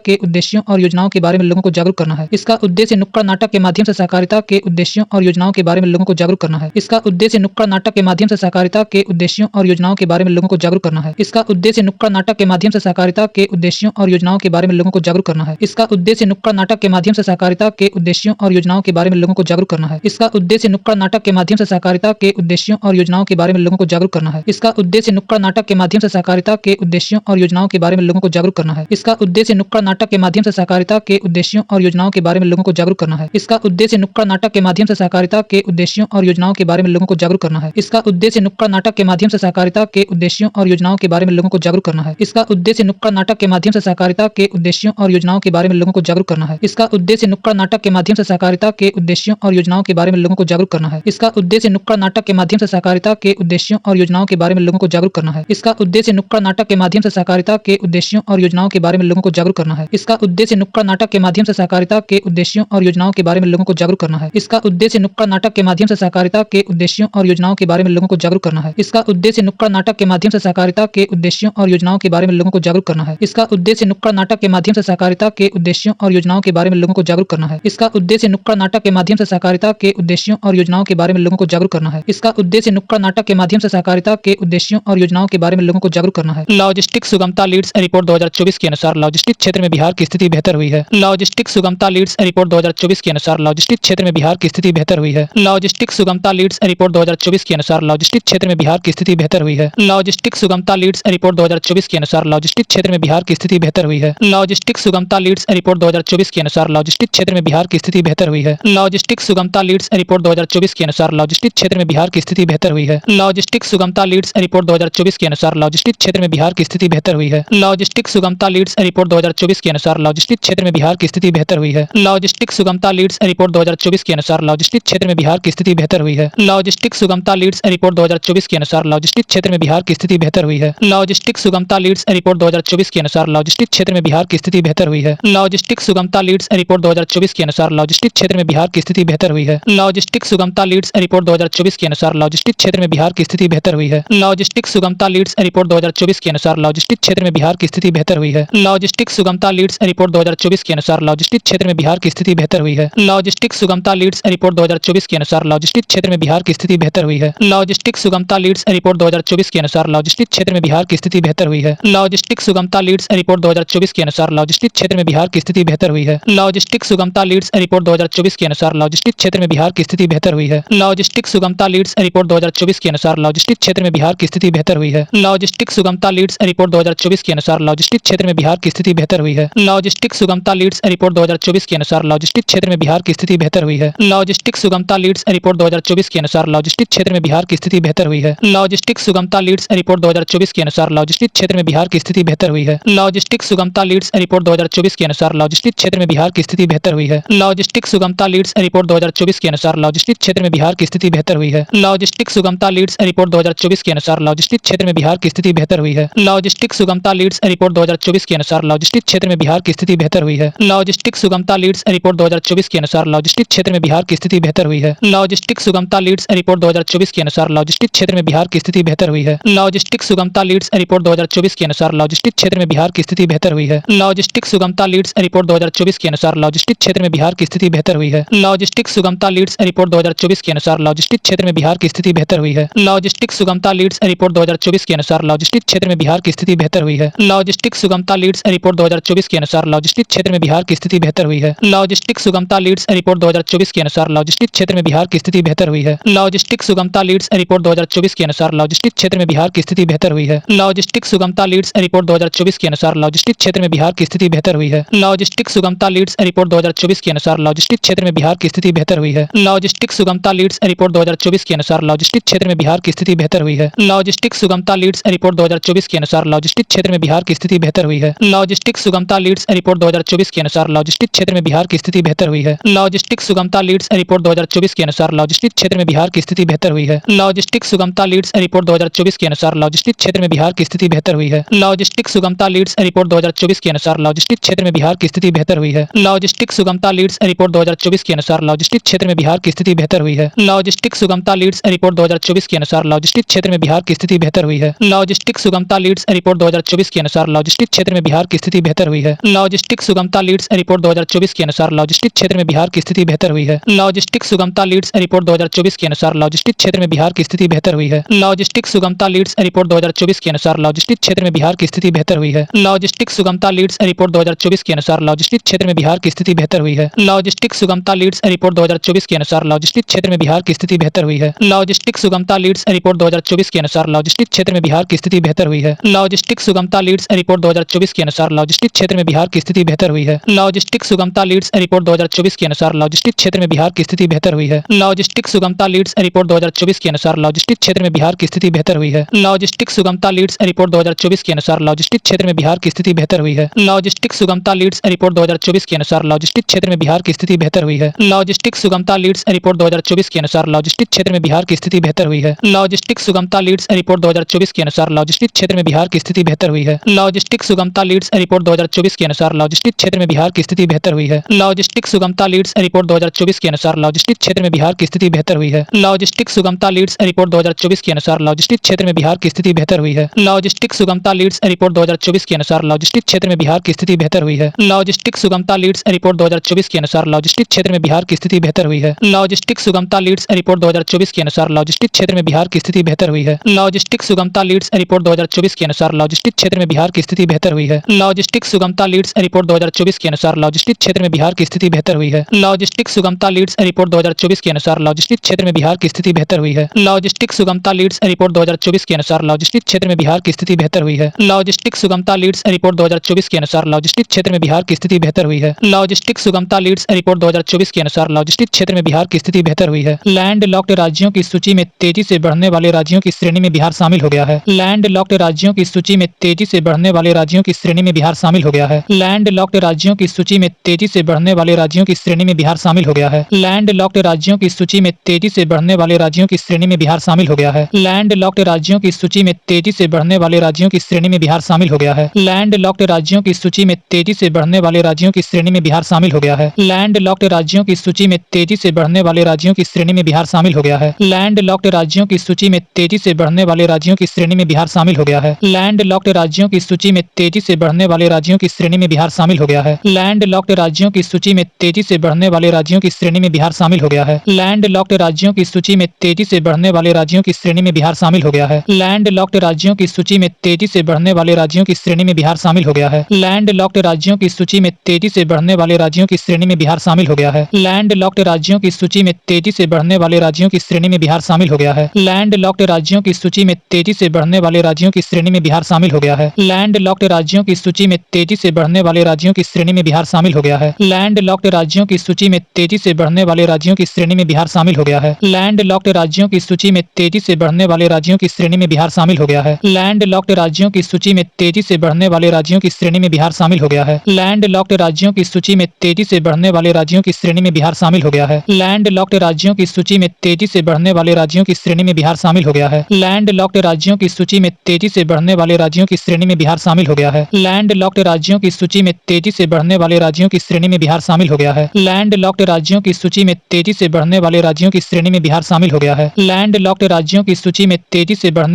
के उद्देश्यों और योजनाओं के बारे में लोगों को जागरूक करना है। इसका उद्देश्य नुक्कड़ नाटक के माध्यम से सहकारिता के उद्देश्यों और योजनाओं के बारे में लोगों को जागरूक करना है। इसका उद्देश्य नुक्कड़ नाटक के माध्यम से सहकारिता के उद्देश्यों और योजनाओं के बारे में लोगों को जागरूक करना है। इसका उद्देश्य नुक्कड़ नाटक के माध्यम से सहकारिता के उद्देश्यों और योजनाओं के बारे में लोगों को जागरूक करना है। इसका उद्देश्य नुक्कड़ नाटक के माध्यम से सहकारिता के उद्देश्यों और योजनाओं के बारे में लोगों को जागरूक करना है। इसका उद्देश्य नुक्कड़ नाटक के माध्यम से सहकारिता के उद्देश्यों और योजनाओं के बारे में लोगों को जागरूक करना है। इसका उद्देश्य नुक्कड़ नाटक के माध्यम से सहकारिता के उद्देश्यों और योजनाओं के बारे में लोगों को जागरूक करना है। इसका उद्देश्य नुक्कड़ नाटक के माध्यम से सहकारिता के उद्देश्यों और योजनाओं के बारे में लोगों को जागरूक करना है। इसका उद्देश्य नुक्कड़ नाटक के माध्यम से सहकारिता के उद्देश्यों और योजनाओं के बारे में लोगों को जागरूक करना है। इसका उद्देश्य नुक्कड़ नाटक के माध्यम से सहकारिता के उद्देश्यों और योजनाओं के बारे में लोगों को जागरूक करना है। इसका उद्देश्य नुक्कड़ नाटक के माध्यम से सहकारिता के उद्देश्यों और योजनाओं के बारे में लोगों को जागरूक करना है। इसका उद्देश्य नुक्कड़ नाटक के माध्यम से सहकारिता के उद्देश्यों और योजनाओं के बारे में लोगों को जागरूक करना है। इसका उद्देश्य नुक्कड़ नाटक के माध्यम से सहकारिता के उद्देश्यों और योजनाओं के बारे में लोगों को जागरूक करना है। इसका उद्देश्य नुक्कड़ नाटक के माध्यम से सहकारिता के उद्देश्यों और योजनाओं के बारे में लोगों को जागरूक करना है। इसका उद्देश्य नुक्कड़ नाटक के माध्यम से सहकारिता के उद्देश्यों और योजनाओं के बारे में लोगों को जागरूक करना है। इसका उद्देश्य नुक्कड़ नाटक के माध्यम से सहकारिता के उद्देश्यों और योजनाओं के बारे में लोगों को जागरूक करना है। इसका उद्देश्य नुक्कड़ नाटक के माध्यम से सहकारिता के उद्देश्यों और योजनाओं के बारे में लोगों को जागरूक करना है। इसका उद्देश्य नुक्कड़ नाटक के माध्यम से सहकारिता के उद्देश्यों और योजनाओं के बारे में लोगों को जागरूक करना है। इसका उद्देश्य नुक्कड़ नाटक के माध्यम से सहकारिता के उद्देश्यों और योजनाओं के बारे में लोगों को जागरूक करना है। लॉजिस्टिक सुगमता लीड्स रिपोर्ट 2024 के अनुसार लॉजिस्टिक क्षेत्र में बिहार की स्थिति बेहतर हुई है। लॉजिस्टिक सुगमता लीड्स रिपोर्ट 2024 के अनुसार लॉजिस्टिक क्षेत्र में बिहार की स्थिति बेहतर हुई है। लॉजिस्टिक सुगमता लीड्स रिपोर्ट 2024 के अनुसार लॉजिस्टिक क्षेत्र में बिहार की स्थिति बेहतर हुई है। लॉजिस्टिक सुगमता लीड्स रिपोर्ट 2024 के अनुसार लॉजिस्टिक क्षेत्र में बिहार की स्थिति बेहतर हुई है। लॉजिस्टिक सुगमता लीड्स रिपोर्ट 2024 के अनुसार लॉजिस्टिक क्षेत्र में बिहार की स्थिति बेहतर हुई है। लॉजिस्टिक सुगमता लीड्स रिपोर्ट 2024 के अनुसार लॉजिस्टिक क्षेत्र में बिहार की स्थिति बेहतर हुई है। लॉजिस्टिक सुगमता लीड्स रिपोर्ट 2024 के अनुसार लॉजिस्टिक क्षेत्र में बिहार की स्थिति बेहतर हुई है। लॉजिस्टिक सुगमता लीड्स रिपोर्ट 2024 के अनुसार लॉजिस्टिक क्षेत्र में बिहार की स्थिति बेहतर हुई है। लॉजिस्टिक सुगमता लीड्स रिपोर्ट 2024 के अनुसार लॉजिस्टिक क्षेत्र में बिहार की स्थिति बेहतर हुई है। लॉजिस्टिक सुगमता लीड्स रिपोर्ट 2024 के अनुसार लॉजिस्टिक क्षेत्र में बिहार की स्थिति बेहतर हुई है। लॉजिस्टिक सुगमता लीड्स रिपोर्ट 2024 के अनुसार लॉजिस्टिक क्षेत्र में बिहार की स्थिति बेहतर हुई है। लॉजिस्टिक सुगमता लीड्स रिपोर्ट 2024 के अनुसार लॉजिस्टिक क्षेत्र में बिहार की स्थिति बेहतर हुई है। लॉजिस्टिक सुगमता लीड्स रिपोर्ट 2024 के अनुसार लॉजिस्टिक क्षेत्र में बिहार की स्थिति बेहतर हुई है। लॉजिस्टिक सुगमता लीड्स रिपोर्ट 2024 के अनुसार लॉजिस्टिक क्षेत्र में बिहार की स्थिति बेहतर हुई है। लॉजिस्टिक सुगमता लीड्स रिपोर्ट 2024 के अनुसार लॉजिस्टिक क्षेत्र में बिहार की स्थिति बेहतर हुई है। लॉजिस्टिक सुगमता लीड्स रिपोर्ट 2024 के अनुसार लॉजिस्टिक क्षेत्र में बिहार की स्थिति बेहतर हुई है। लॉजिस्टिक सुगमता लीड्स रिपोर्ट 2024 के अनुसार लॉजिस्टिक क्षेत्र में बिहार की स्थिति बेहतर हुई है। लॉजिस्टिक सुगमता लीड्स रिपोर्ट 2024 के अनुसार लॉजिस्टिक क्षेत्र में बिहार की स्थिति बेहतर हुई है। लॉजिस्टिक सुगमता लीड्स रिपोर्ट 2024 के अनुसार लॉजिस्टिक क्षेत्र में बिहार की स्थिति बेहतर हुई है। लॉजिस्टिक सुगमता लीड्स रिपोर्ट 2024 के अनुसार लॉजिस्टिक क्षेत्र में बिहार की स्थिति बेहतर हुई है। लॉजिस्टिक सुगमता लीड्स रिपोर्ट 2024 के अनुसार लॉजिस्टिक क्षेत्र में बिहार की स्थिति बेहतर हुई है। लॉजिस्टिक सुगमता लीड्स रिपोर्ट 2024 के अनुसार लॉजिस्टिक क्षेत्र में बिहार की स्थिति बेहतर हुई है। लॉजिस्टिक सुगमता लीड्स रिपोर्ट 2024 के अनुसार लॉजिस्टिक क्षेत्र में बिहार की स्थिति बेहतर हुई है। लॉजिस्टिक सुगमता लीड्स रिपोर्ट 2024 के अनुसार लॉजिस्टिक क्षेत्र में बिहार की स्थिति बेहतर हुई है। लॉजिस्टिक सुगमता लीड्स रिपोर्ट 2024 के अनुसार लॉजिस्टिक क्षेत्र में बिहार की स्थिति बेहतर हुई है। लॉजिस्टिक सुगमता लीड्स रिपोर्ट 2024 के अनुसार लॉजिस्टिक क्षेत्र में बिहार की स्थिति बेहतर हुई है। लॉजिस्टिक सुगमता लीड्स रिपोर्ट 2024 के अनुसार लॉजिस्टिक क्षेत्र में बिहार की स्थिति बेहतर हुई है। लॉजिस्टिक सुगमता लीड्स रिपोर्ट 2024 के अनुसार लॉजिस्टिक क्षेत्र में बिहार की स्थिति बेहतर हुई है। लॉजिस्टिक सुगमता लीड्स रिपोर्ट 2024 के अनुसार लॉजिस्टिक क्षेत्र में बिहार की स्थिति बेहतर हुई है। लॉजिस्टिक सुगमता लीड्स रिपोर्ट 2024 के अनुसार लॉजिस्टिक क्षेत्र में बिहार की स्थिति बेहतर हुई है। लॉजिस्टिक सुगमता लीड्स रिपोर्ट 2024 के अनुसार लॉजिस्टिक क्षेत्र में बिहार की स्थिति बेहतर हुई है। लॉजिस्टिक सुगमता लीड्स रिपोर्ट 2024 के अनुसार लॉजिस्टिक क्षेत्र में बिहार की स्थिति बेहतर हुई है। लॉजिस्टिक सुगमता लीड्स रिपोर्ट 2024 के अनुसार लॉजिस्टिक क्षेत्र में बिहार की स्थिति बेहतर हुई है। लॉजिस्टिक सुगमता लीड्स रिपोर्ट 2024 के अनुसार लॉजिस्टिक क्षेत्र में बिहार की स्थिति बेहतर हुई है। लॉजिस्टिक सुगमता लीड्स रिपोर्ट 2024 के अनुसार लॉजिस्टिक क्षेत्र में बिहार की स्थिति बेहतर हुई है। लॉजिस्टिक सुगमता लीड्स रिपोर्ट 2024 के अनुसार लॉजिस्टिक क्षेत्र में बिहार की स्थिति बेहतर हुई है। लॉजिस्टिक सुगमता लीड्स रिपोर्ट 2024 के अनुसार लॉजिस्टिक क्षेत्र में बिहार की स्थिति बेहतर हुई है। लॉजिस्टिक लॉजिस्टिक सुगमता लीड्स रिपोर्ट 2024 के अनुसार लॉजिस्टिक क्षेत्र में बिहार की स्थिति बेहतर हुई है। लॉजिस्टिक सुगमता लीड्स रिपोर्ट 2024 के अनुसार लॉजिस्टिक क्षेत्र में बिहार की स्थिति बेहतर हुई है। लॉजिस्टिक सुगमता लीड्स रिपोर्ट 2024 के अनुसार लॉजिस्टिक क्षेत्र में बिहार की स्थिति बेहतर हुई है। लॉजिस्टिक सुगमता लीड्स रिपोर्ट 2024 के अनुसार लॉजिस्टिक क्षेत्र में बिहार की स्थिति बेहतर हुई है। लॉजिस्टिक सुगमता लीड्स रिपोर्ट 2024 के अनुसार लॉजिस्टिक क्षेत्र में बिहार की स्थिति बेहतर हुई है। लॉजिस्टिक सुगमता लीड्स रिपोर्ट 2024 के अनुसार लॉजिस्टिक क्षेत्र में बिहार की स्थिति बेहतर हुई है। लॉजिस्टिक सुगमता लीड्स रिपोर्ट 2024 के अनुसार लॉजिस्टिक क्षेत्र में बिहार की स्थिति बेहतर हुई है। लॉजिस्टिक सुगमता लीड्स रिपोर्ट 2024 के अनुसार लॉजिस्टिक क्षेत्र में बिहार की स्थिति बेहतर हुई है। लॉजिस्टिक सुगमता लीड्स रिपोर्ट 2024 के अनुसार लॉजिस्टिक क्षेत्र में बिहार की स्थिति बेहतर हुई है। लॉजिस्टिक सुगमता लीड्स रिपोर्ट 2024 के अनुसार लॉजिस्टिक क्षेत्र में बिहार की स्थिति बेहतर हुई है। लॉजिस्टिक सुगमता लीड्स रिपोर्ट 2024 के अनुसार लॉजिस्टिक क्षेत्र में बिहार की स्थिति बेहतर हुई है। लॉजिस्टिक सुगमता लीड्स रिपोर्ट 2024 के अनुसार लॉजिस्टिक क्षेत्र में बिहार की स्थिति बेहतर हुई है। लॉजिस्टिक सुगमता लीड्स रिपोर्ट 2024 के अनुसार लॉजिस्टिक क्षेत्र में बिहार की स्थिति बेहतर हुई है। लॉजिस्टिक सुगमता लीड्स रिपोर्ट 2024 के अनुसार लॉजिस्टिक क्षेत्र में बिहार की स्थिति बेहतर हुई है। लॉजिस्टिक सुगमता लीड्स रिपोर्ट 2024 के अनुसार लॉजिस्टिक क्षेत्र में बिहार की स्थिति बेहतर हुई है। लॉजिस्टिक सुगमता लीड्स रिपोर्ट 2024 के अनुसार लॉजिस्टिक क्षेत्र में बिहार की स्थिति बेहतर हुई है। लॉजिस्टिक सुगमता लीड्स रिपोर्ट 2024 के अनुसार लॉजिस्टिक क्षेत्र में बिहार की स्थिति बेहतर हुई है। लॉजिस्टिक सुगमता लीड्स रिपोर्ट 2024 के अनुसार लॉजिस्टिक क्षेत्र में बिहार की स्थिति बेहतर हुई है। लॉजिस्टिक सुगमता लीड्स रिपोर्ट 2024 के अनुसार लॉजिस्टिक क्षेत्र में बिहार की स्थिति बेहतर हुई है। लॉजिस्टिक सुगमता लीड्स रिपोर्ट 2024 के अनुसार लॉजिस्टिक क्षेत्र में बिहार की स्थिति बेहतर हुई है। लॉजिस्टिक सुगमता लीड्स रिपोर्ट 2024 के अनुसार लॉजिस्टिक क्षेत्र में बिहार की स्थिति बेहतर हुई है। लॉजिस्टिक सुगमता लीड्स रिपोर्ट 2024 के अनुसार लॉजिस्टिक क्षेत्र में बिहार की स्थिति बेहतर हुई है। लॉजिस्टिक सुगमता लीड्स रिपोर्ट 2024 के अनुसार लॉजिस्टिक क्षेत्र में बिहार की स्थिति बेहतर हुई है। लॉजिस्टिक सुगमता लीड्स रिपोर्ट 2024 के अनुसार लॉजिस्टिक क्षेत्र में बिहार की स्थिति बेहतर हुई है। लॉजिस्टिक सुगमता लीड्स रिपोर्ट 2024 के अनुसार लॉजिस्टिक क्षेत्र में बिहार की स्थिति बेहतर हुई है। लॉजिस्टिक सुगमता लीड्स रिपोर्ट 2024 के अनुसार लॉजिस्टिक क्षेत्र में बिहार की स्थिति बेहतर हुई है। लॉजिस्टिक सुगमता लीड्स रिपोर्ट 2024 के अनुसार लॉजिस्टिक क्षेत्र में बिहार की स्थिति बेहतर हुई है। लॉजिस्टिक सुगमता लीड्स रिपोर्ट 2024 के अनुसार लॉजिस्टिक क्षेत्र में बिहार की स्थिति बेहतर हुई है। लॉजिस्टिक सुगमता लीड्स रिपोर्ट 2024 के अनुसार लॉजिस्टिक क्षेत्र में बिहार की स्थिति बेहतर हुई है। लॉजिस्टिक सुगमता लीड्स रिपोर्ट 2024 के अनुसार लॉजिस्टिक क्षेत्र में बिहार की स्थिति बेहतर हुई है। लॉजिस्टिक सुगमता लीड्स रिपोर्ट 2024 के अनुसार लॉजिस्टिक क्षेत्र में बिहार की स्थिति बेहतर हुई है। लॉजिस्टिक सुगमता लीड्स रिपोर्ट 2024 के अनुसार लॉजिस्टिक क्षेत्र में बिहार की स्थिति बेहतर हुई है। लॉजिस्टिक सुगमता लीड्स रिपोर्ट 2024 के अनुसार लॉजिस्टिक क्षेत्र में बिहार की स्थिति बेहतर हुई है। लॉजिस्टिक सुगमता लीड्स रिपोर्ट 2024 के अनुसार लॉजिस्टिक क्षेत्र में बिहार की स्थिति बेहतर हुई है। लॉजिस्टिक सुगमता लीड्स रिपोर्ट 2024 के अनुसार लॉजिस्टिक क्षेत्र में बिहार की स्थिति बेहतर हुई है। लॉजिस्टिक सुगमता लीड्स रिपोर्ट 2024 के अनुसार लॉजिस्टिक क्षेत्र में बिहार की स्थिति बेहतर हुई है। लैंड लॉक्ड राज्यों की सूची में तेजी से बढ़ने वाले राज्यों की श्रेणी में बिहार शामिल हो गया है। लैंड लॉक्ड राज्यों की सूची में तेजी से बढ़ने वाले राज्यों की श्रेणी में बिहार शामिल हो गया है। लैंड लॉक्ड राज्यों की सूची में तेजी से बढ़ने वाले राज्यों की श्रेणी में बिहार शामिल हो गया है। लैंड लॉक्ड राज्यों की सूची में तेजी से बढ़ने वाले राज्यों की श्रेणी में बिहार शामिल हो गया है। लैंड लॉक्ड राज्यों की सूची में तेजी से बढ़ने वाले राज्यों की श्रेणी में बिहार शामिल हो गया है। लैंड लॉक्ड राज्यों की सूची में तेजी से बढ़ने वाले राज्यों की श्रेणी में बिहार शामिल हो गया है। लैंड लॉक्ड राज्यों की सूची में तेजी से बढ़ने वाले राज्यों की श्रेणी में बिहार शामिल हो गया है। लैंड लॉक्ड राज्यों की सूची में तेजी से बढ़ने वाले राज्यों की श्रेणी में बिहार शामिल हो गया है। लैंड लॉक्ड राज्यों की सूची में तेजी से बढ़ने वाले राज्यों की श्रेणी में बिहार शामिल हो गया है। लैंड लॉक्ड राज्यों की सूची में तेजी से बढ़ने वाले राज्यों की श्रेणी में बिहार शामिल हो गया है। लैंड लॉक्ड राज्यों की सूची में तेजी से बढ़ने वाले राज्यों की श्रेणी में बिहार शामिल हो गया है। लैंड लॉक्ड राज्यों की सूची में तेजी से बढ़ने वाले राज्यों की श्रेणी में बिहार शामिल हो गया है। लैंड लॉक्ड राज्यों की सूची में तेजी से बढ़ने वाले राज्यों की श्रेणी में बिहार शामिल हो गया है। लैंड लॉक्ड राज्यों की सूची में तेजी से बढ़ने वाले राज्यों की श्रेणी में बिहार शामिल हो गया है। लैंड लॉक्ड राज्यों की सूची में तेजी से बढ़ने वाले राज्यों की श्रेणी में बिहार शामिल हो गया है। लैंड लॉक्ड राज्यों की सूची में तेजी से बढ़ने वाले राज्यों की श्रेणी में बिहार शामिल हो गया है। लैंड लॉक्ड राज्यों की सूची में तेजी से बढ़ने वाले राज्यों की श्रेणी में बिहार शामिल हो गया है। लैंड लॉक्ड राज्यों की सूची में तेजी से बढ़ने वाले राज्यों की श्रेणी में बिहार शामिल हो गया है। लैंड लॉक्ड राज्यों की सूची में तेजी से बढ़ने वाले राज्यों की श्रेणी में बिहार शामिल हो गया है। लैंड लॉक्ड राज्यों की सूची में तेजी से बढ़ने वाले राज्यों की श्रेणी में बिहार शामिल हो गया है। लैंड लॉक्ड राज्यों की सूची में तेजी से बढ़ने वाले राज्यों की श्रेणी में बिहार शामिल हो गया है। लैंड लॉक्ड राज्यों की सूची में तेजी से बढ़ने वाले राज्यों की श्रेणी में बिहार शामिल हो गया है। लैंड लॉक्ड राज्यों की सूची में तेजी से बढ़ने वाले राज्यों की श्रेणी में बिहार शामिल हो गया है। लैंड लॉक्ड राज्यों की सूची में तेजी से बढ़ने वाले राज्यों की श्रेणी में बिहार शामिल हो गया है। लैंड लॉक्ड राज्यों की सूची में तेजी से बढ़ने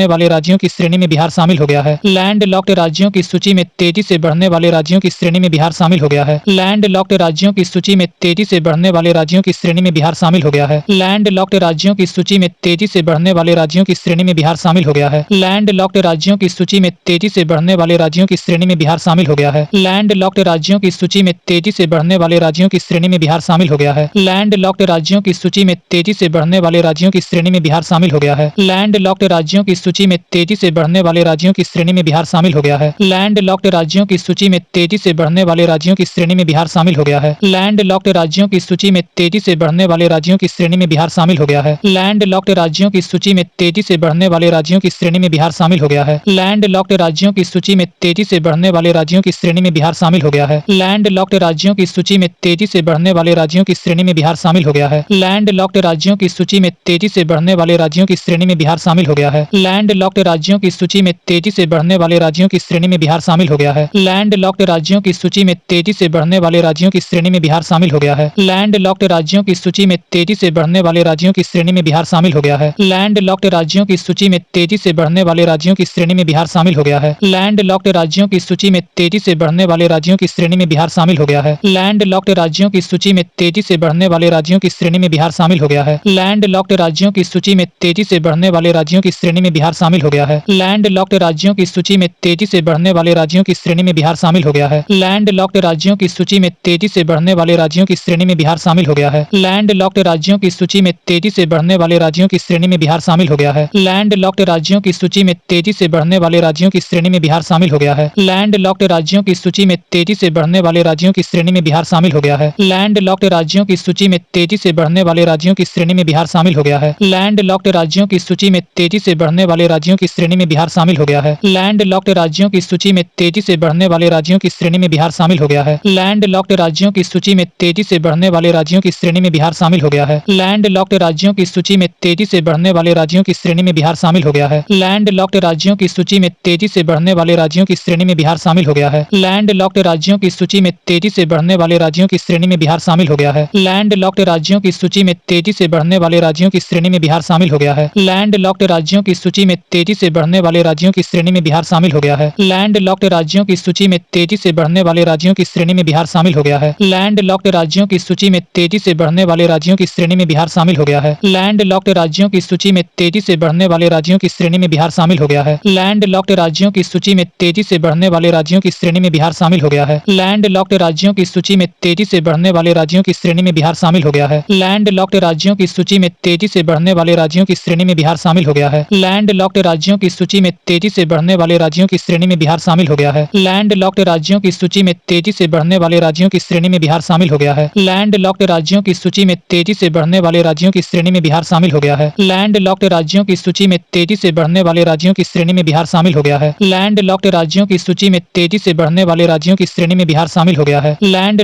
वाले राज्यों की श्रेणी में बिहार शामिल हो गया है। लैंड लॉक्ड राज्यों की सूची में तेजी से बढ़ने वाले राज्यों की श्रेणी में बिहार शामिल हो गया है। लैंड लॉक्ड राज्यों की सूची में तेजी से बढ़ने वाले राज्यों की श्रेणी में बिहार शामिल हो गया है। लैंड लॉक्ड राज्यों की सूची में तेजी से बढ़ने वाले राज्यों की श्रेणी में बिहार शामिल हो गया है। लैंड लॉक्ड राज्यों की सूची में तेजी से बढ़ने वाले राज्यों की श्रेणी में बिहार शामिल हो गया है। लैंड लॉक्ड राज्यों की सूची में तेजी से बढ़ने वाले राज्यों की श्रेणी में बिहार शामिल हो गया है। लैंड लॉक्ड राज्यों की सूची में तेजी से बढ़ने वाले राज्यों की श्रेणी में बिहार शामिल हो गया है। लैंड लॉक्ड राज्यों की सूची में तेजी से बढ़ने वाले राज्यों की श्रेणी में बिहार शामिल हो गया है। लैंडलॉक्ड राज्यों की सूची में तेजी से बढ़ने वाले राज्यों की श्रेणी में बिहार शामिल हो गया है। लैंडलॉक्ड राज्यों की सूची में तेजी से बढ़ने वाले राज्यों की श्रेणी में बिहार शामिल हो गया है। लैंडलॉक्ड राज्यों की सूची में तेजी से बढ़ने वाले राज्यों की श्रेणी में बिहार शामिल हो गया है। लैंडलॉक्ड राज्यों की सूची में तेजी से बढ़ने वाले राज्यों की श्रेणी में बिहार शामिल हो गया है। लैंडलॉक्ड राज्यों की सूची में तेजी से बढ़ने वाले राज्यों की श्रेणी में बिहार शामिल हो गया है। लैंडलॉक्ड राज्यों की सूची में तेजी से बढ़ने वाले राज्यों की श्रेणी में बिहार शामिल हो गया है। लैंडलॉक्ड राज्यों की सूची में तेजी से बढ़ने वाले राज्यों की श्रेणी में बिहार शामिल हो गया है। लैंडलॉक्ड राज्यों की सूची में तेजी से बढ़ने वाले राज्यों की श्रेणी में बिहार शामिल हो गया है। लैंडलॉक्ड राज्यों की सूची में तेजी से बढ़ने वाले राज्यों की श्रेणी में बिहार शामिल हो गया है। लैंडलॉक्ड राज्यों की सूची में तेजी से बढ़ने वाले राज्यों की श्रेणी में बिहार शामिल हो गया है। लैंडलॉक्ड राज्यों की सूची में तेजी से बढ़ने वाले राज्यों की श्रेणी में बिहार शामिल हो गया है। लैंडलॉक्ड राज्यों की सूची में तेजी से बढ़ने वाले राज्यों की श्रेणी में बिहार शामिल हो गया है। लैंडलॉक्ड राज्यों की सूची में तेजी से बढ़ने वाले राज्यों की श्रेणी में बिहार शामिल हो गया है। लैंडलॉक्ड राज्यों की सूची में तेजी से बढ़ने वाले राज्यों की श्रेणी में बिहार शामिल हो गया है। लैंडलॉक्ड राज्यों की सूची में तेजी से बढ़ने वाले राज्यों की श्रेणी में बिहार शामिल हो गया है। लैंडलॉक्ड राज्यों की सूची में तेजी से बढ़ने वाले राज्यों की श्रेणी में बिहार शामिल हो गया है। लैंडलॉक्ड राज्यों की सूची में तेजी से बढ़ने वाले राज्यों की श्रेणी में बिहार शामिल हो गया है। लैंडलॉक्ड राज्यों की सूची में तेजी से बढ़ने वाले राज्यों की श्रेणी में बिहार शामिल हो गया है। लैंडलॉक्ड राज्यों की सूची में तेजी से बढ़ने वाले राज्यों की श्रेणी में बिहार शामिल हो गया है। लैंडलॉक्ड राज्यों की सूची में तेजी से बढ़ने वाले राज्यों की श्रेणी में बिहार शामिल हो गया है। लैंडलॉक्ड राज्यों की सूची में तेजी से बढ़ने वाले राज्यों की श्रेणी में बिहार शामिल हो गया है। लैंडलॉक्ड राज्यों की सूची में तेजी से बढ़ने वाले राज्यों की श्रेणी में बिहार शामिल हो गया है। लैंडलॉक्ड राज्यों की सूची में तेजी से बढ़ने वाले राज्यों की श्रेणी में बिहार शामिल हो गया है। लैंडलॉक्ड राज्यों की सूची में तेजी से बढ़ने वाले राज्यों की श्रेणी में बिहार शामिल हो गया है। लैंडलॉक्ड राज्यों की सूची में तेजी से बढ़ने वाले राज्यों की श्रेणी में बिहार शामिल हो गया है। लैंडलॉक्ड राज्यों की सूची में तेजी से बढ़ने वाले राज्यों की श्रेणी में बिहार शामिल हो गया है। लैंडलॉक्ड राज्यों की सूची में तेजी से बढ़ने वाले राज्यों की श्रेणी में बिहार शामिल हो गया है। लैंडलॉक्ड राज्यों की सूची में तेजी से बढ़ने वाले राज्यों की श्रेणी में बिहार शामिल हो गया है। लैंडलॉक्ड राज्यों की सूची में तेजी से बढ़ने वाले राज्यों की श्रेणी में बिहार शामिल हो गया है। लैंडलॉक्ड राज्यों की सूची में तेजी से बढ़ने वाले राज्यों की श्रेणी में बिहार शामिल हो गया है। लैंडलॉक्ड राज्यों की सूची में तेजी से बढ़ने वाले राज्यों की श्रेणी में बिहार शामिल हो गया है। लैंडलॉक्ड राज्यों की सूची में तेजी से बढ़ने वाले राज्यों की श्रेणी में बिहार शामिल हो गया है। लैंडलॉक्ड राज्यों की सूची में तेजी से बढ़ने वाले राज्यों की श्रेणी में बिहार शामिल हो गया है। लैंडलॉक्ड राज्यों की सूची में तेजी से बढ़ने वाले राज्यों की श्रेणी में बिहार शामिल हो गया है। लैंडलॉक्ड राज्यों की सूची में तेजी से बढ़ने वाले राज्यों की श्रेणी में बिहार शामिल हो गया है। लैंडलॉक्ड राज्यों की सूची में तेजी से बढ़ने वाले राज्यों की श्रेणी में बिहार शामिल हो गया है। लैंडलॉक्ड राज्यों की सूची में तेजी से बढ़ने वाले राज्यों की श्रेणी में बिहार शामिल हो गया है। लैंडलॉक्ड राज्यों की सूची में तेजी से बढ़ने वाले राज्यों की श्रेणी में बिहार शामिल हो गया है। लैंडलॉक्ड राज्यों की सूची में तेजी से बढ़ने वाले राज्यों की श्रेणी में बिहार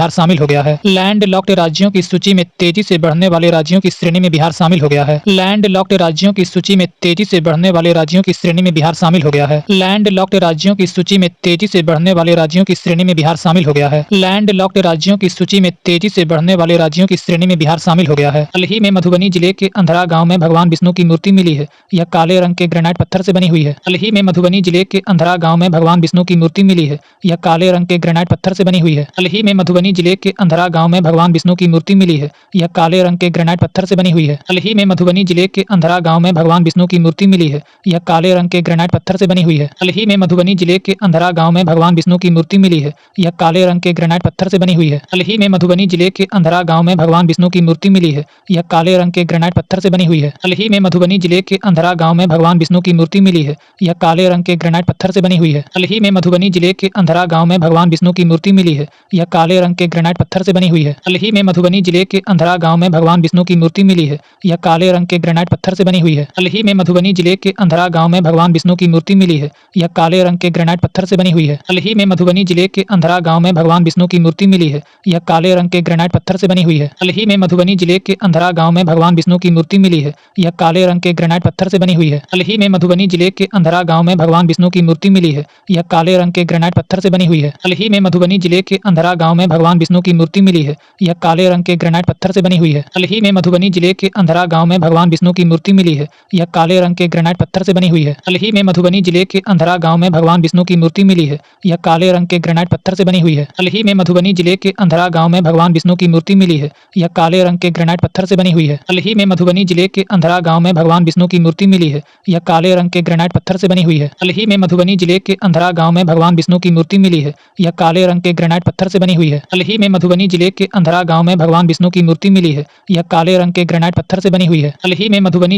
शामिल हो गया है। लैंडलॉक्ड राज्यों की सूची में तेजी से बढ़ने वाले राज्यों की श्रेणी में बिहार शामिल हो गया है। लैंडलॉक्ड राज्यों की सूची में तेजी से बढ़ने वाले राज्यों की श्रेणी में बिहार शामिल हो गया है। लैंडलॉक्ड राज्यों की सूची में तेजी से बढ़ने वाले राज्यों की श्रेणी में बिहार शामिल हो गया है। लैंडलॉक्ड राज्यों की सूची में तेजी से बढ़ने वाले राज्यों की श्रेणी में बिहार शामिल हो गया है। हाल ही में मधुबनी जिले के अंधरा गांव में भगवान विष्णु की मूर्ति मिली है। यह काले रंग के ग्रेनाइट पत्थर से बनी हुई है। हाल ही में मधुबनी जिले के अंधरा गांव में भगवान विष्णु की मूर्ति मिली है। यह काले रंग के ग्रेनाइट पत्थर से बनी हुई है। हाल ही में मधुबनी जिले के अंधरा गांव में भगवान विष्णु की मूर्ति मिली है। यह काले रंग के ग्रेनाइट पत्थर से बनी हुई है। हाल ही में मधुबनी जिले के अंधरा गांव में भगवान विष्णु की मूर्ति मिली है। यह काले रंग के ग्रेनाइट पत्थर से बनी हुई है। हाल ही में मधुबनी जिले के अंधरा गांव में भगवान विष्णु की मूर्ति मिली है। यह काले रंग के ग्रेनाइट पत्थर से बनी हुई है। हाल ही में मधुबनी जिले के अंधरा गांव में भगवान विष्णु की मूर्ति मिली है। यह काले रंग के ग्रेनाइट पत्थर से बनी हुई है। हाल ही में मधुबनी जिले के अंधरा गांव में भगवान विष्णु की मूर्ति मिली है। यह काले रंग के ग्रेनाइट पत्थर से बनी हुई है। हाल ही में मधुबनी जिले के अंधरा गांव में भगवान विष्णु की मूर्ति मिली है। यह काले रंग के ग्रेनाइट पत्थर से बनी हुई है। हाल ही में मधुबनी जिले के अंधरा गांव में भगवान विष्णु की मूर्ति मिली है। यह काले रंग के ग्रेनाइट पत्थर से बनी हुई है। हाल ही में मधुबनी जिले के अंधरा गांव में भगवान विष्णु की मूर्ति मिली है। यह काले रंग के ग्रेनाइट पत्थर से बनी हुई है। हाल ही में मधुबनी जिले के अंधरा गांव में भगवान विष्णु की मूर्ति मिली है। यह काले रंग के ग्रेनाइट पत्थर से बनी हुई है। हाल ही में मधुबनी जिले के अंधरा गांव में भगवान विष्णु की मूर्ति मिली है। यह काले रंग के ग्रेनाइट पत्थर से बनी हुई है। हाल ही में मधुबनी जिले के अंधरा गांव में भगवान विष्णु की मूर्ति मिली है। यह काले रंग के ग्रेनाइट पत्थर से बनी हुई है। हाल ही में मधुबनी जिले के अंधरा गांव में भगवान विष्णु की मूर्ति मिली है। यह काले रंग के ग्रेनाइट पत्थर से बनी हुई है। हाल ही में मधुबनी जिले के अंधरा गांव में भगवान विष्णु की मूर्ति मिली है। यह काले रंग के ग्रेनाइट पत्थर से बनी हुई है। हाल ही में मधुबनी जिले के अंधरा गांव में भगवान विष्णु की मूर्ति मिली है। यह काले रंग के ग्रेनाइट पत्थर से बनी हुई है। हाल ही में मधुबनी जिले के अंधरा गांव में भगवान विष्णु की मूर्ति मिली है। यह काले रंग के ग्रेनाइट पत्थर से बनी हुई है। हाल ही में मधुबनी जिले के अंधरा गांव में भगवान विष्णु की मूर्ति मिली है। यह काले रंग के ग्रेनाइट पत्थर से बनी हुई है। हाल ही में मधुबनी जिले के अंधरा गांव में भगवान विष्णु की मूर्ति मिली है। यह काले रंग के ग्रेनाइट पत्थर से बनी हुई है। हाल ही में मधुबनी जिले के अंधरा गांव में भगवान विष्णु की मूर्ति मिली है। यह काले रंग के ग्रेनाइट पत्थर से बनी हुई है। हाल ही में मधुबनी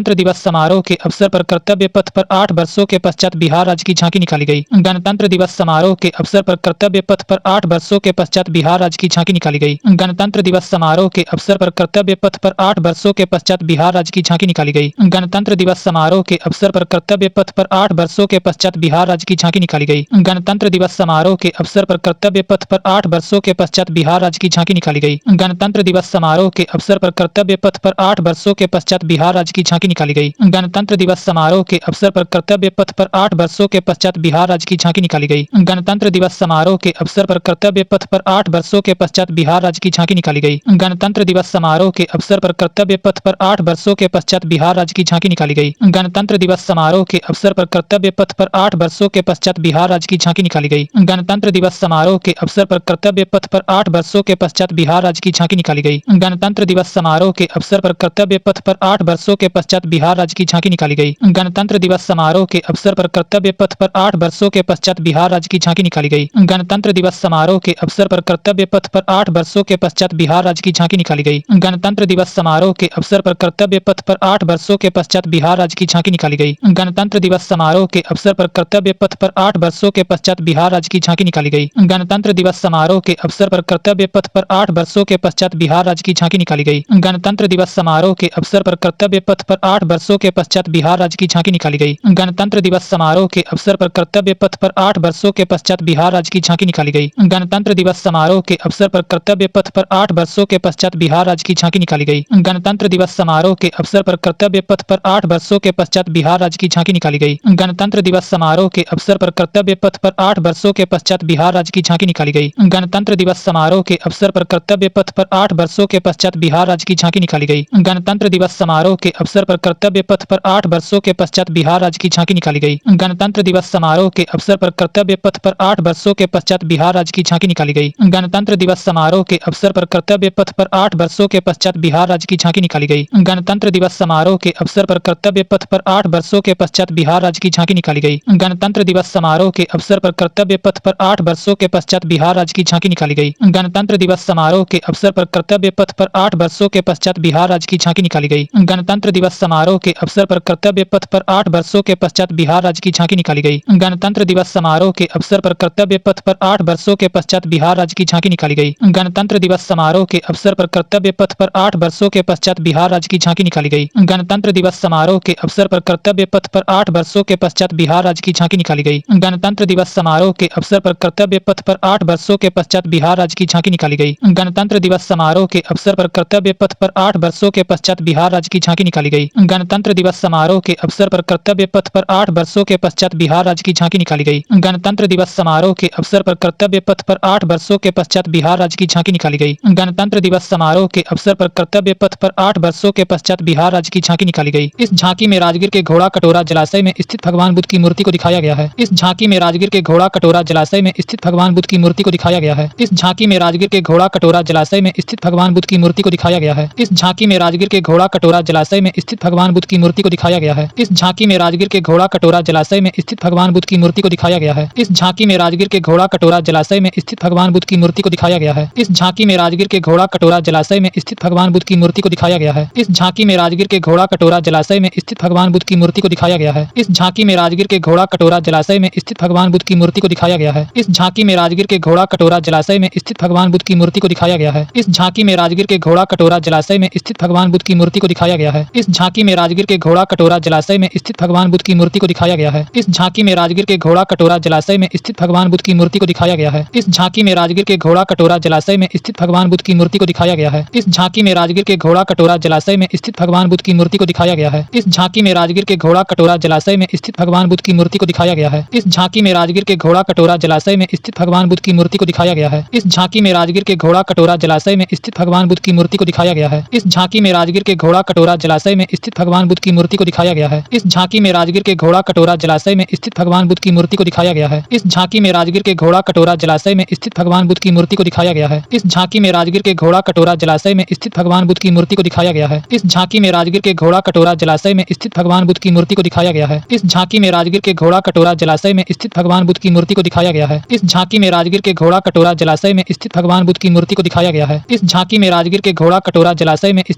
गणतंत्र दिवस समारोह के अवसर पर कर्तव्य पथ पर 8 वर्षों के पश्चात बिहार राज्य की झांकी निकाली गई। गणतंत्र दिवस समारोह के अवसर पर कर्तव्य पथ पर 8 वर्षों के पश्चात बिहार राज्य की झांकी निकाली गई। गणतंत्र दिवस समारोह के अवसर पर कर्तव्य पथ पर 8 वर्षों के पश्चात बिहार राज्य की झांकी निकाली गई। गणतंत्र दिवस समारोह के अवसर पर कर्तव्य पथ पर 8 वर्षों के पश्चात बिहार राज्य की झांकी निकाली गई। गणतंत्र दिवस समारोह के अवसर पर कर्तव्य पथ पर 8 वर्षों के पश्चात बिहार राज्य की झांकी निकाली गई। गणतंत्र गणतंत्र दिवस समारोह के अवसर पर कर्तव्य पथ पर 8 वर्षों के पश्चात बिहार राज्य की झांकी निकाली गई। गणतंत्र दिवस समारोह के अवसर पर कर्तव्य पथ पर 8 वर्षों के पश्चात बिहार राज्य की झांकी निकाली गई। गणतंत्र दिवस समारोह के अवसर पर कर्तव्य पथ पर 8 वर्षों के पश्चात बिहार राज्य की झांकी निकाली गई। गणतंत्र दिवस समारोह के अवसर पर कर्तव्य पथ पर 8 वर्षों के पश्चात बिहार राज्य की झांकी निकाली गई। गणतंत्र दिवस समारोह के अवसर पर कर्तव्य पथ पर 8 वर्षों के पश्चात बिहार राज्य की झांकी निकाली गई। गणतंत्र दिवस समारोह के अवसर पर कर्तव्य पथ पर 8 वर्षों के पश्चात बिहार राज्य की झांकी निकाली गई। गणतंत्र दिवस समारोह के अवसर पर कर्तव्य पथ पर 8 वर्षों के पश्चात बिहार राज्य की झांकी निकाली गई। गणतंत्र दिवस समारोह के अवसर पर कर्तव्य पथ पर 8 वर्षों के पश्चात बिहार राज्य की झांकी निकाली गई। गणतंत्र दिवस समारोह के अवसर पर कर्तव्य पथ पर 8 वर्षों के पश्चात बिहार राज्य की झांकी निकाली गई। गणतंत्र दिवस समारोह के अवसर पर कर्तव्य पथ पर 8 वर्षों के पश्चात बिहार राज्य की झांकी निकाली गई। गणतंत्र दिवस समारोह के अवसर पर कर्तव्य पथ पर 8 वर्षों के पश्चात बिहार राज्य की झांकी निकाली गई। गणतंत्र दिवस समारोह के अवसर पर कर्तव्य पथ पर 8 वर्षों के पश्चात बिहार राज्य की झांकी निकाली गई। गणतंत्र दिवस समारोह के अवसर पर कर्तव्य पथ पर 8 वर्षों के पश्चात बिहार राज्य की झांकी निकाली गई। गणतंत्र दिवस समारोह के अवसर पर कर्तव्य पथ पर 8 वर्षों के पश्चात बिहार राज्य की झांकी निकाली गई। गणतंत्र दिवस समारोह के अवसर पर कर्तव्य पथ पर 8 वर्षों के पश्चात बिहार राज्य की झांकी निकाली गई। गणतंत्र दिवस समारोह के अवसर पर कर्तव्य पथ पर 8 वर्षों के पश्चात बिहार राज्य की झांकी निकाली गई। गणतंत्र दिवस समारोह के अवसर पर कर्तव्य पथ पर 8 वर्षों के पश्चात बिहार राज्य की झांकी निकाली गई। गणतंत्र दिवस समारोह के अवसर पर कर्तव्य पथ पर 8 वर्षों के पश्चात बिहार राज्य की झांकी निकाली गई। गणतंत्र दिवस समारोह के अवसर पर कर्तव्य पथ पर 8 वर्षों के पश्चात बिहार राज्य की झांकी निकाली गई। गणतंत्र दिवस समारोह के अवसर पर कर्तव्य पथ पर 8 वर्षों के पश्चात बिहार राज्य की झांकी निकाली गई। गणतंत्र दिवस समारोह के अवसर पर कर्तव्य पथ पर 8 वर्षों के पश्चात बिहार राज्य की झांकी निकाली गई। गणतंत्र दिवस समारोह के अवसर पर कर्तव्य पथ पर 8 वर्षों के पश्चात बिहार राज्य की झांकी निकाली गई। गणतंत्र दिवस समारोह के अवसर पर कर्तव्य पथ पर 8 वर्षों के पश्चात बिहार राज्य की झांकी निकाली गई। गणतंत्र दिवस समारोह के अवसर पर कर्तव्य पथ पर 8 वर्षों के पश्चात बिहार राज्य की झांकी निकाली गई। गणतंत्र दिवस समारोह के अवसर पर कर्तव्य पथ पर 8 वर्षों के पश्चात बिहार राज्य की झांकी निकाली गई। गणतंत्र दिवस समारोह के अवसर पर कर्तव्य पथ पर 8 वर्षों के पश्चात बिहार राज्य की झांकी निकाली गई। गणतंत्र दिवस समारोह के अवसर पर कर्तव्य पथ पर 8 वर्षों के पश्चात बिहार राज्य की झांकी निकाली गई। गणतंत्र दिवस समारोह के अवसर पर कर्तव्य पथ पर 8 वर्षों के पश्चात बिहार राज्य की झांकी निकाली गई। गणतंत्र दिवस समारोह के अवसर पर कर्तव्य पथ पर 8 वर्षों के पश्चात बिहार राज्य की झांकी निकाली गई। गणतंत्र दिवस समारोह के अवसर पर कर्तव्य पथ पर 8 वर्षों के पश्चात बिहार राज्य की झांकी निकाली गई। गणतंत्र दिवस समारोह के अवसर पर कर्तव्य पथ पर 8 वर्षों के पश्चात बिहार राज्य की झांकी निकाली गई। गणतंत्र दिवस समारोह के अवसर पर कर्तव्य पथ पर 8 वर्षों के पश्चात बिहार राज्य की झांकी निकाली गई। गणतंत्र दिवस समारोह के अवसर पर कर्तव्य पथ पर 8 वर्षों के पश्चात बिहार राज्य की झांकी निकाली गई। इस झांकी में राजगीर के घोड़ा कटोरा जलाशय में स्थित भगवान बुद्ध की मूर्ति को दिखाया गया है। इस झांकी में राजगीर के घोड़ा कटोरा जलाशय में स्थित भगवान बुद्ध की मूर्ति को दिखाया गया है। इस झांकी में राजगीर के घोड़ा कटोरा जलाशय में स्थित भगवान बुद्ध की मूर्ति को दिखाया गया है। इस झांकी में राजगीर के घोड़ा कटोरा जलाशय में स्थित भगवान बुद्ध की मूर्ति को दिखाया गया है। इस झांकी में राजगीर के घोड़ा कटोरा जलाशय में स्थित भगवान बुद्ध की मूर्ति को दिखाया गया है। इस झांकी में राजगीर के घोड़ा कटोरा जलाशय में स्थित भगवान बुद्ध की मूर्ति को दिखाया गया है। इस झांकी में राजगीर के घोड़ा कटोरा जलाशय में स्थित भगवान बुद्ध की मूर्ति को दिखाया गया है। इस झांकी में राजगीर के घोड़ा कटोरा जलाशय में स्थित भगवान बुद्ध की मूर्ति को दिखाया गया है। इस झांकी में राजगीर के घोड़ा कटोरा जलाशय में स्थित भगवान बुद्ध की मूर्ति को दिखाया गया है। इस झांकी में राजगीर के घोड़ा कटोरा जलाशय में स्थित भगवान बुद्ध की मूर्ति को दिखाया गया है। इस झांकी में राजगीर के घोड़ा कटोरा जलाशय में स्थित भगवान बुद्ध की मूर्ति को दिखाया गया है। इस झांकी में राजगीर के घोड़ा कटोरा जलाशय में स्थित भगवान बुद्ध की मूर्ति को दिखाया गया है। इस झांकी में राजगीर के घोड़ा कटोरा जलाशय में स्थित भगवान बुद्ध की मूर्ति को दिखाया गया है। इस झांकी में राजगीर के घोड़ा कटोरा जलाशय में स्थित भगवान बुद्ध की मूर्ति को दिखाया गया है। इस झांकी में राजगीर के घोड़ा कटोरा जलाशय में स्थित भगवान बुद्ध की मूर्ति को दिखाया गया है। इस झांकी में राजगीर के घोड़ा कटोरा जलाशय में स्थित भगवान बुद्ध की मूर्ति को दिखाया गया है। इस झांकी में राजगीर के घोड़ा कटोरा जलाशय में स्थित भगवान बुद्ध की मूर्ति को दिखाया गया है। इस झांकी में राजगीर के घोड़ा कटोरा जलाशय में स्थित भगवान बुद्ध की मूर्ति को दिखाया गया है। इस झांकी में राजगीर के घोड़ा कटोरा जलाशय में स्थित भगवान बुद्ध की मूर्ति को दिखाया गया है। इस झांकी में राजगीर के घोड़ा कटोरा जलाशय में स्थित भगवान बुद्ध की मूर्ति को दिखाया गया है। इस झांकी में राजगीर के घोड़ा कटोरा जलाशय में स्थित भगवान बुद्ध की मूर्ति को दिखाया गया है। इस झांकी में राजगीर के घोड़ा कटोरा जलाशय में स्थित भगवान बुद्ध की मूर्ति को दिखाया गया है। इस झांकी में राजगीर के घोड़ा कटोरा जलाशय में स्थित भगवान बुद्ध की मूर्ति को दिखाया गया है। इस झांकी में राजगीर के घोड़ा कटोरा जलाशय में स्थित भगवान बुद्ध की मूर्ति को दिखाया गया है। इस झांकी में राजगीर के घोड़ा कटोरा जलाशय में स्थित भगवान बुद्ध की मूर्ति को दिखाया गया है। इस झांकी में राजगीर के घोड़ा कटोरा जलाशय में स्थित भगवान बुद्ध की मूर्ति को दिखाया गया है। इस झांकी में राजगीर के घोड़ा कटोरा जलाशय में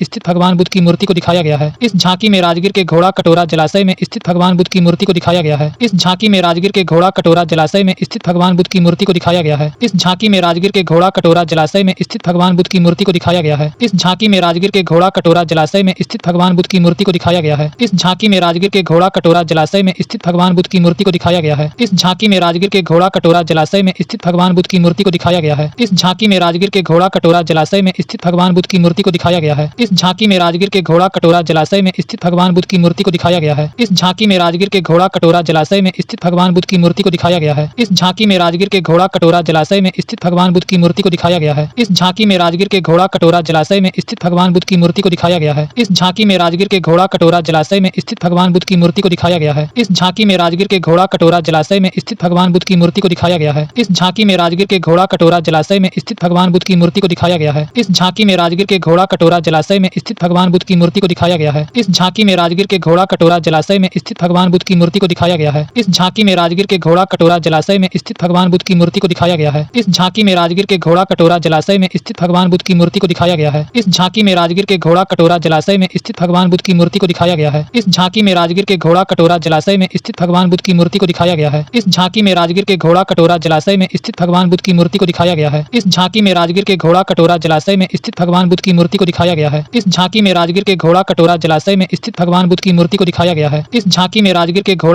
स्थित भगवान बुद्ध की मूर्ति को दिखाया गया है। इस झांकी में राजगीर के घोड़ा कटोरा जलाशय में स्थित भगवान बुद्ध की मूर्ति को दिखाया गया है। इस झांकी में राजगीर के घोड़ा कटोरा जलाशय में स्थित भगवान बुद्ध की मूर्ति को दिखाया गया है। इस झांकी में राजगीर के घोड़ा कटोरा जलाशय में स्थित भगवान बुद्ध की मूर्ति को दिखाया गया है। इस झांकी में राजगीर के घोड़ा कटोरा जलाशय में स्थित भगवान बुद्ध की मूर्ति को दिखाया गया है। इस झांकी में राजगीर के घोड़ा कटोरा जलाशय में स्थित भगवान बुद्ध की मूर्ति को दिखाया गया है। इस झांकी में राजगीर के घोड़ा कटोरा जलाशय जलाशय में स्थित भगवान बुद्ध की मूर्ति को दिखाया गया है। इस झांकी में राजगीर के घोड़ा कटोरा जलाशय में स्थित भगवान बुद्ध की मूर्ति को दिखाया गया है। इस झांकी में राजगीर के घोड़ा कटोरा जलाशय में स्थित भगवान बुद्ध की मूर्ति को दिखाया गया है। इस झांकी में राजगीर के घोड़ा कटोरा जलाशय में स्थित भगवान बुद्ध की मूर्ति को दिखाया गया है। इस झांकी में राजगीर के घोड़ा कटोरा जलाशय में स्थित भगवान बुद्ध की मूर्ति को दिखाया गया है। इस झांकी में राजगीर के घोड़ा कटोरा जलाशय में स्थित भगवान बुद्ध की मूर्ति को दिखाया गया है। इस झांकी में राजगीर के घोड़ा कटोरा जलाशय में स्थित भगवान बुद्ध की मूर्ति को दिखाया गया है। इस झांकी में राजगीर के घोड़ा कटोरा जलाशय में स्थित भगवान बुद्ध की मूर्ति को दिखाया गया है। इस झांकी में राजगीर के घोड़ा कटोरा जलाशय में स्थित भगवान बुद्ध की मूर्ति को दिखाया गया है। इस झांकी में राजगीर के घोड़ा कटोरा जलाशय में स्थित भगवान बुद्ध की मूर्ति को दिखाया गया है। इस झांकी में राजगीर के घोड़ा कटोरा जलाशय में स्थित भगवान बुद्ध की मूर्ति को दिखाया गया है। इस झांकी में राजगीर के घोड़ा कटोरा जलाशय में स्थित भगवान बुद्ध की मूर्ति को दिखाया गया है। इस झांकी में राजगीर के घोड़ा कटोरा जलाशय में स्थित भगवान बुद्ध की मूर्ति को दिखाया गया है। इस झांकी में राजगीर के घोड़ा कटोरा जलाशय में स्थित भगवान बुद्ध की मूर्ति को दिखाया गया है। इस झांकी में राजगीर के घोड़ा कटोरा जलाशय में स्थित भगवान बुद्ध की मूर्ति को दिखाया गया है। इस झांकी में राजगीर के घोड़ा कटोरा जलाशय में स्थित भगवान बुद्ध की मूर्ति को दिखाया गया है। इस झांकी में राजगीर के घोड़ा कटोरा जलाशय में स्थित भगवान बुद्ध की मूर्ति को दिखाया गया है। इस झांकी में राजगीर के घोड़ा कटोरा जलाशय में स्थित भगवान बुद्ध की मूर्ति को दिखाया गया है। इस झांकी में राजगीर के घोड़ा कटोरा जलाशय में स्थित भगवान बुद्ध की मूर्ति को दिखाया गया है। इस झांकी में राजगीर के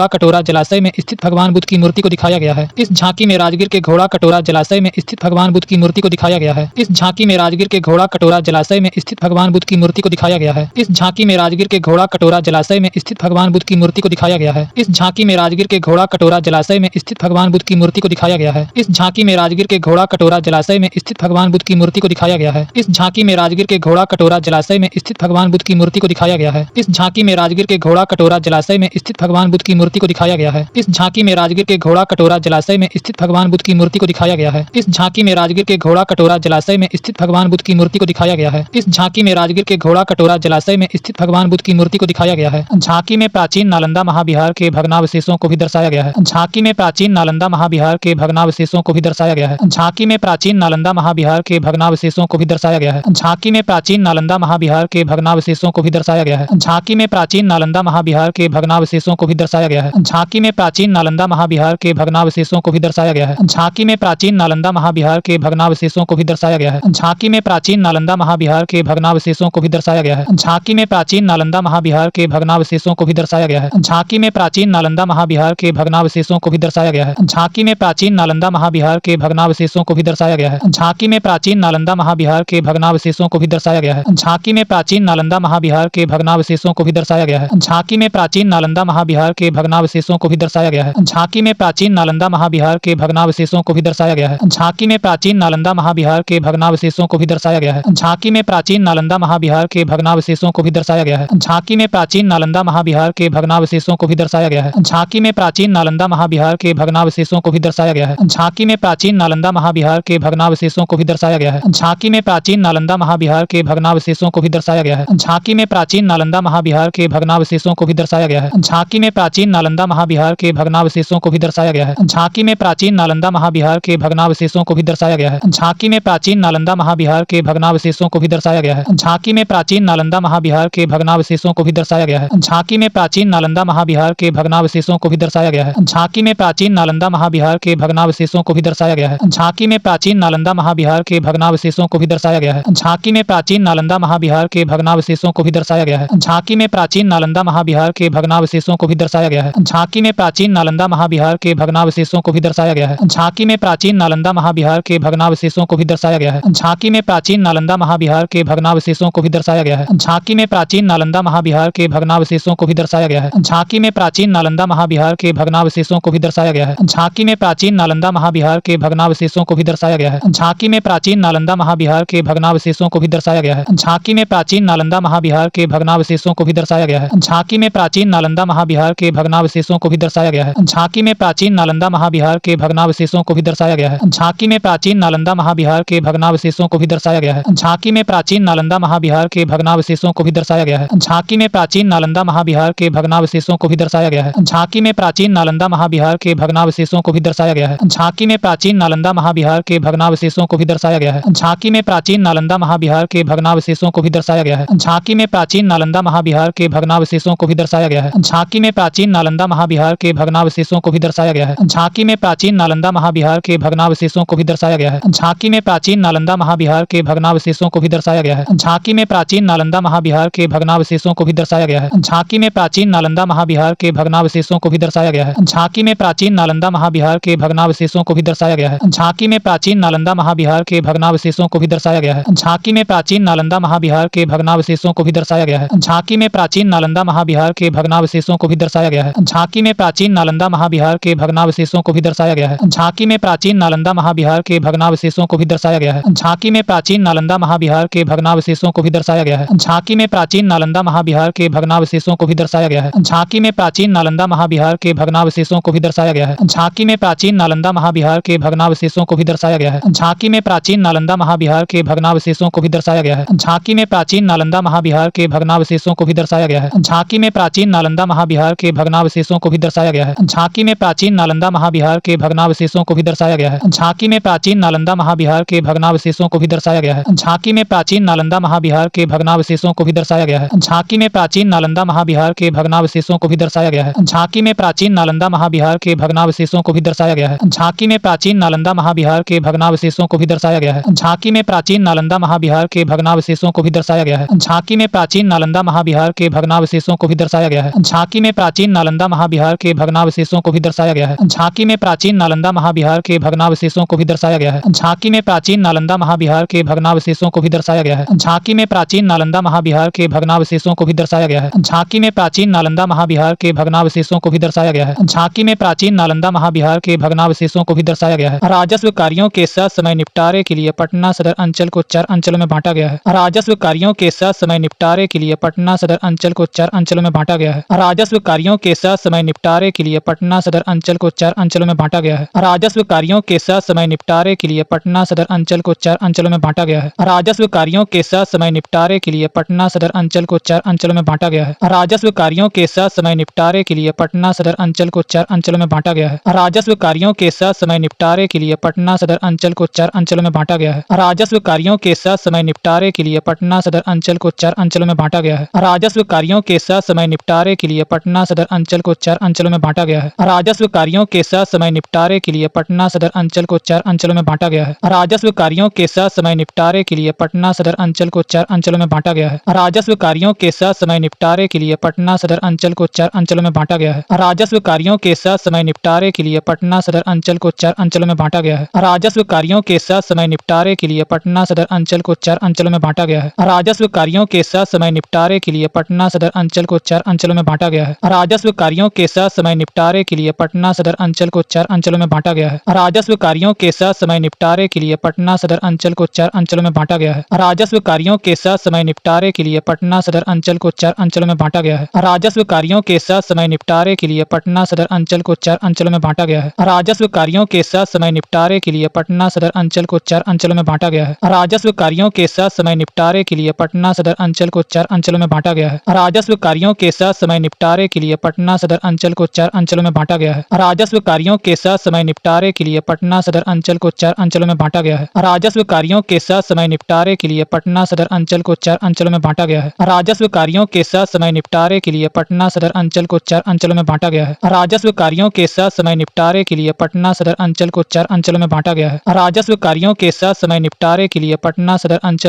घोड़ा कटोरा जलाशय में स्थित भगवान बुद्ध की मूर्ति को दिखाया गया है। इस झांकी में राजगीर के घोड़ा कटोरा जलाशय में स्थित भगवान बुद्ध की मूर्ति को दिखाया गया है। इस झांकी में राजगीर के घोड़ा कटोरा जलाशय में स्थित भगवान बुद्ध की मूर्ति को दिखाया गया है। इस झांकी में राजगीर के घोड़ा कटोरा जलाशय में स्थित भगवान बुद्ध की मूर्ति को दिखाया गया है। इस झांकी में राजगीर के घोड़ा कटोरा जलाशय में स्थित भगवान बुद्ध की मूर्ति को दिखाया गया है। इस झांकी में राजगीर के घोड़ा कटोरा जलाशय में स्थित भगवान बुद्ध की मूर्ति को दिखाया गया है। इस झांकी में राजगीर के घोड़ा कटोरा जलाशय में स्थित भगवान बुद्ध की मूर्ति को दिखाया गया है। इस झांकी में राजगीर के घोड़ा कटोरा जलाशय में स्थित भगवान बुद्ध की मूर्ति को दिखाया गया है। इस झांकी में राजगीर के घोड़ा कटोरा जलाशय में स्थित भगवान बुद्ध की मूर्ति को दिखाया गया है। इस झांकी में राजगीर के घोड़ा कटोरा जलाशय में स्थित भगवान बुद्ध की मूर्ति को दिखाया गया है। झांकी में प्राचीन नालंदा महाविहार के भग्नावशेषों को भी दर्शाया गया है। झांकी में प्राचीन नालंदा महाविहार के भग्नावशेषों को भी दर्शाया गया है। झांकी में प्राचीन नालंदा महाविहार के भग्नावशेषों को भी दर्शाया गया है। झांकी में प्राचीन नालंदा महाविहार के भग्नावशेषों को भी दर्शाया गया है। झांकी में प्राचीन नालंदा महाविहार के भग्नावशेषों को भी दर्शाया गया है। झांकी में प्राचीन नालंदा महाविहार के भग्नावशेषों को भी दर्शाया गया है। झांकी में प्राचीन नालंदा महाविहार के भग्नावशेषों को भी दर्शाया गया है। झांकी में प्राचीन नालंदा महाविहार के भग्नावशेषों को भी दर्शाया गया है। झांकी में प्राचीन नालंदा महाविहार के भग्नावशेषों को भी दर्शाया गया है। झांकी में प्राचीन नालंदा महाविहार के भग्नावशेषों को भी दर्शाया गया है। झांकी में प्राचीन नालंदा महाविहार के भग्नावशेषों को भी दर्शाया गया है। झांकी में प्राचीन नालंदा महाविहार के भग्नावशेषों को भी दर्शाया गया है। झांकी में प्राचीन नालंदा महाविहार के भग्नावशेषों को भी दर्शाया गया है। झांकी में प्राचीन नालंदा महाविहार के भग्नावशेषों को भी दर्शाया गया है। झांकी में प्राचीन नालंदा महाविहार के भग्नावशेषों को भी दर्शाया गया है। झांकी में प्राचीन नालंदा महाविहार के भग्नावशेषों को भी दर्शाया गया है। झांकी में प्राचीन नालंदा महाविहार के भग्नावशेषों को भी दर्शाया गया है। झांकी में प्राचीन नालंदा महाविहार के भग्नावशेषों को भी दर्शाया गया है। झांकी में प्राचीन नालंदा महाविहार के भग्नावशेषों को भी दर्शाया गया है। झांकी में प्राचीन नालंदा महाविहार के भग्नावशेषों को भी दर्शाया गया है। झांकी में प्राचीन नालंदा महाविहार के भग्नावशेषों को भी दर्शाया गया है। झांकी में प्राचीन नालंदा महाविहार के भग्नावशेषों को भी दर्शाया गया है। झांकी में प्राचीन नालंदा महाविहार के भग्नावशेषों को भी दर्शाया गया है। झांकी में प्राचीन नालंदा महाविहार के भग्नावशेषों को भी दर्शाया गया है। झांकी में प्राचीन नालंदा महाविहार के भग्नावशेषों को भी दर्शाया गया है। झांकी में प्राचीन नालंदा महाविहार के भग्नावशेषों को भी दर्शाया गया है। झांकी में प्राचीन नालंदा महाविहार के भग्नावशेषों को भी दर्शाया गया है। झांकी में प्राचीन नालंदा महाविहार के भग्नावशेषों को भी दर्शाया गया है। झांकी में प्राचीन नालंदा महाविहार के भग्नावशेषों को भी दर्शाया गया है। झांकी में प्राचीन नालंदा महाविहार के भग्नावशेषों को भी दर्शाया गया है। झांकी में प्राचीन नालंदा महाविहार के भग्नावशेषों को भी दर्शाया गया है। झांकी में प्राचीन नालंदा महाविहार के भग्नावशेषों को भी दर्शाया गया है। झांकी में प्राचीन नालंदा महाविहार के भग्नावशेषों को भी दर्शाया गया है। झांकी में प्राचीन नालंदा महाविहार के भग्नावशेषों को भी दर्शाया गया है। झांकी में प्राचीन नालंदा महाविहार के भग्नावशेषों को भी दर्शाया गया है। झांकी में प्राचीन नालंदा महाविहार के भग्नावशेषों को भी दर्शाया गया है। झांकी में प्राचीन नालंदा महाविहार के भग्नावशेषों को भी दर्शाया गया है। झांकी में प्राचीन नालंदा महाविहार के भग्नावशेषों को भी दर्शाया गया है। झांकी में प्राचीन नालंदा महाविहार के भग्नावशेषों को भी दर्शाया गया है। झांकी में प्राचीन नालंदा महाविहार के भग्नावशेषों को भी दर्शाया गया है। झांकी में प्राचीन नालंदा महाविहार के भग्नावशेषों को भी दर्शाया गया है। झांकी में प्राचीन नालंदा महाविहार के भग्नावशेषों को भी दर्शाया गया है। झांकी में प्राचीन नालंदा महाविहार के भग्नावशेषों को भी दर्शाया गया है। झांकी में प्राचीन नालंदा महाविहार के भग्नावशेषों को भी दर्शाया गया है। झांकी में प्राचीन नालंदा महाविहार के भग्नावशेषों को भी दर्शाया गया है। झांकी में प्राचीन नालंदा महाविहार के भग्नावशेषों को भी दर्शाया गया है। झांकी में प्राचीन नालंदा महाविहार के भग्नावशेषों को भी दर्शाया गया है। झांकी में प्राचीन नालंदा महाविहार के भग्नावशेषों को भी दर्शाया गया है। झांकी में प्राचीन नालंदा महाविहार के भग्नावशेषों को भी दर्शाया गया है। झांकी में प्राचीन नालंदा महाविहार के भग्नावशेषों को भी दर्शाया गया है। झांकी में प्राचीन नालंदा महाविहार के भग्नावशेषों को भी दर्शाया गया है। झांकी में प्राचीन नालंदा महाविहार के भग्नावशेषों को भी दर्शाया गया है। झांकी में प्राचीन नालंदा महाविहार के भग्नावशेषों को भी दर्शाया गया है। झांकी में प्राचीन नालंदा महाविहार के भग्नावशेषों भग्नावशेषों को भी दर्शाया गया है। झांकी में प्राचीन नालंदा महाविहार के भग्नावशेषों को भी दर्शाया गया है। झांकी में प्राचीन नालंदा महाविहार के भग्नावशेषों को भी दर्शाया गया है। झांकी में प्राचीन नालंदा महाविहार के भग्नावशेषों को भी दर्शाया गया है। झांकी में प्राचीन नालंदा महाविहार के भग्नावशेषों को भी दर्शाया गया है। झांकी में प्राचीन नालंदा महाविहार के भग्नावशेषों को भी दर्शाया गया है। झांकी में प्राचीन नालंदा महाविहार के भग्नावशेषों को भी दर्शाया गया है। झांकी में प्राचीन नालंदा महाविहार के भग्नावशेषों को भी दर्शाया गया है। झांकी में प्राचीन नालंदा महाविहार के भग्नावशेषों को भी दर्शाया गया है। झांकी में प्राचीन नालंदा महाविहार के भग्नावशेषों को भी दर्शाया गया है। झांकी में प्राचीन नालंदा महाविहार के भग्नावशेषों को भी दर्शाया गया है। झांकी में प्राचीन नालंदा महाविहार के भग्नावशेषों को भी दर्शाया गया है। झांकी में प्राचीन नालंदा महाविहार के भग्नावशेषों को भी दर्शाया गया है। झांकी में प्राचीन नालंदा महाविहार के भग्नावशेषों को भी दर्शाया गया है। झांकी में प्राचीन नालंदा महाविहार के भग्नावशेषों को भी दर्शाया गया है। झांकी में प्राचीन नालंदा महाविहार के भग्नावशेषों को भी दर्शाया गया है। झांकी में प्राचीन नालंदा महाविहार के भग्नावशेषों को भी दर्शाया गया है। झांकी में प्राचीन नालंदा महाविहार के भग्नावशेषों को भी दर्शाया गया है। झांकी में प्राचीन नालंदा महाविहार के भग्नावशेषों को भी दर्शाया गया है। झांकी में प्राचीन नालंदा महाविहार के भग्नावशेषों को भी दर्शाया गया है। झांकी में प्राचीन नालंदा महाविहार के भग्नावशेषों को भी दर्शाया गया है। झांकी में प्राचीन नालंदा महाविहार के भग्नावशेषों को भी दर्शाया गया है। झांकी में प्राचीन नालंदा महाविहार के भग्नावशेषों को भी दर्शाया गया है। झांकी में प्राचीन नालंदा महाविहार के भग्नावशेषों को भी दर्शाया गया है। झांकी में प्राचीन नालंदा महाविहार के भग्नावशेषों को भी दर्शाया गया है। झांकी में प्राचीन नालंदा महाविहार के भग्नावशेषों को भी दर्शाया गया है। झांकी में प्राचीन नालंदा महाविहार के भग्नावशेषों को भी दर्शाया गया है। राजस्व कार्यों के समय निपटारे के लिए पटना सदर अंचल को 4 अंचलों में बांटा गया है। राजस्व कार्यों के समय निपटारे के लिए पटना सदर अंचल को 4 अंचलों में बांटा गया है। राजस्व कार्यों के समय निपटारे के लिए पटना सदर अंचल को 4 अंचलों में बांटा गया है। राजस्व कार्यों के समय निपटारे के लिए पटना सदर अंचल को 4 अंचलों में बांटा गया है। राजस्व कार्यों के समय निपटारे के लिए पटना सदर अंचल को 4 अंचलों में बांटा गया है। राजस्व कार्यों के समय निपटारे के लिए पटना सदर अंचल को 4 अंचलों में बांटा गया है। राजस्व कार्यों के समय निपटारे के लिए पटना सदर अंचल को 4 अंचलों में बांटा गया है। राजस्व कार्यों के समय निपटारे के लिए पटना सदर अंचल को 4 अंचलों में बांटा गया है। राजस्व कार्यों के समय निपटारे के लिए पटना सदर अंचल को 4 अंचलों में बांटा गया है। राजस्व कार्यों के समय निपटारे के लिए पटना सदर अंचल को 4 अंचलों में बांटा गया है। राजस्व कार्यों के समय निपटारे के लिए पटना सदर अंचल को 4 अंचलों में बांटा गया है। राजस्व कार्यों के समय निपटारे के लिए पटना सदर अंचल को 4 अंचलों में बांटा गया है। राजस्व कार्यों के समय निपटारे के लिए पटना सदर अंचल को 4 अंचलों में बांटा गया है। राजस्व कार्यों के समय निपटारे के लिए पटना सदर अंचल को 4 अंचलों में बांटा गया है। राजस्व कार्यों के समय निपटारे के लिए पटना सदर अंचल को 4 अंचलों में बांटा गया है। राजस्व कार्यों के समय निपटारे के लिए पटना सदर अंचल को 4 अंचलों में बांटा गया है। राजस्व कार्यों के समय निपटारे के लिए पटना सदर अंचल को 4 अंचलों में बांटा गया है। राजस्व कार्यों के समय निपटारे के लिए पटना सदर अंचल को 4 अंचलों में बांटा गया है। राजस्व कार्यों के समय निपटारे के लिए पटना सदर अंचल को 4 अंचलों में बांटा गया है। राजस्व कार्यों के समय निपटारे के लिए पटना सदर अंचल को 4 अंचलों में बांटा गया है। राजस्व कार्यों के समय निपटारे के लिए पटना सदर अंचल को 4 अंचलों में बांटा गया है। राजस्व कार्यों के समय निपटारे के लिए पटना सदर अंचल को 4 अंचलों में बांटा गया है। राजस्व कार्यों के समय निपटारे के लिए पटना सदर अंचल को 4 अंचलों में बांटा गया है। राजस्व कार्यों के समय निपटारे के लिए पटना सदर अंचल को 4 अंचलों में बांटा गया है। राजस्व कार्यों के समय निपटारे के लिए पटना सदर अंचल को 4 अंचलों में बांटा गया है। राजस्व कार्यों के समय निपटारे के लिए पटना सदर अंचल को 4 अंचलों में बांटा गया है। राजस्व कार्यों के समय निपटारे के लिए पटना सदर अंचल को 4 अंचलों में बांटा गया है। राजस्व कार्यों के समय निपटारे के लिए पटना सदर अंचल को 4 अंचलों में बांटा गया है। राजस्व कार्यों के समय निपटारे के लिए पटना सदर अंचल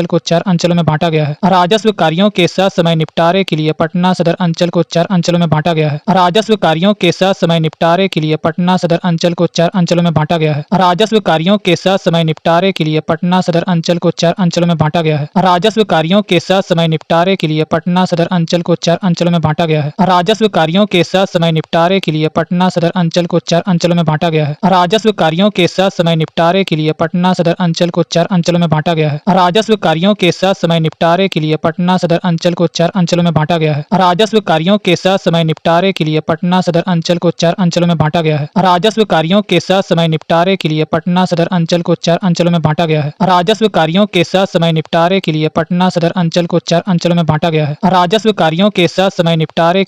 को 4 अंचलों में बांटा गया है। राजस्व कार्यों के समय निपटारे के लिए पटना सदर अंचल को 4 अंचलों में बांटा गया है। राजस्व कार्यों के समय निपटारे के लिए पटना सदर अंचल को 4 अंचलों में बांटा गया है। राजस्व कार्यों के समय निपटारे के लिए पटना सदर अंचल को 4 अंचलों में बांटा गया है। राजस्व कार्यों के समय निपटारे के लिए पटना सदर अंचल को 4 अंचलों में बांटा गया है। राजस्व कार्यों के समय निपटारे के लिए पटना सदर अंचल को 4 अंचलों में बांटा गया है। राजस्व कार्यों के समय निपटारे के लिए पटना सदर अंचल को 4 अंचलों में बांटा गया है। राजस्व कार्यों के समय निपटारे के लिए पटना सदर अंचल को 4 अंचलों में बांटा गया है। राजस्व कार्यों के समय निपटारे के लिए पटना सदर अंचल को 4 अंचलों में बांटा गया है। राजस्व कार्यों के समय निपटारे के लिए पटना सदर अंचल को 4 अंचलों में बांटा गया है। राजस्व कार्यों के समय निपटारे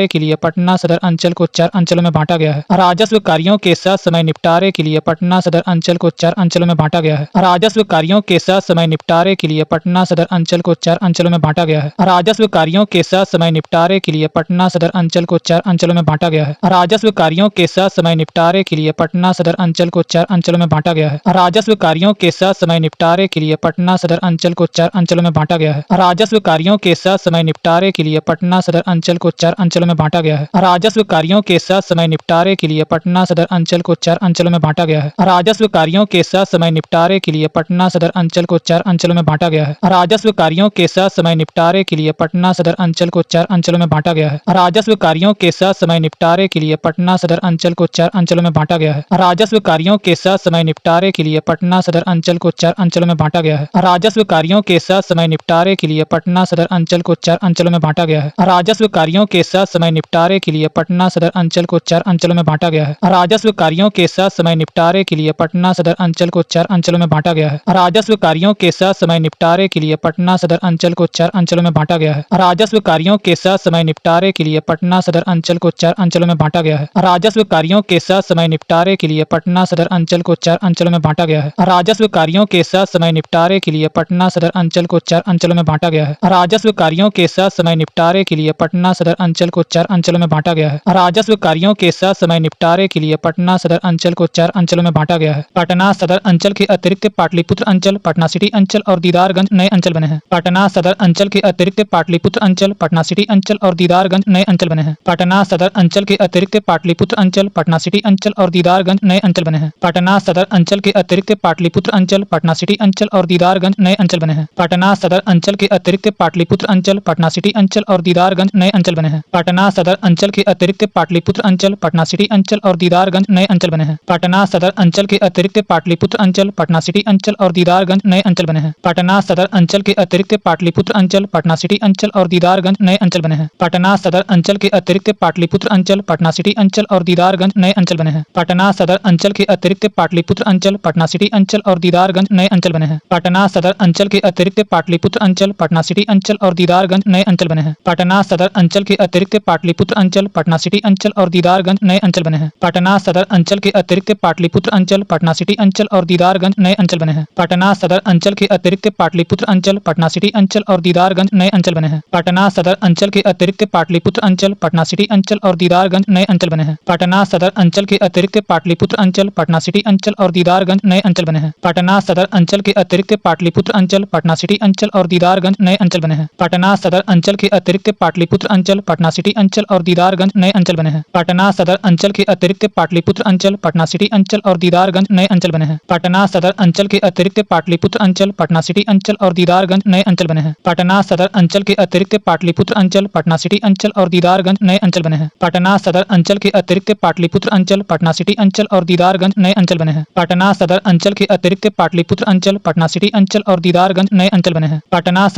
के लिए पटना सदर अंचल को 4 अंचलों में बांटा गया है। राजस्व कार्यों के समय निपटारे के लिए पटना सदर अंचल को 4 अंचलों में बांटा गया है। राजस्व कार्यों के समय निपटारे के लिए पटना सदर अंचल को 4 अंचलों में बांटा गया है। राजस्व कार्यों के समय निपटारे के लिए पटना सदर अंचल को 4 अंचलों में बांटा गया है। राजस्व कार्यों के समय निपटारे के लिए पटना सदर अंचल को 4 अंचलों में बांटा गया है। राजस्व कार्यों के समय निपटारे के लिए पटना सदर अंचल को 4 अंचलों में बांटा गया है। राजस्व कार्यों के समय निपटारे के लिए पटना सदर अंचल को 4 अंचलों अंचलों में बांटा गया है। राजस्व कार्यों के ससमय निपटारे के लिए पटना सदर अंचल को 4 अंचलों में बांटा गया है। राजस्व कार्यों के ससमय निपटारे के लिए पटना सदर अंचल को 4 अंचलों में बांटा गया है। राजस्व कार्यों के ससमय निपटारे के लिए पटना सदर अंचल को 4 अंचलों में बांटा गया है। राजस्व कार्यों के ससमय निपटारे के लिए पटना सदर अंचल को 4 अंचलों में बांटा गया है। राजस्व कार्यों के ससमय निपटारे के लिए पटना सदर अंचल को 4 अंचलों में बांटा गया है। राजस्व कार्यों के ससमय निपटारे के लिए पटना सदर अंचल को 4 अंचलों में बांटा गया है। राजस्व कार्यों के ससमय निपटारे के लिए पटना सदर अंचल को 4 अंचलों में बांटा गया है। राजस्व कार्यों के ससमय निपटारे के लिए पटना सदर अंचल को 4 अंचलों में बांटा गया है। राजस्व कार्यों के ससमय निपटारे के लिए पटना सदर अंचल को 4 अंचलों में बांटा गया है। राजस्व कार्यों के ससमय निपटारे के लिए पटना सदर अंचल को 4 अंचलों में बांटा गया है। राजस्व कार्यों के ससमय निपटारे के लिए पटना सदर अंचल को 4 अंचलों में बांटा गया है। राजस्व कार्यों के ससमय निपटारे के लिए पटना सदर अंचल को 4 अंचलों में बांटा गया है। राजस्व कार्यों के ससमय निपटारे के लिए पटना सदर अंचल को 4 अंचलों में बांटा गया है। राजस्व कार्यों के ससमय निपटारे के लिए पटना सदर अंचल को 4 अंचलों में बांटा गया है। पटना सदर अंचल के अतिरिक्त पाटलिपुत्र अंचल, पटना सिटी अंचल और दीदारगंज नए अंचल बने हैं। पटना सदर अंचल के अतिरिक्त पाटलिपुत्र अंचल, पटना सिटी अंचल और दीदारगंज नए अंचल बने हैं। पटना सदर अंचल के अतिरिक्त पाटलिपुत्र अंचल, पटना सिटी अंचल और दीदारगंज नए अंचल बने हैं। पटना सदर अंचल के अतिरिक्त पाटलिपुत्र अंचल, पटना सिटी अंचल और दीदारगंज नए अंचल बने हैं। पटना सदर अंचल के अतिरिक्त पाटलिपुत्र अंचल, पटना सिटी अंचल और दीदारगंज नए अंचल बने हैं। पटना सदर अंचल के अतिरिक्त पाटलिपुत्र अंचल, पटना सिटी अंचल और दीदारगंज नए अंचल बने हैं। पटना सदर अंचल के अतिरिक्त पाटलिपुत्र अंचल, पटना सिटी अंचल और दीदारगंज नए अंचल बने हैं। पटना सदर अंचल के अतिरिक्त पाटलिपुत्र अंचल, पटना सिटी अंचल और दीदारगंज नए अंचल बने हैं। पटना सदर अंचल के अतिरिक्त पाटलिपुत्र अंचल, पटना सिटी अंचल और दीदारगंज नए अंचल बने हैं। पटना सदर अंचल के अतिरिक्त पाटलिपुत्र अंचल, पटना सिटी अंचल और दीदारगंज नए अंचल बने हैं। पटना सदर अंचल के अतिरिक्त पाटलिपुत्र अंचल, पटना सिटी अंचल और दीदारगंज नए अंचल बने हैं। पटना सदर अंचल के अतिरिक्त पाटलिपुत्र अंचल, पटना सिटी अंचल और दीदारगंज नए अंचल बने हैं। पटना सदर अंचल के अतिरिक्त पाटलिपुत्र अंचल, पटना सिटी अंचल और दीदारगंज नए अंचल बने हैं। पटना सदर अंचल के अतिरिक्त पाटलिपुत्र अंचल, पटना सिटी अंचल और दीदारगंज नए अंचल बने हैं। पटना सदर अंचल के अतिरिक्त पाटलिपुत्र अंचल, पटना सिटी अंचल और दीदारगंज नए अंचल बने हैं। पटना सदर अंचल के अतिरिक्त पाटलिपुत्र अंचल, पटना सिटी अंचल और दीदारगंज नए अंचल बने हैं। पटना सदर अंचल के अतिरिक्त पाटलिपुत्र अंचल, पटना सिटी अंचल और दीदारगंज नए अंचल बने हैं। पटना सदर अंचल के अतिरिक्त पाटलिपुत्र अंचल, पटना सिटी अंचल और दीदारगंज नए अंचल बने हैं। पटना सदर अंचल के अतिरिक्त पाटलिपुत्र अंचल, पटना सिटी अंचल और दीदारगंज नए अंचल बने हैं। पटना सदर अंचल के अतिरिक्त पाटलिपुत्र अंचल, पटना सिटी अंचल और दीदारगंज नए अंचल बने हैं। पटना सदर अंचल के अतिरिक्त पाटलिपुत्र अंचल, पटना सिटी अंचल और दीदारगंज नए अंचल बने हैं। पटना सदर अंचल के अतिरिक्त पाटलिपुत्र अंचल, पटना सिटी अंचल और दीदारगंज नए अंचल बने हैं। पटना सदर अंचल के अतिरिक्त पाटलिपुत्र अंचल, पटना सिटी अंचल और दीदारगंज नए अंचल बने हैं। पटना सदर अंचल के अतिरिक्त पाटलिपुत्र अंचल, पटना सिटी अंचल और दीदारगंज नए अंचल बने हैं। पटना सदर अंचल के अतिरिक्त पाटलिपुत्र अंचल, पटना सिटी अंचल और दीदारगंज नए अंचल बने हैं। पटना सदर अंचल के अतिरिक्त पाटलिपुत्र अंचल,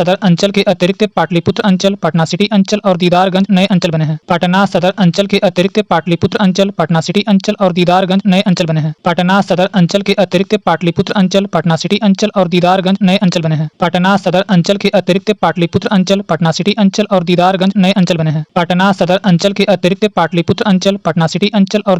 पटना सिटी अंचल और दीदारगंज नए अंचल बने हैं। पटना सदर अंचल के अतिरिक्त पाटलिपुत्र अंचल, पटना सिटी अंचल और दीदारगंज नए अंचल बने हैं। पटना सदर अंचल के अतिरिक्त पाटलिपुत्र अंचल, पटना सिटी अंचल और दीदारगंज नए अंचल बने हैं। पटना सदर अंचल के अतिरिक्त पाटलिपुत्र अंचल, पटना सिटी अंचल और दीदारगंज नए अंचल बने हैं। पटना सदर अंचल के अतिरिक्त पाटलिपुत्र अंचल, पटना सिटी अंचल और दीदारगंज नए अंचल बने हैं। पटना सदर अंचल के अतिरिक्त पाटलिपुत्र अंचल, पटना सिटी अंचल और दीदारगंज नए अंचल बने हैं। पटना सदर अंचल के अतिरिक्त पाटलिपुत्र अंचल, पटना सिटी अंचल और दीदारगंज नए अंचल बने हैं। पटना सदर अंचल के अतिरिक्त पाटलिपुत्र अंचल, पटना सिटी अंचल और दीदारगंज नए अंचल बने हैं। पटना सदर अंचल के अतिरिक्त पाटलिपुत्र अंचल, पटना सिटी अंचल और दीदारगंज नए अंचल बने हैं। पटना सदर अंचल के अतिरिक्त पाटलिपुत्र अंचल, पटना सिटी अंचल और दीदारगंज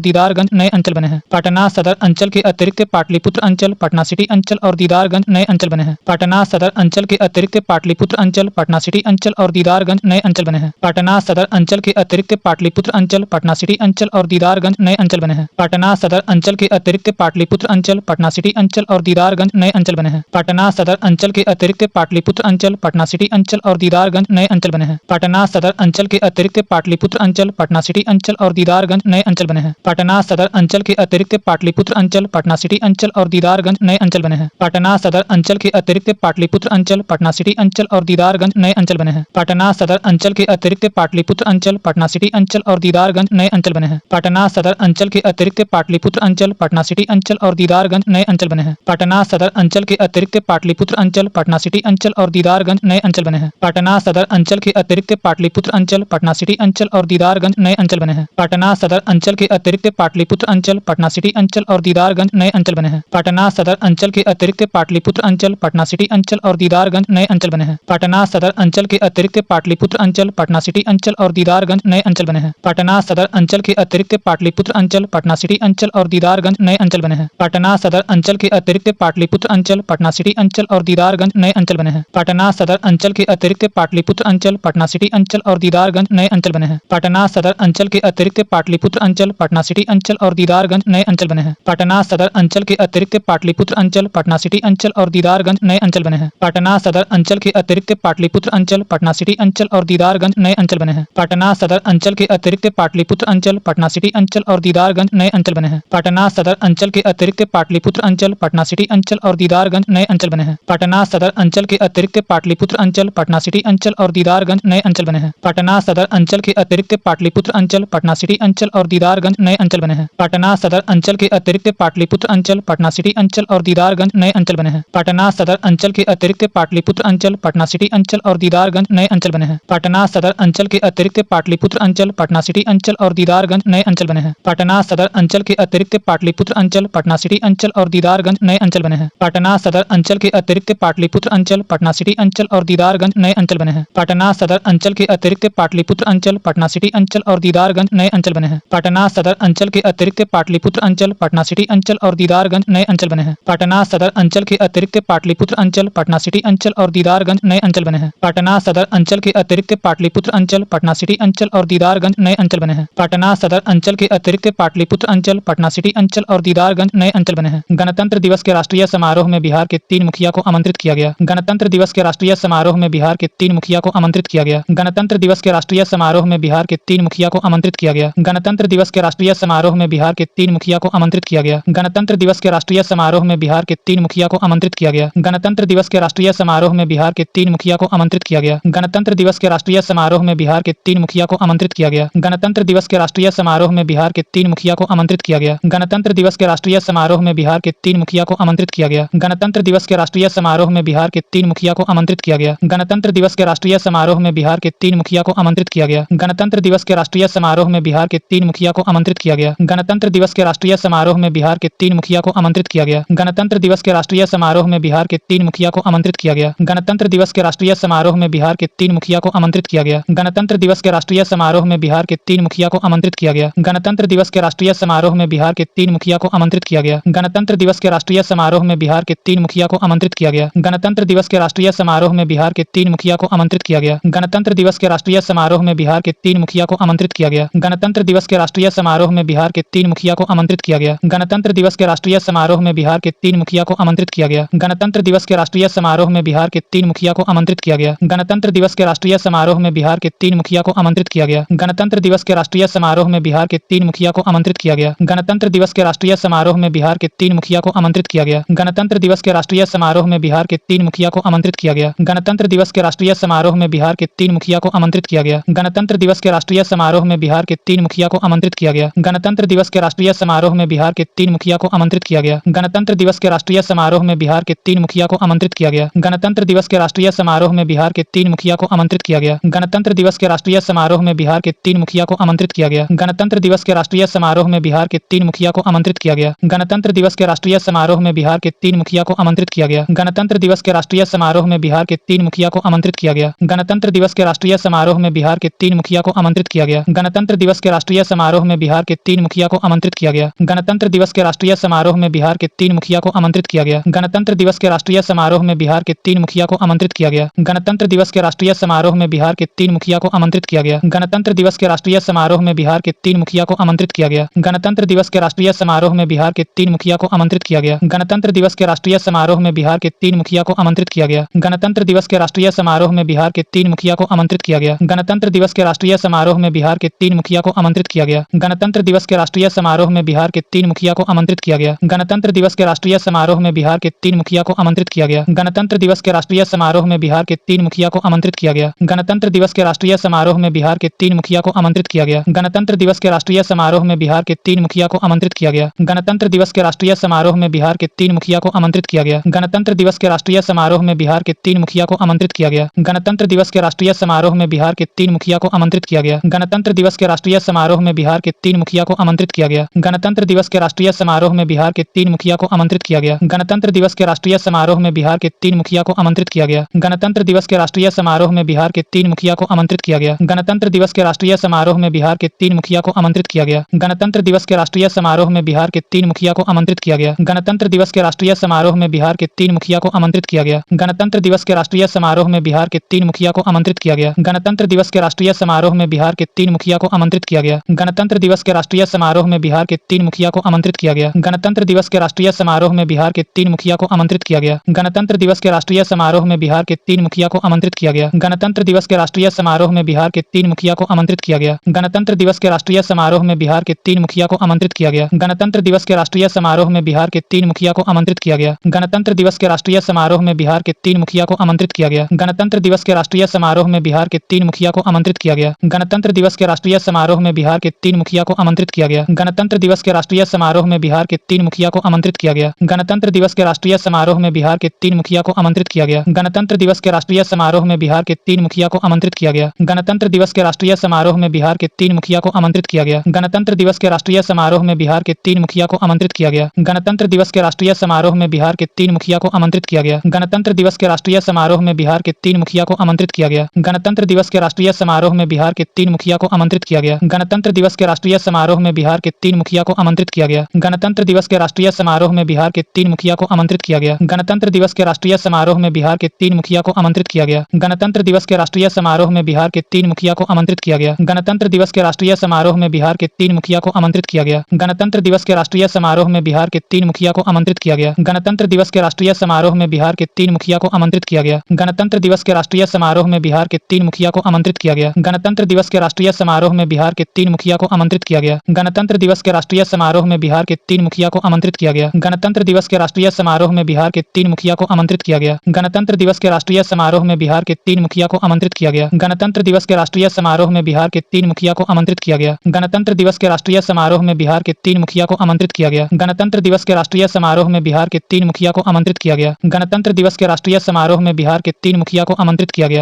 नए अंचल बने हैं। पटना सदर अंचल के अतिरिक्त पाटलिपुत्र अंचल, पटना सिटी अंचल और दीदारगंज नए अंचल बने हैं। पटना सदर अंचल के अतिरिक्त पाटलिपुत्र अंचल, पटना सिटी अंचल और दीदारगंज नए अंचल बने हैं। पटना सदर अंचल के अतिरिक्त पाटलिपुत्र अंचल, पटना सिटी अंचल और दीदारगंज नए अंचल बने हैं। पटना सदर अंचल के अतिरिक्त पाटलिपुत्र अंचल, पटना सिटी अंचल और दीदारगंज नए अंचल बने हैं। पटना सदर अंचल के अतिरिक्त पाटलिपुत्र अंचल, पटना सदर अंचल के अतिरिक्त पाटलिपुत्र अंचल, पटना सिटी अंचल और दीदारगंज नए अंचल बने हैं। पटना सदर अंचल के अतिरिक्त पाटलिपुत्र अंचल, पटना सिटी अंचल और दीदारगंज नए अंचल बने हैं। पटना सदर अंचल के अतिरिक्त पाटलिपुत्र अंचल, पटना सिटी अंचल और दीदारगंज नए अंचल बने हैं। पटना सदर अंचल के अतिरिक्त पाटलिपुत्र अंचल, पटना सिटी अंचल और दीदारगंज नए अंचल बने हैं। पटना सदर अंचल के अतिरिक्त पाटलिपुत्र अंचल, पटना सिटी अंचल और दीदारगंज नए अंचल बने हैं। पटना सदर अंचल के अतिरिक्त पाटलिपुत्र अंचल, पटना सिटी अंचल और दीदारगंज नए अंचल बने हैं। पटना सदर अंचल के अतिरिक्त पाटलिपुत्र अंचल, पटना सिटी अंचल और दीदारगंज नए अंचल बने हैं। पटना सदर अंचल के अतिरिक्त पाटलिपुत्र अंचल, पटना सिटी अंचल और दीदारगंज नए अंचल बने हैं। पटना सदर अंचल के अतिरिक्त पाटलिपुत्र अंचल, पटना सिटी अंचल और दीदारगंज नए अंचल बने हैं। पटना सदर अंचल के अतिरिक्त पाटलिपुत्र अंचल, पटना सिटी अंचल और दीदारगंज नए अंचल बने हैं। पटना सदर अंचल के अतिरिक्त पाटलिपुत्र अंचल, पटना सिटी अंचल और दीदारगंज नए अंचल बने हैं। पटना सदर अंचल के अतिरिक्त पाटलिपुत्र अंचल, पटना सिटी अंचल और दीदारगंज नए अंचल बने हैं। पटना सदर अंचल के अतिरिक्त पाटलिपुत्र अंचल, पटना सदर अंचल के अतिरिक्त पाटलिपुत्र अंचल, पटना सिटी अंचल और दीदारगंज नए अंचल बने हैं। पटना सदर अंचल के अतिरिक्त पाटलिपुत्र अंचल, पटना सिटी अंचल और दीदारगंज नए अंचल बने हैं। पटना सदर अंचल के अतिरिक्त पाटलिपुत्र अंचल, पटना सिटी अंचल और दीदारगंज नए अंचल बने हैं। पटना सदर अंचल के अतिरिक्त पाटलिपुत्र अंचल, पटना सिटी अंचल और दीदारगंज नए अंचल बने हैं। पटना सदर अंचल के अतिरिक्त पाटलिपुत्र अंचल, पटना सिटी अंचल और दीदारगंज नए अंचल बने हैं। पटना सदर अंचल के अतिरिक्त पाटलिपुत्र अंचल, पटना सिटी अंचल और दीदारगंज नए अंचल बने हैं। पटना सदर अंचल के अतिरिक्त पाटलिपुत्र अंचल, पटना सिटी अंचल और दीदारगंज नए अंचल बने हैं। पटना सदर अंचल के अतिरिक्त पाटलिपुत्र अंचल, पटना सिटी अंचल और दीदारगंज नए अंचल बने हैं। पटना सदर अंचल के अतिरिक्त पाटलिपुत्र अंचल, पटना सिटी अंचल और दीदारगंज नए अंचल बने हैं। पटना सदर अंचल के अतिरिक्त पाटलिपुत्र अंचल, पटना सिटी अंचल और दीदारगंज नए अंचल बने हैं। पटना सदर अंचल के अतिरिक्त पाटलिपुत्र अंचल, पटना सिटी अंचल और दीदारगंज नए अंचल बने हैं। पटना सदर अंचल के अतिरिक्त पाटलिपुत्र अंचल, पटना सिटी अंचल और दीदारगंज नए अंचल बने हैं। पटना सदर अंचल के अतिरिक्त पाटलिपुत्र अंचल, पटना सिटी अंचल और दीदारगंज नए अंचल बने हैं। पटना सदर अंचल के अतिरिक्त पाटलिपुत्र अंचल, पटना सिटी अंचल और दीदारगंज नए अंचल बने हैं। पटना सदर अंचल के अतिरिक्त पाटलिपुत्र अंचल, पटना सिटी अंचल और दीदारगंज नए अंचल बने हैं। पटना सदर अंचल के अतिरिक्त पाटलिपुत्र अंचल, पटना सिटी अंचल और दीदारगंज नए अंचल बने हैं। पटना सदर अंचल के अतिरिक्त पाटलिपुत्र अंचल, पटना सिटी अंचल और दीदारगंज नए अंचल बने हैं। पटना सदर अंचल के अतिरिक्त पाटलिपुत्र अंचल, पटना सिटी अंचल और दीदारगंज नए अंचल बने हैं। पटना सदर अंचल के अतिरिक्त पाटलिपुत्र अंचल, पटना सिटी अंचल और दीदारगंज नए अंचल बने हैं। पटना सदर अंचल के अतिरिक्त पाटलिपुत्र अंचल, पटना सिटी अंचल और दीदारगंज नए अंचल बने हैं। पटना सदर अंचल के अतिरिक्त पाटलिपुत्र अंचल, पटना सिटी अंचल और दीदारगंज नए अंचल बने हैं। पटना सदर अंचल के अतिरिक्त पाटलिपुत्र अंचल, पटना सिटी अंचल और दीदारगंज नए अंचल बने हैं। गणतंत्र दिवस के राष्ट्रीय समारोह में बिहार के 3 मुखिया को आमंत्रित किया गया। गणतंत्र दिवस के राष्ट्रीय समारोह में बिहार के 3 मुखिया को आमंत्रित किया गया। गणतंत्र दिवस के राष्ट्रीय समारोह में बिहार के 3 मुखिया को आमंत्रित किया गया। गणतंत्र दिवस के राष्ट्रीय समारोह में बिहार के 3 मुखिया को आमंत्रित किया गया। गणतंत्र दिवस के राष्ट्रीय समारोह में बिहार के 3 मुखिया को आमंत्रित किया गया। गणतंत्र दिवस के राष्ट्रीय समारोह में बिहार के 3 मुखिया को आमंत्रित किया गया। गणतंत्र दिवस के राष्ट्रीय समारोह में बिहार के 3 मुखिया को आमंत्रित किया गया। गणतंत्र दिवस के राष्ट्रीय समारोह में बिहार के 3 मुखिया को आमंत्रित किया गया। गणतंत्र दिवस के राष्ट्रीय समारोह में बिहार के 3 मुखिया को आमंत्रित किया गया। गणतंत्र दिवस के राष्ट्रीय समारोह में बिहार के 3 मुखिया को आमंत्रित किया गया। गणतंत्र दिवस के राष्ट्रीय समारोह में बिहार के 3 मुखिया को आमंत्रित किया गया। गणतंत्र दिवस के राष्ट्रीय समारोह में बिहार के 3 मुखिया को आमंत्रित किया गया। गणतंत्र दिवस के राष्ट्रीय समारोह में बिहार के 3 मुखिया को आमंत्रित किया गया। गणतंत्र दिवस के राष्ट्रीय समारोह में बिहार के 3 मुखिया को आमंत्रित किया गया। गणतंत्र दिवस के राष्ट्रीय समारोह में बिहार के 3 मुखिया को आमंत्रित किया गया। गणतंत्र दिवस के राष्ट्रीय समारोह में बिहार के 3 मुखिया को आमंत्रित किया गया। गणतंत्र दिवस के राष्ट्रीय समारोह में बिहार के 3 मुखिया को आमंत्रित किया गया। गणतंत्र दिवस के राष्ट्रीय समारोह में बिहार के 3 मुखिया को आमंत्रित किया गया। गणतंत्र दिवस के राष्ट्रीय समारोह में बिहार के 3 मुखिया को आमंत्रित किया गया। गणतंत्र दिवस के राष्ट्रीय समारोह में बिहार के 3 मुखिया को आमंत्रित किया गया। गणतंत्र दिवस के राष्ट्रीय समारोह में बिहार के 3 मुखिया को आमंत्रित किया गया। गणतंत्र दिवस के राष्ट्रीय समारोह में बिहार के 3 मुखिया को आमंत्रित किया गया। गणतंत्र दिवस के राष्ट्रीय समारोह में बिहार के 3 मुखिया को आमंत्रित किया गया। गणतंत्र दिवस के राष्ट्रीय समारोह में बिहार के 3 मुखिया को आमंत्रित किया गया। गणतंत्र दिवस के राष्ट्रीय समारोह में बिहार के 3 मुखिया को आमंत्रित किया गया। गणतंत्र दिवस के राष्ट्रीय समारोह में बिहार के 3 मुखिया को आमंत्रित किया गया। गणतंत्र दिवस के राष्ट्रीय समारोह में बिहार के 3 मुखिया को आमंत्रित किया गया। गणतंत्र दिवस के राष्ट्रीय समारोह में बिहार के 3 मुखिया को आमंत्रित किया गया। गणतंत्र दिवस के राष्ट्रीय समारोह में बिहार के 3 मुखिया को आमंत्रित किया गया। गणतंत्र दिवस के राष्ट्रीय समारोह में बिहार के 3 मुखिया को आमंत्रित किया गया। गणतंत्र दिवस के राष्ट्रीय समारोह में बिहार के 3 मुखिया को आमंत्रित किया गया। गणतंत्र दिवस के राष्ट्रीय समारोह में बिहार के 3 मुखिया को आमंत्रित किया गया। गणतंत्र दिवस के राष्ट्रीय समारोह में बिहार के 3 मुखिया को आमंत्रित किया गया। गणतंत्र दिवस के राष्ट्रीय समारोह में बिहार के 3 मुखिया को आमंत्रित किया गया। गणतंत्र दिवस के राष्ट्रीय समारोह में बिहार के 3 मुखिया को आमंत्रित किया गया। गणतंत्र दिवस के राष्ट्रीय समारोह में बिहार के 3 मुखिया को आमंत्रित किया गया। गणतंत्र दिवस के राष्ट्रीय समारोह में बिहार के 3 मुखिया को आमंत्रित किया गया। गणतंत्र दिवस के राष्ट्रीय समारोह में बिहार के 3 मुखिया को आमंत्रित किया गया। गणतंत्र दिवस के राष्ट्रीय समारोह में बिहार के 3 मुखिया को आमंत्रित किया गया। गणतंत्र दिवस के राष्ट्रीय समारोह में बिहार के 3 मुखिया को आमंत्रित किया गया। गणतंत्र दिवस के राष्ट्रीय समारोह में बिहार के 3 मुखिया को आमंत्रित किया गया। गणतंत्र दिवस के राष्ट्रीय समारोह में बिहार के 3 मुखिया को आमंत्रित किया गया। गणतंत्र दिवस के राष्ट्रीय समारोह में बिहार के 3 मुखिया को आमंत्रित किया गया। गणतंत्र दिवस के राष्ट्रीय समारोह में बिहार के 3 मुखिया को आमंत्रित किया गया। गणतंत्र दिवस के राष्ट्रीय समारोह में बिहार के 3 मुखिया को आमंत्रित किया गया। गणतंत्र दिवस के राष्ट्रीय समारोह में बिहार के 3 मुखिया को आमंत्रित किया गया। गणतंत्र दिवस के राष्ट्रीय समारोह में बिहार के 3 मुखिया को आमंत्रित किया गया। गणतंत्र दिवस के राष्ट्रीय समारोह में बिहार के 3 मुखिया को आमंत्रित किया गया। गणतंत्र दिवस के राष्ट्रीय समारोह में बिहार के 3 मुखिया को आमंत्रित किया गया। गणतंत्र दिवस के राष्ट्रीय समारोह में बिहार के 3 मुखिया को आमंत्रित किया गया। गणतंत्र दिवस के राष्ट्रीय समारोह में बिहार के 3 मुखिया को आमंत्रित किया गया। गणतंत्र दिवस के राष्ट्रीय समारोह में बिहार के 3 मुखिया को आमंत्रित किया गया। गणतंत्र दिवस के राष्ट्रीय समारोह में बिहार के 3 मुखिया को आमंत्रित किया गया। गणतंत्र दिवस के राष्ट्रीय समारोह में बिहार के 3 मुखिया को आमंत्रित किया गया। गणतंत्र दिवस के राष्ट्रीय समारोह में बिहार के 3 मुखिया को आमंत्रित किया गया। गणतंत्र दिवस के राष्ट्रीय समारोह में बिहार के 3 मुखिया को आमंत्रित किया गया। गणतंत्र दिवस के राष्ट्रीय समारोह में बिहार के 3 मुखिया को आमंत्रित किया गया। गणतंत्र दिवस के राष्ट्रीय समारोह में बिहार के 3 मुखिया को आमंत्रित किया गया। गणतंत्र दिवस के राष्ट्रीय समारोह में बिहार के 3 मुखिया को आमंत्रित किया गया। गणतंत्र दिवस के राष्ट्रीय समारोह में बिहार के 3 मुखिया को आमंत्रित किया गया। गणतंत्र दिवस के राष्ट्रीय समारोह में बिहार के 3 मुखिया को आमंत्रित किया गया। गणतंत्र दिवस के राष्ट्रीय समारोह में बिहार के 3 मुखिया को आमंत्रित किया गया। गणतंत्र दिवस के राष्ट्रीय समारोह में बिहार के 3 मुखिया को आमंत्रित किया गया। गणतंत्र दिवस के राष्ट्रीय समारोह में बिहार के 3 मुखिया को आमंत्रित किया गया। गणतंत्र दिवस के राष्ट्रीय समारोह में बिहार के 3 मुखिया को आमंत्रित किया गया। गणतंत्र दिवस के राष्ट्रीय समारोह में बिहार के 3 मुखिया को आमंत्रित किया गया। गणतंत्र दिवस के राष्ट्रीय समारोह में बिहार के के 3 मुखिया को आमंत्रित किया गया। गणतंत्र दिवस के राष्ट्रीय समारोह में बिहार के 3 मुखिया को आमंत्रित किया गया। गणतंत्र दिवस के राष्ट्रीय समारोह में बिहार के 3 मुखिया को आमंत्रित किया गया। गणतंत्र दिवस के राष्ट्रीय समारोह में बिहार के 3 मुखिया को आमंत्रित किया गया। गणतंत्र दिवस के राष्ट्रीय समारोह में बिहार के 3 मुखिया को आमंत्रित किया गया। गणतंत्र दिवस के राष्ट्रीय समारोह में बिहार के 3 मुखिया को आमंत्रित किया गया। गणतंत्र दिवस के राष्ट्रीय समारोह में बिहार के 3 मुखिया को आमंत्रित किया गया। गणतंत्र दिवस के राष्ट्रीय समारोह में बिहार के 3 मुखिया को आमंत्रित किया गया। गणतंत्र दिवस के राष्ट्रीय समारोह में बिहार के 3 मुखिया को आमंत्रित किया गया। गणतंत्र दिवस के राष्ट्रीय समारोह में बिहार के 3 मुखिया को आमंत्रित किया गया। गणतंत्र दिवस के राष्ट्रीय समारोह में बिहार के 3 मुखिया को आमंत्रित किया गया। गणतंत्र दिवस के राष्ट्रीय समारोह में बिहार के 3 मुखिया को आमंत्रित किया गया। गणतंत्र दिवस के राष्ट्रीय समारोह में बिहार के 3 मुखिया को आमंत्रित किया गया। गणतंत्र दिवस के राष्ट्रीय समारोह में बिहार के 3 मुखिया को आमंत्रित किया गया। गणतंत्र दिवस के राष्ट्रीय समारोह में बिहार के 3 मुखिया को आमंत्रित किया गया। गणतंत्र दिवस के राष्ट्रीय समारोह में बिहार के 3 मुखिया को आमंत्रित किया गया। गणतंत्र दिवस के राष्ट्रीय समारोह में बिहार के 3 मुखिया को आमंत्रित किया गया। गणतंत्र दिवस के राष्ट्रीय समारोह में बिहार के 3 मुखिया को आमंत्रित किया गया। गणतंत्र दिवस के राष्ट्रीय समारोह में बिहार के 3 मुखिया को आमंत्रित किया गया। गणतंत्र दिवस के राष्ट्रीय समारोह में बिहार के 3 मुखिया को आमंत्रित किया गया। गणतंत्र दिवस के राष्ट्रीय समारोह में बिहार के 3 मुखिया को आमंत्रित किया गया। गणतंत्र दिवस के राष्ट्रीय समारोह में बिहार के 3 मुखिया को आमंत्रित किया गया। गणतंत्र दिवस के राष्ट्रीय समारोह में बिहार के 3 मुखिया को आमंत्रित किया गया। गणतंत्र दिवस के राष्ट्रीय समारोह में बिहार के 3 मुखिया को आमंत्रित किया गया। गणतंत्र दिवस के राष्ट्रीय समारोह में बिहार के 3 मुखिया को आमंत्रित किया गया। गणतंत्र दिवस के राष्ट्रीय समारोह में बिहार के 3 मुखिया को आमंत्रित किया गया। गणतंत्र दिवस के राष्ट्रीय समारोह में बिहार के 3 मुखिया को आमंत्रित किया गया। गणतंत्र दिवस के राष्ट्रीय समारोह में बिहार के 3 मुखिया को आमंत्रित किया गया। गणतंत्र दिवस के राष्ट्रीय समारोह में बिहार के 3 मुखिया को आमंत्रित किया गया। गणतंत्र दिवस के राष्ट्रीय समारोह में बिहार के 3 मुखिया को आमंत्रित किया गया। गणतंत्र दिवस के राष्ट्रीय समारोह में बिहार के 3 मुखिया को आमंत्रित किया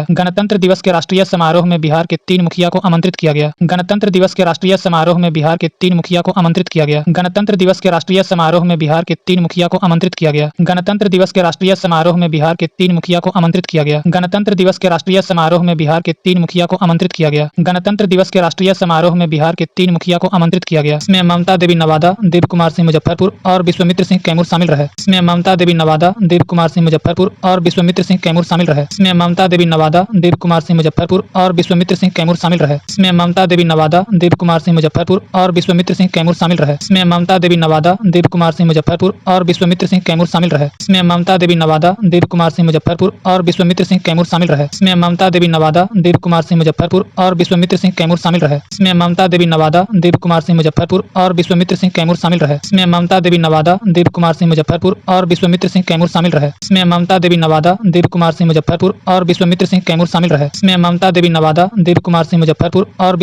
गया। गणतंत्र दिवस के राष्ट्रीय समारोह में बिहार के 3 मुखिया को आमंत्रित किया गया। गणतंत्र दिवस के राष्ट्रीय समारोह में बिहार के 3 मुखिया को आमंत्रित किया गया। गणतंत्र दिवस के राष्ट्रीय समारोह में बिहार के 3 मुखिया को आमंत्रित किया गया। गणतंत्र दिवस के राष्ट्रीय समारोह में बिहार के 3 मुखिया को आमंत्रित किया गया। गणतंत्र दिवस के राष्ट्रीय समारोह में बिहार के 3 मुखिया को आमंत्रित किया गया। इसमें ममता देवी नवादा, देव कुमार सिंह मुजफ्फरपुर और विश्वामित्र सिंह कैमूर शामिल रहे। इसमें ममता देवी नवादा, देव कुमार सिंह मुजफ्फरपुर और विश्वामित्र सिंह कैमूर शामिल रहे। इसमें ममता देवी नवादा, देव कुमार सिंह मुजफ्फरपुर और विश्वामित्र सिंह कैमूर शामिल रहे। इसमें ममता देवी नवादा, देव कुमार सिंह मुजफ्फरपुर और विश्वामित्र सिंह कैमूर शामिल रहे। इसमें ममता देवी नवादा, देव कुमार सिंह मुजफ्फरपुर और विश्वामित्र सिंह कैमूर शामिल रहे। इसमें ममता देवी नवादा, देव कुमार सिंह मुजफ्फरपुर और विश्वामित्र सिंह कैमूर शामिल रहे। इसमें ममता देवी नवादा, देव कुमार सिंह मुजफ्फरपुर और विश्वामित्र सिंह कैमूर शामिल रहे। इसमें ममता देवी नवादा, देव कुमार सिंह मुजफ्फरपुर और विश्वामित्र सिंह कैमूर शामिल रहे। इसमें ममता देवी नवादा, देव कुमार सिंह मुजफ्फरपुर और विश्वामित्र सिंह कैमूर शामिल रहे। इसमें ममता देवी नवादा, देव कुमार सिंह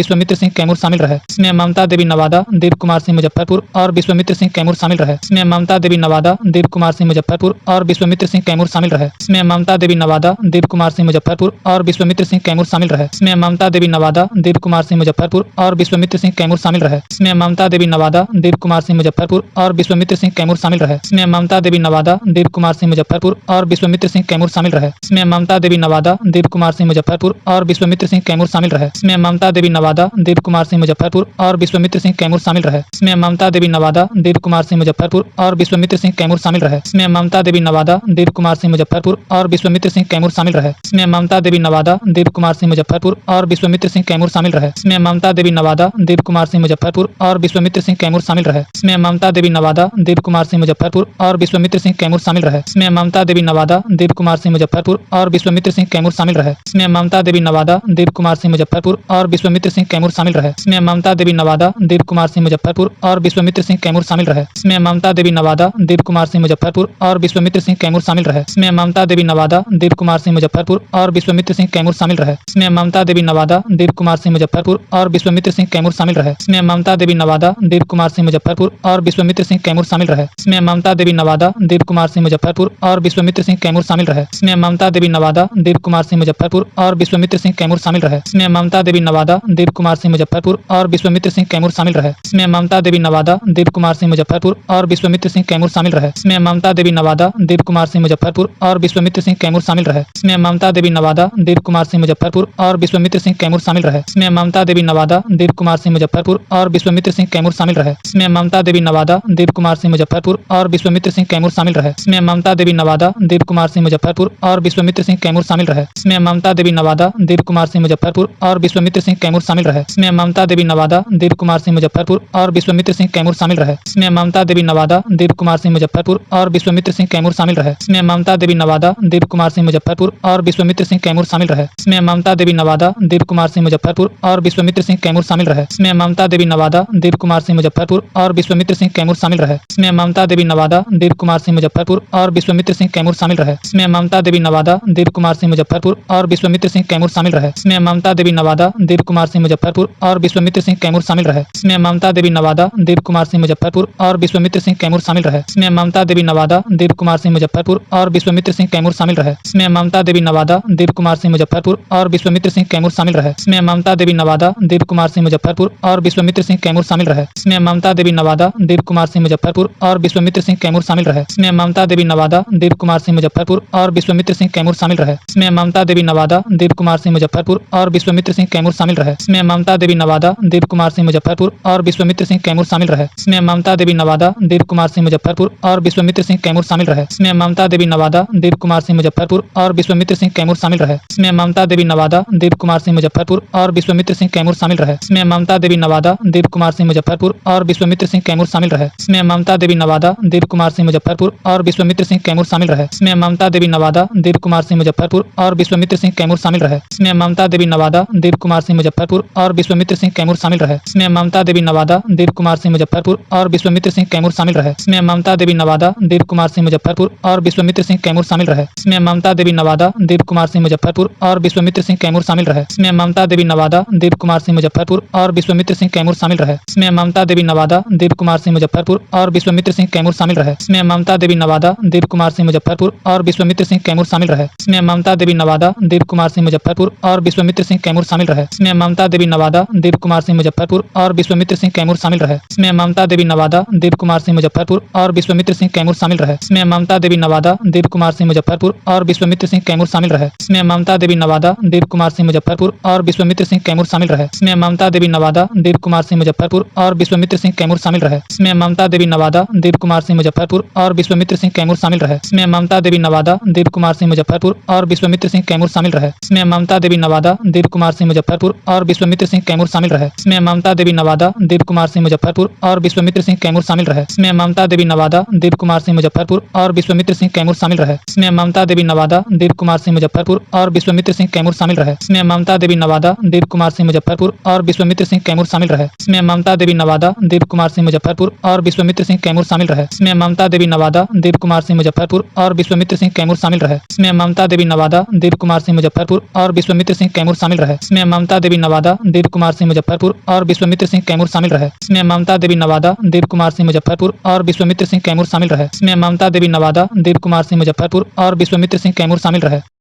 मुजफ्फरपुर और विश्वामित्र सिंह कैमूर शामिल रहे। इसमें ममता देवी नवादा, देव कुमार सिंह मुजफ्फरपुर और विश्वामित्र सिंह कैमूर शामिल रहे। इसमें ममता देवी नवादा, देव कुमार सिंह मुजफ्फरपुर और विश्वामित्र सिंह कैमूर शामिल रहे। इसमें ममता देवी नवादा, देव कुमार सिंह मुजफ्फरपुर और विश्वामित्र सिंह कैमूर शामिल रहे। इसमें ममता देवी नवादा, देव कुमार सिंह मुजफ्फरपुर और विश्वामित्र सिंह कैमूर शामिल रहे। इसमें ममता देवी नवादा, देव कुमार सिंह मुजफ्फरपुर और विश्वामित्र सिंह कैमूर शामिल रहे। इसमें ममता देवी नवादा, देव कुमार सिंह मुजफ्फरपुर और विश्वामित्र सिंह कैमूर शामिल रहे। इसमें ममता देवी नवादा, देव कुमार सिंह मुजफ्फरपुर और विश्वामित्र सिंह कैमूर शामिल रहे। इसमें ममता देवी नवादा, देव कुमार सिंह मुजफ्फरपुर और विश्वामित्र सिंह कैमूर शामिल रहे। इसमें ममता देवी नवादा, देव कुमार सिंह मुजफ्फरपुर और विश्वामित्र सिंह कैमूर शामिल रहे। इसमें ममता देवी नवादा, देव कुमार सिंह मुजफ्फरपुर और विश्वामित्र सिंह कैमूर शामिल रहे। इसमें ममता देवी नवादा, देव कुमार सिंह मुजफ्फरपुर और विश्वामित्र सिंह कैमूर शामिल रहे। इसमें ममता देवी नवादा, देव कुमार सिंह मुजफ्फरपुर और विश्वामित्र सिंह कैमूर शामिल रहे। इसमें ममता देवी नवादा, देव कुमार सिंह मुजफ्फरपुर और विश्वामित्र सिंह कैमूर शामिल रहे। इसमें ममता देवी नवादा, देव कुमार सिंह मुजफ्फरपुर और विश्वामित्र सिंह कैमूर शामिल रहे। इसमें ममता देवी नवादा, देव कुमार सिंह मुजफ्फरपुर और विश्वामित्र सिंह कैमूर शामिल रहे। इसमें ममता देवी नवादा, देव कुमार सिंह मुजफ्फरपुर और विश्वामित्र सिंह कैमूर शामिल रहे। इसमें ममता देवी नवादा, देव कुमार सिंह मुजफ्फरपुर और विश्वामित्र सिंह कैमूर शामिल रहे। इसमें ममता देवी नवादा, देव कुमार सिंह मुजफ्फरपुर और विश्वामित्र सिंह कैमूर शामिल रहे। इसमें ममता देवी नवादा, देव कुमार सिंह मुजफ्फरपुर और विश्वामित्र सिंह कैमूर शामिल रहे। इसमें ममता देवी नवादा, देव कुमार सिंह मुजफ्फरपुर और विश्वामित्र सिंह कैमूर शामिल रहे। इसमें ममता देवी नवादा, देव कुमार सिंह मुजफ्फरपुर और विश्वामित्र सिंह कैमूर शामिल रहे। इसमें ममता देवी नवादा, देव कुमार सिंह मुजफ्फरपुर और विश्वामित्र सिंह कैमूर शामिल रहे। इसमें ममता देवी नवादा, देव कुमार सिंह मुजफ्फरपुर और विश्वामित्र सिंह कैमूर शामिल रहे। इसमें ममता देवी नवादा, देव कुमार सिंह मुजफ्फरपुर और विश्वामित्र सिंह कैमूर शामिल रहे। इसमें ममता देवी नवादा, देव कुमार सिंह मुजफ्फरपुर और विश्वामित्र सिंह कैमूर शामिल रहे। इसमें ममता देवी नवादा, देव कुमार सिंह मुजफ्फरपुर और विश्वामित्र सिंह कैमूर शामिल रहे। इसमें ममता देवी नवादा, देव कुमार सिंह मुजफ्फरपुर और विश्वामित्र सिंह कैमूर शामिल रहे। इसमें ममता देवी नवादा, देव कुमार सिंह मुजफ्फरपुर और विश्वामित्र सिंह कैमूर शामिल रहे। इसमें ममता देवी नवादा, देव कुमार सिंह मुजफ्फरपुर और विश्वामित्र सिंह कैमूर शामिल रहे। इसमें ममता देवी नवादा, देव कुमार सिंह मुजफ्फरपुर और विश्वामित्र सिंह कैमूर शामिल रहे। इसमें ममता देवी नवादा, देव कुमार सिंह मुजफ्फरपुर और विश्वामित्र सिंह कैमूर शामिल रहे। इसमें ममता देवी नवादा, देव कुमार सिंह मुजफ्फरपुर और विश्वामित्र सिंह कैमूर शामिल रहे। इसमें ममता देवी नवादा, देव कुमार सिंह मुजफ्फरपुर और विश्वामित्र सिंह कैमूर शामिल रहे। इसमें ममता देवी नवादा, देव कुमार सिंह मुजफ्फरपुर और विश्वामित्र सिंह कैमूर शामिल रहे। इसमें ममता देवी नवादा, दिव्य कुमार सिंह मुजफ्फरपुर और विश्वामित्र सिंह कैमूर शामिल रहे। इसमें ममता देवी नवादा, दिव्य कुमार सिंह मुजफ्फरपुर और विश्वामित्र सिंह कैमूर शामिल रहे। इसमें ममता देवी नवादा, दिव्य कुमार सिंह मुजफ्फरपुर और विश्वामित्र सिंह कैमूर शामिल रहे। इसमें ममता देवी नवादा, दिव्य कुमार सिंह मुजफ्फरपुर और विश्वामित्र सिंह कैमूर शामिल रहे। इसमें ममता देवी नवादा, दिव्य कुमार सिंह मुजफ्फरपुर और विश्वामित्र सिंह कैमूर शामिल रहे। इसमें ममता देवी नवादा, दिव्य कुमार सिंह मुजफ्फरपुर और विश्वामित्र सिंह कैमूर शामिल रहे। इसमें ममता देवी नवादा, दिव्य कुमार सिंह मुजफ्फरपुर और विश्वामित्र सिंह कैमूर शामिल रहे। इसमें ममता देवी नवादा, दिव्य कुमार सिंह मुजफ्फरपुर और विश्वामित्र सिंह कैमूर शामिल रहे। इसमें ममता देवी नवादा, दिव्य कुमार सिंह मुजफ्फरपुर और विश्वामित्र सिंह कैमूर शामिल रहे। इसमें ममता देवी नवादा, दिव्य कुमार सिंह मुजफ्फरपुर और विश्वामित्र सिंह कैमूर शामिल रहे। इसमें ममता देवी नवादा, दिव्य कुमार सिंह मुजफ्फरपुर और विश्वामित्र सिंह कैमूर शामिल रहे। इसमें ममता देवी नवादा, दिव्य कुमार सिंह मुजफ्फरपुर और विश्वामित्र सिंह कैमूर शामिल रहे। इसमें ममता देवी नवादा, दिव्य कुमार सिंह मुजफ्फरपुर और विश्वामित्र सिंह कैमूर शामिल रहे। इसमें ममता देवी नवादा, दिव्य कुमार सिंह मुजफ्फरपुर और विश्वामित्र सिंह कैमूर शामिल रहे। इसमें ममता देवी नवादा, दिव्य कुमार सिंह मुजफ्फरपुर और विश्वामित्र सिंह कैमूर शामिल रहे। इसमें ममता देवी नवादा, दिव्य कुमार सिंह मुजफ्फरपुर और विश्वामित्र सिंह कैमूर शामिल रहे। इसमें ममता देवी नवादा, दिव्य कुमार सिंह मुजफ्फरपुर और विश्वामित्र सिंह कैमूर शामिल रहे। इसमें ममता देवी नवादा, दिव्य कुमार सिंह मुजफ्फरपुर और विश्वामित्र सिंह कैमूर शामिल रहे। इसमें ममता देवी नवादा, दिव्य कुमार सिंह मुजफ्फरपुर और विश्वामित्र सिंह कैमूर शामिल रहे। इसमें ममता देवी नवादा, दिव्य कुमार सिंह मुजफ्फरपुर और विश्वामित्र सिंह कैमूर शामिल रहे। इसमें ममता देवी नवादा, दिव्य कुमार सिंह मुजफ्फरपुर और विश्वामित्र सिंह कैमूर शामिल रहे। इसमें ममता देवी नवादा, दिव्य कुमार सिंह मुजफ्फरपुर और विश्वामित्र सिंह कैमूर शामिल रहे। इसमें ममता देवी नवादा, दिव्य कुमार सिंह मुजफ्फरपुर और विश्वामित्र सिंह कैमूर शामिल रहे। इसमें ममता देवी नवादा, दिव्य कुमार सिंह मुजफ्फरपुर और विश्वामित्र सिंह कैमूर शामिल रहे। इसमें ममता देवी नवादा, दिव्य कुमार सिंह मुजफ्फरपुर और विश्वामित्र सिंह कैमूर शामिल रहे। इसमें ममता देवी नवादा, दिव्य कुमार सिंह मुजफ्फरपुर और विश्वामित्र सिंह कैमूर शामिल रहे। इसमें ममता देवी नवादा, दिव्य कुमार सिंह मुजफ्फरपुर और विश्वामित्र सिंह कैमूर शामिल रहे। इसमें ममता देवी नवादा, दिव्य कुमार सिंह मुजफ्फरपुर और विश्वामित्र सिंह कैमूर शामिल रहे। इसमें ममता देवी नवादा, दिव्य कुमार सिंह मुजफ्फरपुर और विश्वामित्र सिंह कैमूर शामिल रहे। इसमें ममता देवी नवादा, दिव्य कुमार सिंह मुजफ्फरपुर और विश्वामित्र सिंह कैमूर शामिल रहे। इसमें ममता देवी नवादा, दिव्य कुमार सिंह मुजफ्फरपुर और विश्वामित्र सिंह कैमूर शामिल रहे। इसमें ममता देवी नवादा, दिव्य कुमार सिंह मुजफ्फरपुर और विश्वामित्र सिंह कैमूर शामिल रहे। इसमें ममता देवी नवादा, दिव्य कुमार सिंह मुजफ्फरपुर और विश्वामित्र सिंह कैमूर शामिल रहे। इसमें ममता देवी नवादा, दिव्य कुमार सिंह मुजफ्फरपुर और विश्वामित्र सिंह कैमूर शामिल रहे। इसमें ममता देवी नवादा, दिव्य कुमार सिंह मुजफ्फरपुर और विश्वामित्र सिंह कैमूर शामिल रहे। इसमें ममता देवी नवादा, दिव्य कुमार सिंह मुजफ्फरपुर और विश्वामित्र सिंह कैमूर शामिल रहे। इसमें ममता देवी नवादा, दिव्य कुमार सिंह मुजफ्फरपुर और विश्वामित्र सिंह कैमूर शामिल रहे। इसमें ममता देवी नवादा, दिव्य कुमार सिंह मुजफ्फरपुर और विश्वामित्र सिंह कैमूर शामिल रहे। इसमें ममता देवी नवादा, दिव्य कुमार सिंह मुजफ्फरपुर और विश्वामित्र सिंह कैमूर शामिल रहे। इसमें ममता देवी नवादा, दिव्य कुमार सिंह मुजफ्फरपुर और विश्वामित्र सिंह कैमूर शामिल रहे। इसमें ममता देवी नवादा, दिव्य कुमार सिंह मुजफ्फरपुर और विश्वामित्र सिंह कैमूर शामिल रहे। इसमें ममता देवी नवादा, दिव्य कुमार सिंह मुजफ्फरपुर और विश्वामित्र सिंह कैमूर शामिल रहे। इसमें ममता देवी नवादा, दिव्य कुमार सिंह मुजफ्फरपुर और विश्वामित्र सिंह कैमूर शामिल रहे। इसमें ममता देवी नवादा, दिव्य कुमार सिंह मुजफ्फरपुर और विश्वामित्र सिंह कैमूर शामिल रहे। इसमें ममता देवी नवादा, दिव्य कुमार सिंह मुजफ्फरपुर और विश्वामित्र सिंह कैमूर शामिल रहे।